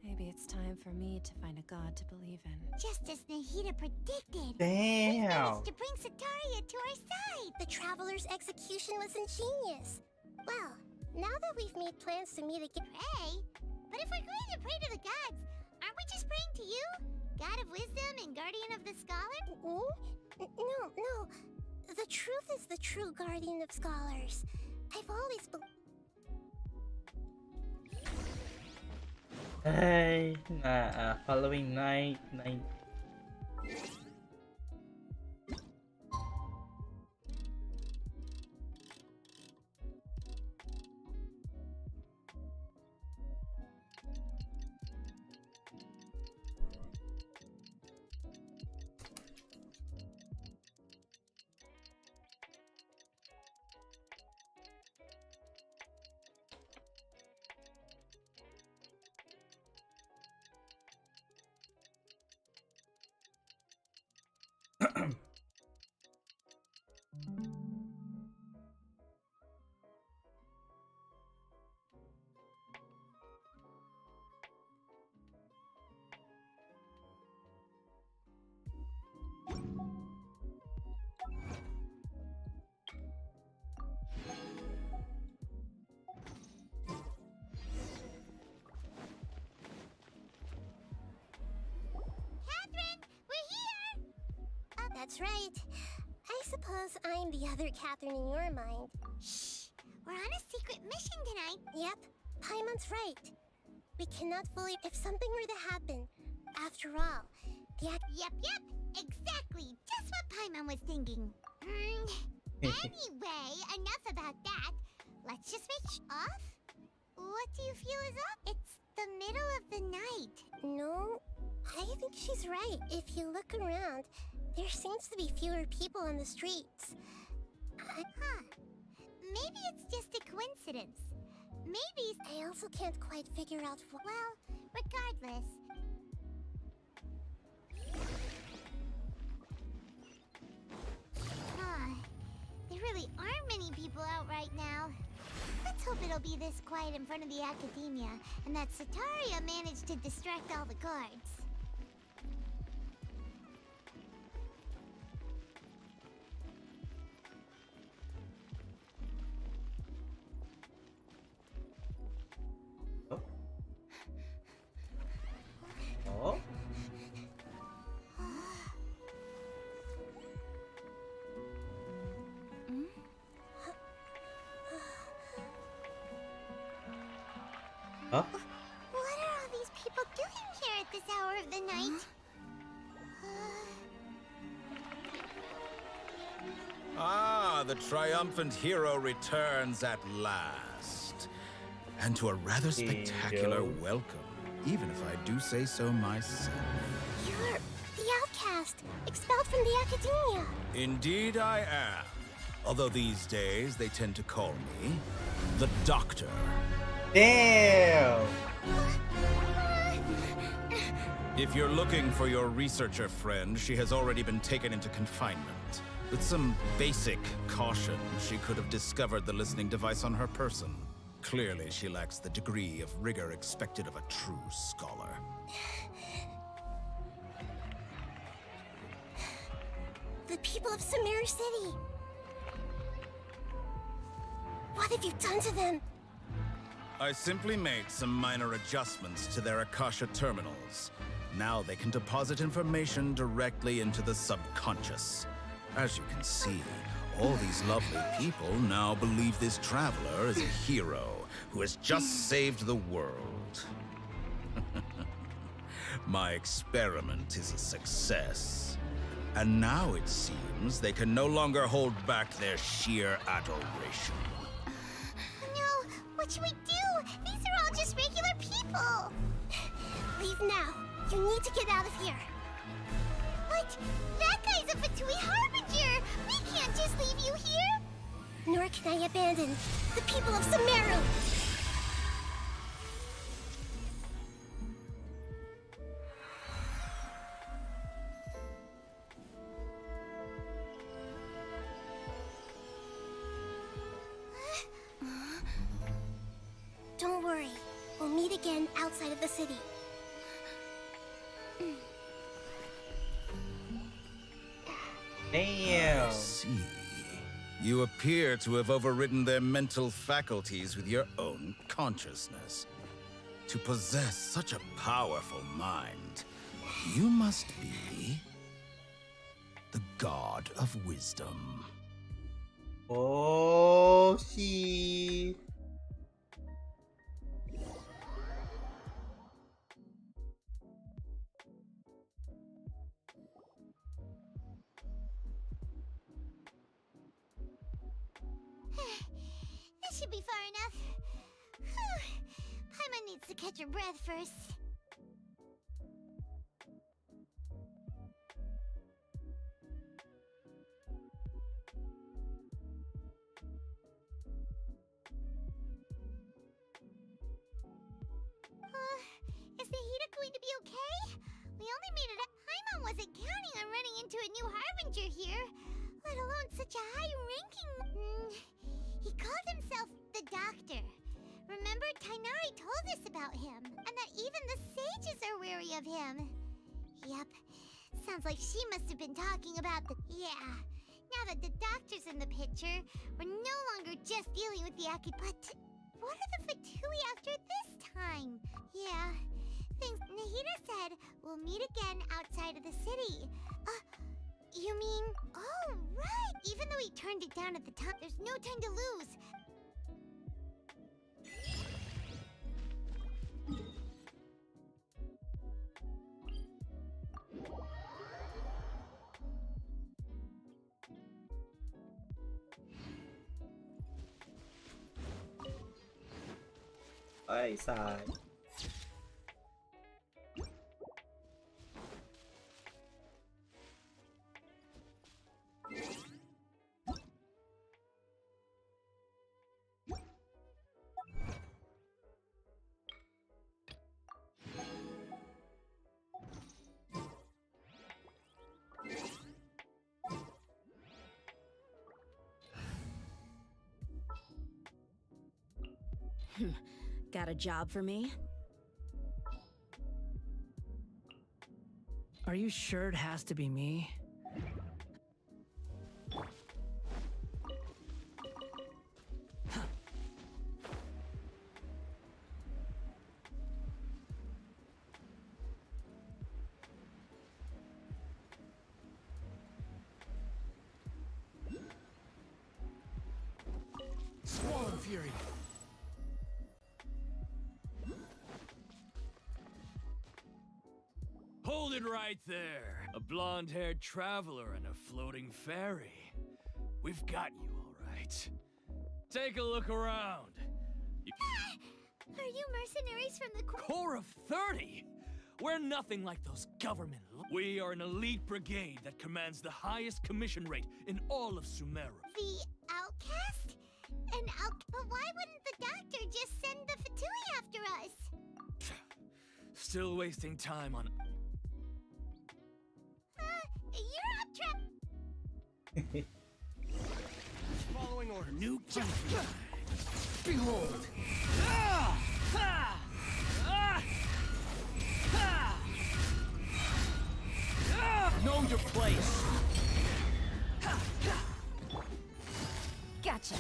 Maybe it's time for me to find a god to believe in. Just as Nahida predicted. Damn. We managed to bring Cetauria to our side. The traveler's execution was ingenious. Well, now that we've made plans to meet again. Pray? But if we're going to pray to the gods, aren't we just praying to you? God of wisdom and guardian of the scholar? No. The truth is the true guardian of scholars. I've always believed. Ay, following night. That's right. I suppose I'm the other Catherine in your mind. Shh! We're on a secret mission tonight. Yep, Paimon's right. We cannot fully. If something were to happen, after all, Yep, exactly. Just what Paimon was thinking. Anyway, enough about that. Let's just make off. What do you feel is up? It's the middle of the night. No, I think she's right. If you look around, there seems to be fewer people on the streets. Maybe it's just a coincidence. Maybe I also can't quite figure out what. Well, regardless. There really aren't many people out right now. Let's hope it'll be this quiet in front of the academia, and that Cetauria managed to distract all the guards. Huh? What are all these people doing here at this hour of the night? Ah, the triumphant hero returns at last. And to a rather spectacular welcome, even if I do say so myself. You're the outcast, expelled from the academia. Indeed I am. Although these days they tend to call me the Doctor. Damn! If you're looking for your researcher friend, she has already been taken into confinement. With some basic caution, she could have discovered the listening device on her person. Clearly, she lacks the degree of rigor expected of a true scholar. The people of Sumeru City. What have you done to them? I simply made some minor adjustments to their Akasha terminals. Now they can deposit information directly into the subconscious. As you can see, all these lovely people now believe this traveler is a hero who has just saved the world. My experiment is a success. And now it seems they can no longer hold back their sheer adoration. No, what should we do? These are all just regular people. Leave now. You need to get out of here. What? That guy's a Fatui Harbinger! We can't just leave you here! Nor can I abandon the people of Sumeru! Don't worry. We'll meet again outside of the city. Damn. I see. You appear to have overridden their mental faculties with your own consciousness. To possess such a powerful mind, you must be the god of wisdom. Oh, shit. This should be far enough. Whew. Paimon needs to catch her breath first. Is Nahida going to be okay? We only made it up. Paimon wasn't counting on running into a new Harbinger here, let alone such a high-ranking... He called himself the Doctor. Remember, Tighnari told us about him, and that even the sages are wary of him. Yep, sounds like she must have been talking about the... Yeah, now that the Doctor's in the picture, we're no longer just dealing with the But what are the Fatui after this time? Yeah, things Nahida said we'll meet again outside of the city. You mean... Oh, right! Even though he turned it down at the top, there's no time to lose. Ay, side. Got a job for me? Are you sure it has to be me? Swan Fury! it right there. A blonde-haired traveler and a floating fairy. We've got you, all right. Take a look around. Are you mercenaries from the Corps of 30? We're nothing like those government. We are an elite brigade that commands the highest commission rate in all of Sumeru. The outcast? But why wouldn't the doctor just send the Fatui after us? Still wasting time on... You're up, Trap. Following order. New Behold! Know your place. Gotcha.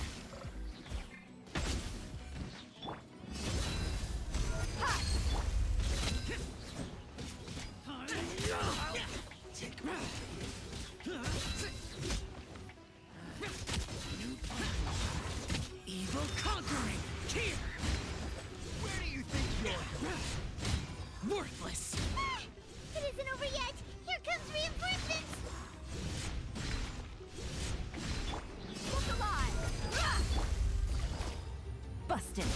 Evil conquering. Here. Where do you think you're going? Worthless. It isn't over yet. Here comes reinforcements. Look alive. Busted.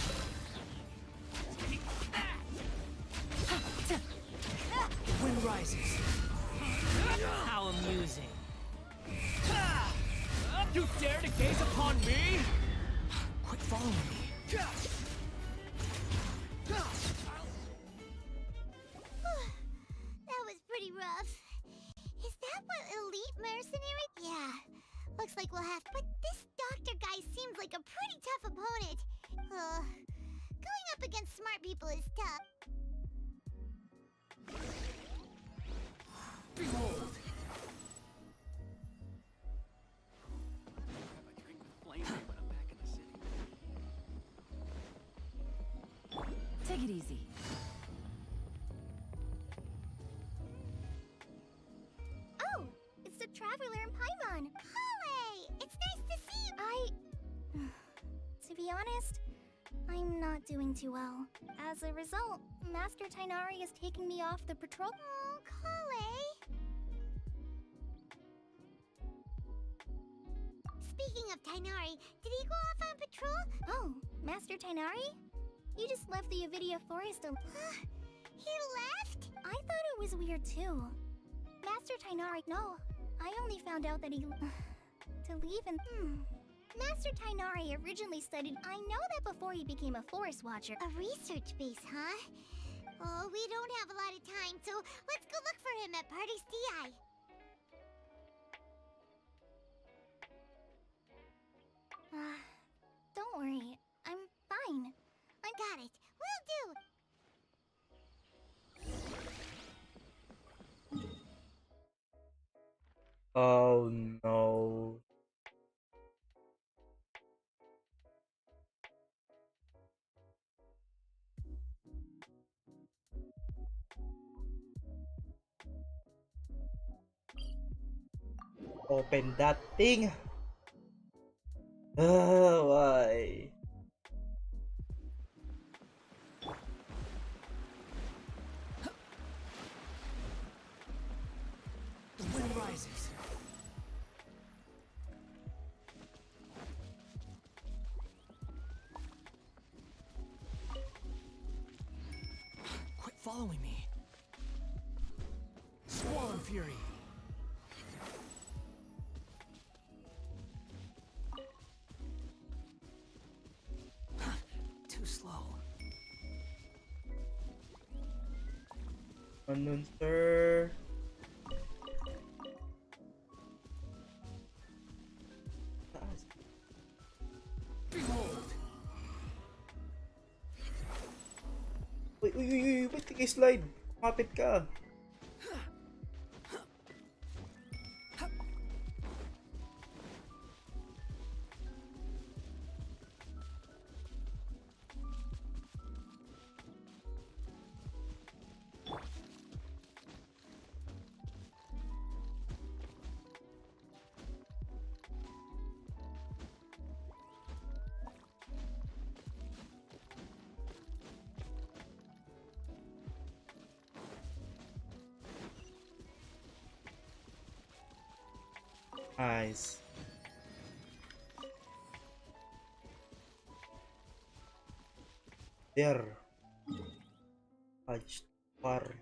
Wind rises. How amusing. You dare to gaze upon me? Quit following me. That was pretty rough. Is that what elite mercenary? Yeah. Looks like we'll have. But this doctor guy seems like a pretty tough opponent. Going up against smart people is tough. Behold. Take it easy. Oh, it's the traveler in Paimon. Kale! It's nice to see you. To be honest, I'm not doing too well. As a result, Master Tighnari is taking me off the patrol. Oh, Kale! Speaking of Tighnari, did he go off on patrol? Oh, Master Tighnari? You just left the Avidia Forest He left? I thought it was weird too. Master Tighnari, no. I only found out that he... to leave and... Master Tighnari originally studied... I know that before he became a forest watcher. A research base, huh? Oh, we don't have a lot of time, so let's go look for him at Party's TI. Don't worry. I'm fine. I got it. Will do. Oh no. Open that thing. Why? The wind rises. Quit following me. Squall and fury. Too slow. Unknown, sir. Behold. Uy, ba't di kayo slide? Kapit ka. Nice. There. 𝚲𝙷𝙰𝚃.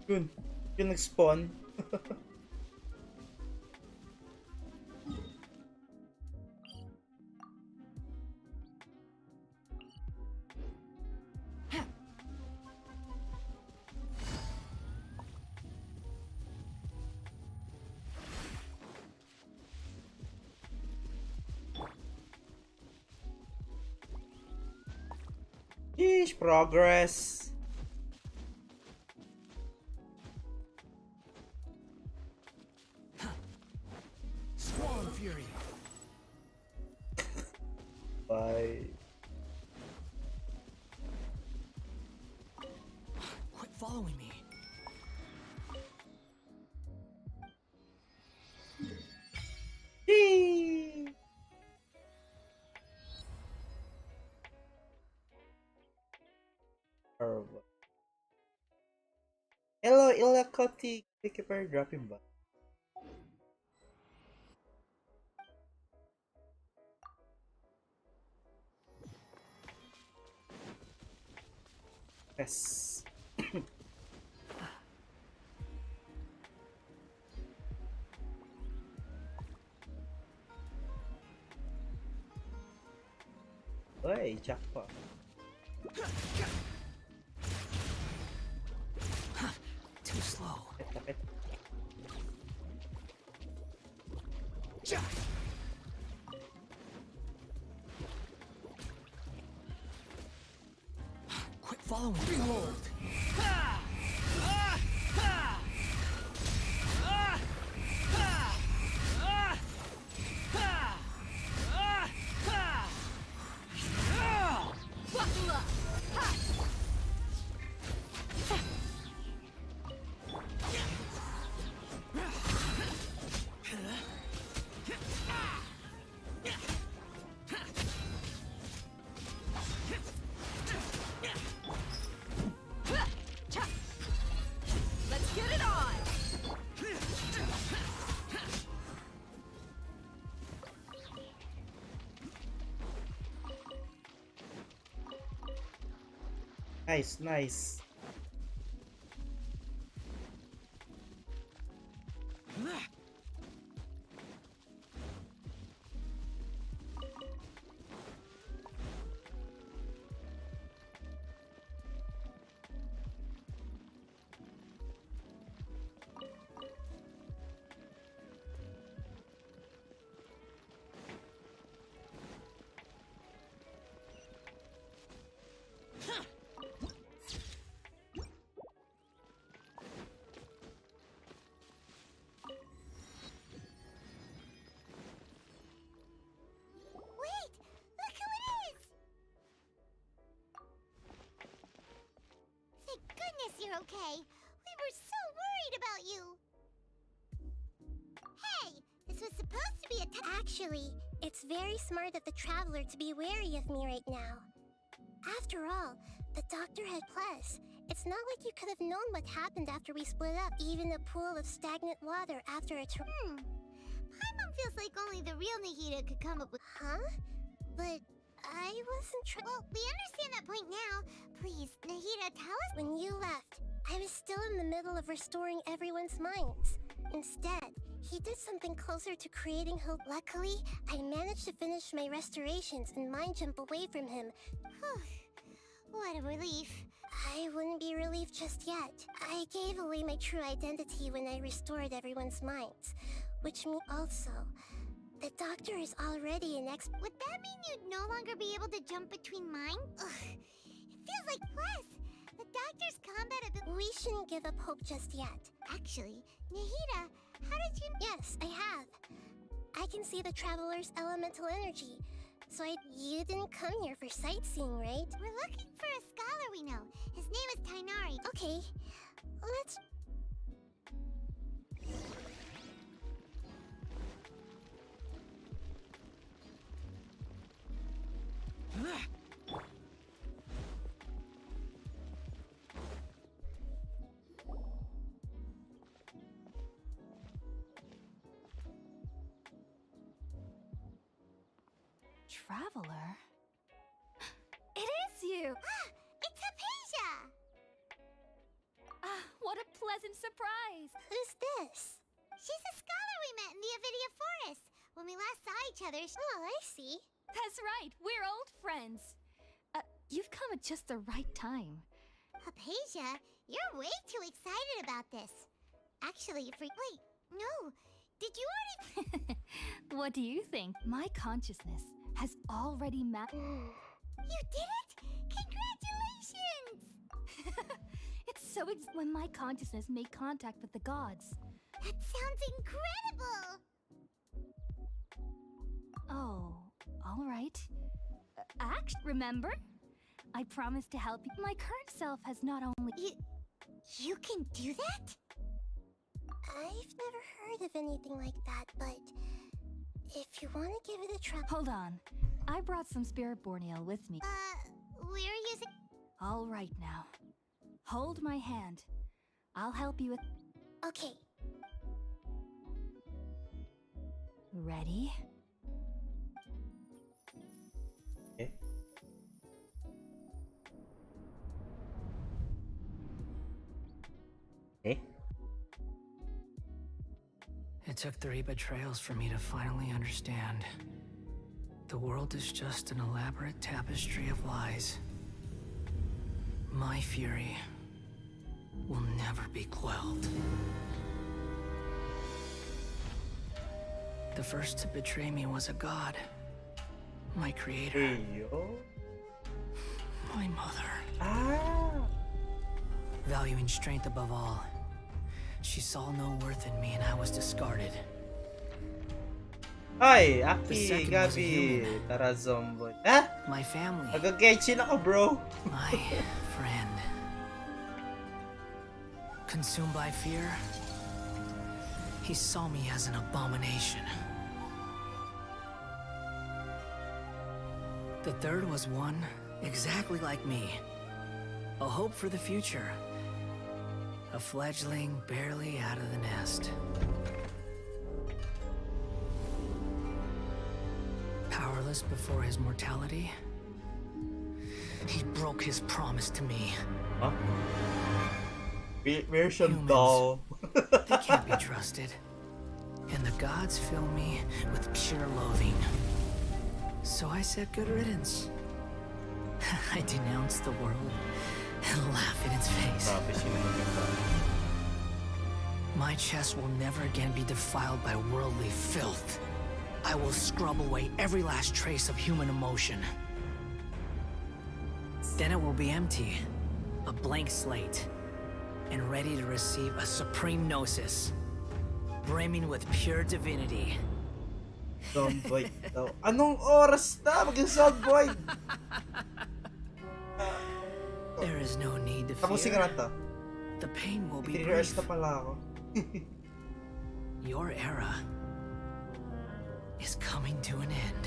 Yun nag-spawn. Yeesh, progress. Squall Fury. Bye. Quit following me. Yee. Horrible. Hello, Ilakoti. Thank you for dropping by. Yes. Hey, jackpot. Too slow. Quit following me. Behold. Let's get it on! Nice, nice. Wait! Look who it is! Thank goodness you're okay. We were so worried about you. Hey! This was supposed to be a Actually, it's very smart of the traveler to be wary of me right now. After all, the doctor had plus. It's not like you could have known what happened after we split up. Even a pool of stagnant water after a Paimon feels like only the real Nahida could come up with. Huh? But I wasn't trying. Well, we understand that point now. Please, Nahida, tell us. When you left, I was still in the middle of restoring everyone's minds. Instead, He did something closer to creating hope. Luckily, I managed to finish my restorations and mind jump away from him. What a relief. I wouldn't be relieved just yet. I gave away my true identity when I restored everyone's minds. Which means also, the doctor is already an expert. Would that mean you'd no longer be able to jump between mine? Ugh. It feels like plus. The doctor's combat ability. We shouldn't give up hope just yet. Actually, Nahida, how did you... Yes, I have. I can see the traveler's elemental energy. So you didn't come here for sightseeing, right? We're looking for a scholar we know. His name is Tighnari. Okay, let's... Traveler? It is you! It's Hypatia! What a pleasant surprise! Who's this? She's a scholar we met in the Avidia Forest. When we last saw each other, Oh, I see. That's right, we're old friends. You've come at just the right time. Hypatia, you're way too excited about this. Actually, wait, no. Did you already... What do you think? My consciousness has already mapped... You did it? Congratulations! It's so when my consciousness made contact with the gods. That sounds incredible! Oh, all right. Remember? I promised to help you. My current self has not only... You can do that? I've never heard of anything like that, but... If you want to give it a try... Hold on. I brought some spirit borneal with me. We're using... All right now. Hold my hand. I'll help you with... Okay. Ready? Okay. Okay. It took 3 betrayals for me to finally understand. The world is just an elaborate tapestry of lies. My fury will never be quelled. The first to betray me was a god. My creator. Hey, yo. My mother. Ah! Valuing strength above all, she saw no worth in me and I was discarded. Ay, The Aki, second was a Gabi, human. Tara Zomboy. Ah! My family. Nag-Genshin ako, bro. My friend. Consumed by fear, he saw me as an abomination. The third was one exactly like me. A hope for the future. A fledgling barely out of the nest. Powerless before his mortality, he broke his promise to me. Huh? Version doll. They can't be trusted. And the gods fill me with pure loathing. So I said good riddance. I denounced the world and laugh in its face. My chest will never again be defiled by worldly filth. I will scrub away every last trace of human emotion. Then it will be empty, a blank slate, and ready to receive a supreme gnosis, brimming with pure divinity. Zomboy daw. Anong oras na? Maging Zomboy! There is no need to Tapusin ka na to. The pain will be 3 hours brief. na pala ako. Your era is coming to an end.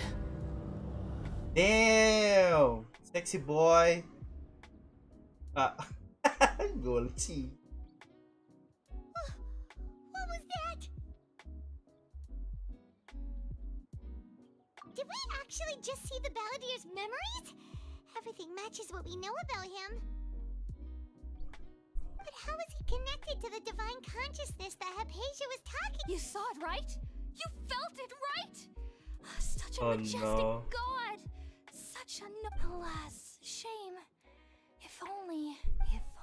Damn! Sexy boy. Golchi. What was that? Did we actually just see the Balladier's memories? Everything matches what we know about him. But how is he connected to the divine consciousness that Hypatia was talking? You saw it, right? You felt it, right? Such a Oh, majestic no. god! Such a alas, shame. If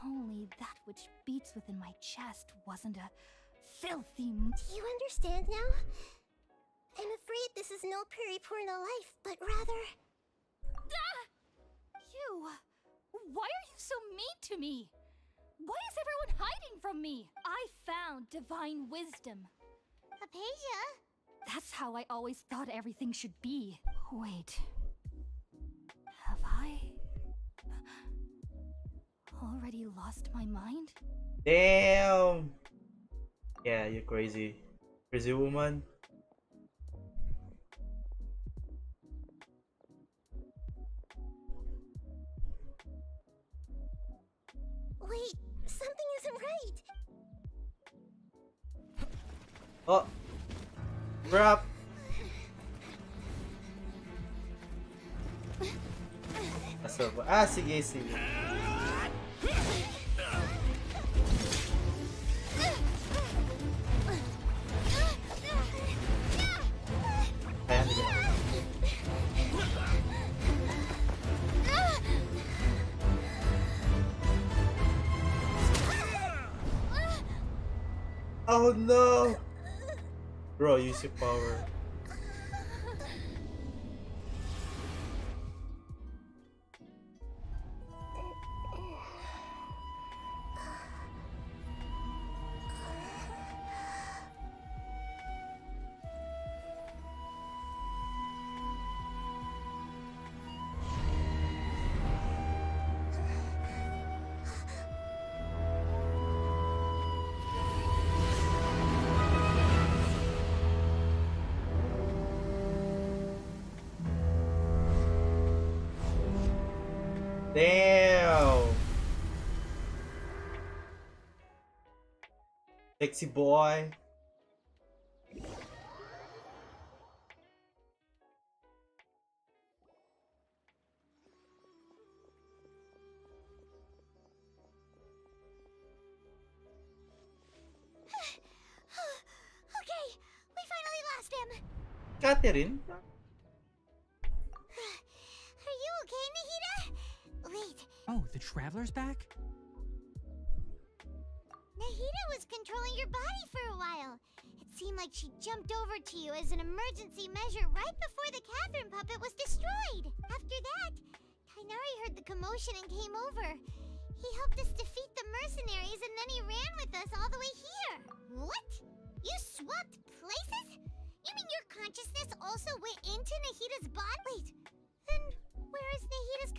only that which beats within my chest wasn't a filthy... Do you understand now? I'm afraid this is no Phvtuber life, but rather... You! Why are you so mean to me? Why is everyone hiding from me? I found divine wisdom. Hypatia? That's how I always thought everything should be. Wait. Have I... already lost my mind? Damn! Yeah, you're crazy. Crazy woman. Wait, something isn't right. Oh! Crap! Sige, sige. Kaya hindi ko na. Oh no! Bro, use your power. Damn! Sexy boy. Okay, we finally lost him. Catherine? Are you okay, Nahida? Wait, Oh, the Traveler's back? Nahida was controlling your body for a while. It seemed like she jumped over to you as an emergency measure right before the Catherine puppet was destroyed. After that, Tighnari heard the commotion and came over. He helped us defeat the mercenaries and then he ran with us all the way here. What? You swapped places? You mean your consciousness also went into Nahida's body? Wait, then where is Nahida's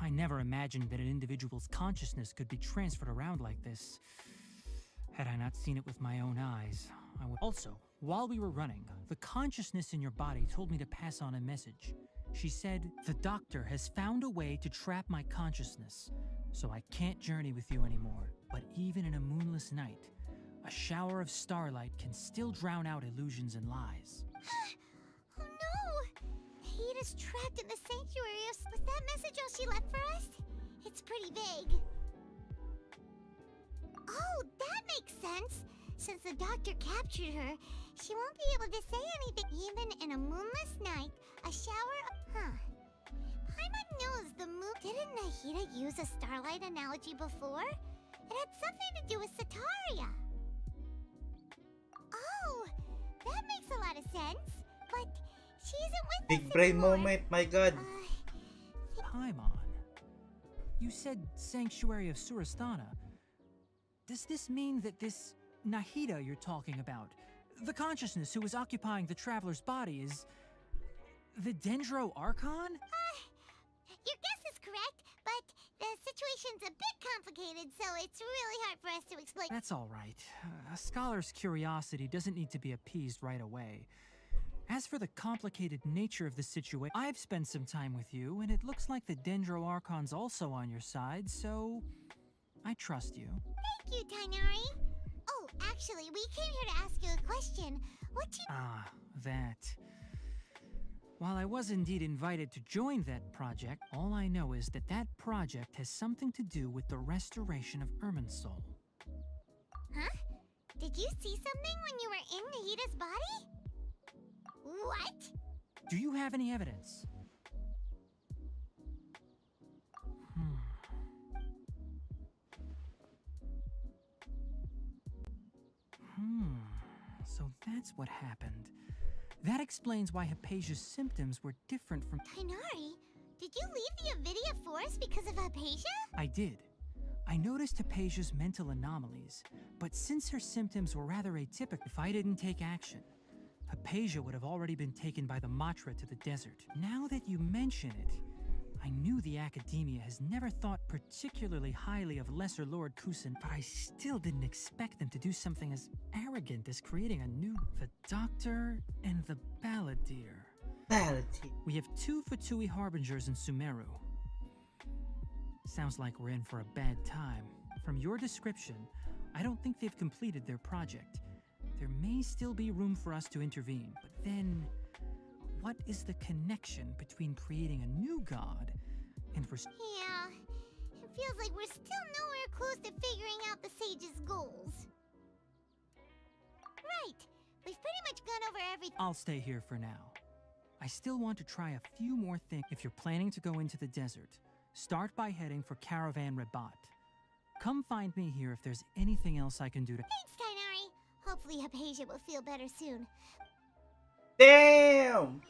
I never imagined that an individual's consciousness could be transferred around like this. Had I not seen it with my own eyes, I would. Also, while we were running, the consciousness in your body told me to pass on a message. She said, "The doctor has found a way to trap my consciousness, so I can't journey with you anymore. But even in a moonless night, a shower of starlight can still drown out illusions and lies." Oh no! Nahida's trapped in the sanctuary of... Was that message all she left for us? It's pretty vague. Oh, that makes sense! Since the doctor captured her, she won't be able to say anything. Even in a moonless night, a shower of... Huh. Paimon knows the moon... Didn't Nahida use a starlight analogy before? It had something to do with Sataria. Oh, that makes a lot of sense. But she isn't with us Big brain anymore. moment, my god. Paimon, you said Sanctuary of Surasthana. Does this mean that this Nahida you're talking about, the consciousness who is occupying the Traveler's body, is the Dendro Archon? Your guess is correct, but the situation's a bit complicated, so it's really hard for us to explain. That's all right. A scholar's curiosity doesn't need to be appeased right away. As for the complicated nature of the situation, I've spent some time with you, and it looks like the Dendro Archon's also on your side, so I trust you. Thank you, Tighnari. Oh, actually, we came here to ask you a question. What do you... Ah, that. While I was indeed invited to join that project, all I know is that that project has something to do with the restoration of Irminsul. Huh? Did you see something when you were in Nahita's body? What? Do you have any evidence? So that's what happened. That explains why Hypatia's symptoms were different from— Tighnari, did you leave the Avidia Forest because of Hypatia? I did. I noticed Hypatia's mental anomalies, but since her symptoms were rather atypical, if I didn't take action, Hypatia would have already been taken by the Matra to the desert. Now that you mention it, I knew the Academia has never thought particularly highly of Lesser Lord Kusin, but I still didn't expect them to do something as arrogant as creating a new— The Doctor and the Balladeer. We have 2 Fatui Harbingers in Sumeru. Sounds like we're in for a bad time. From your description, I don't think they've completed their project. There may still be room for us to intervene, but then what is the connection between creating a new god and Yeah, it feels like we're still nowhere close to figuring out the Sage's goals. Right, we've pretty much gone over everything. I'll stay here for now. I still want to try a few more things. If you're planning to go into the desert, start by heading for Caravan Rabat. Come find me here if there's anything else I can do to— Thanks, Tighnari. Hopefully Hypatia will feel better soon. Damn!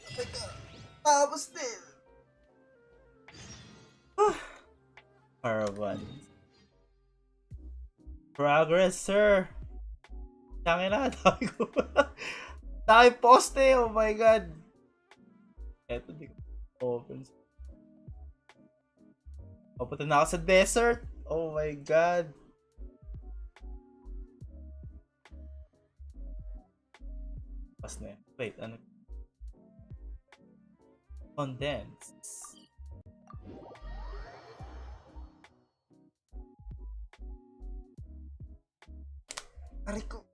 Tapos din! Caravan. Progress, sir! Tangin na, dami ko. Dami poste, oh my god! Eto, di ko open. Papunta na ako sa desert! Oh my god! Pas na yan. Wait, ano? Condense. Aray ko.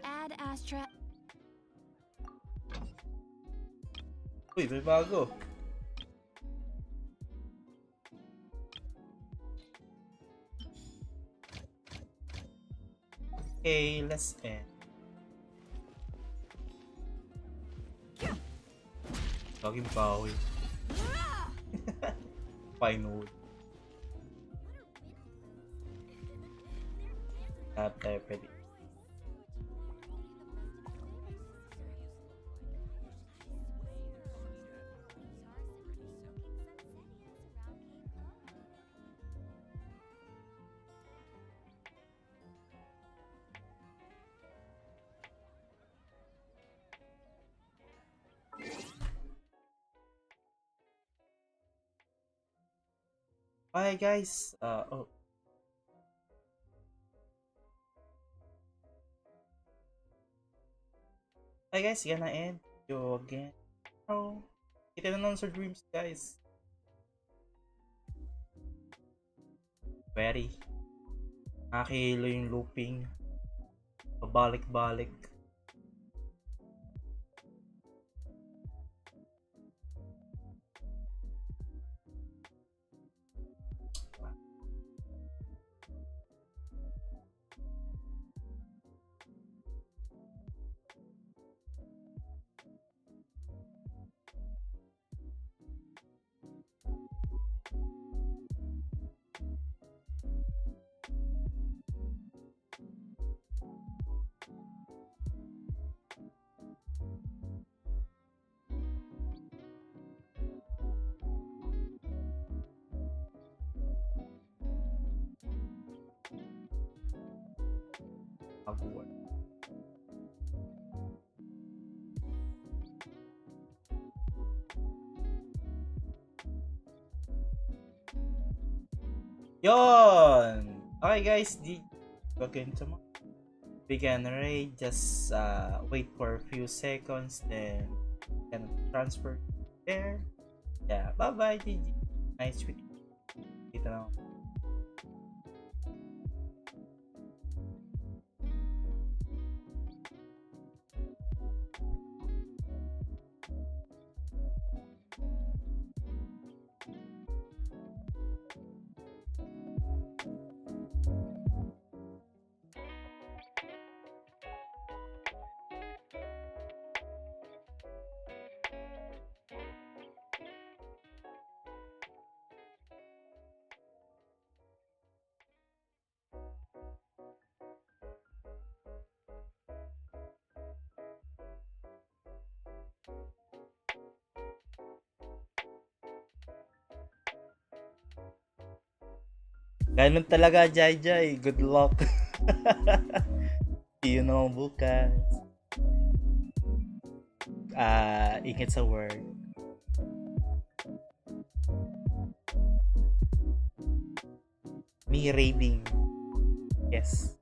Add Astra. Uy, may bago. Okay, let's end. Laging bawi. Fine wood. Not tayo pwede. Hi guys, Hi guys, gonna end you again. Oh, kita na lang sa dreams guys. Very nakahilo yung looping. Pabalik-balik. Abuan. Yon! Okay guys, di again tomorrow. Beginner raid, just wait for a few seconds, then you can transfer there. Yeah, bye bye, GG. Nice week. Dito na ako. Ganun talaga, Jai. Good luck. See you naman bukas. Ingat sa work. Me raiding. Yes.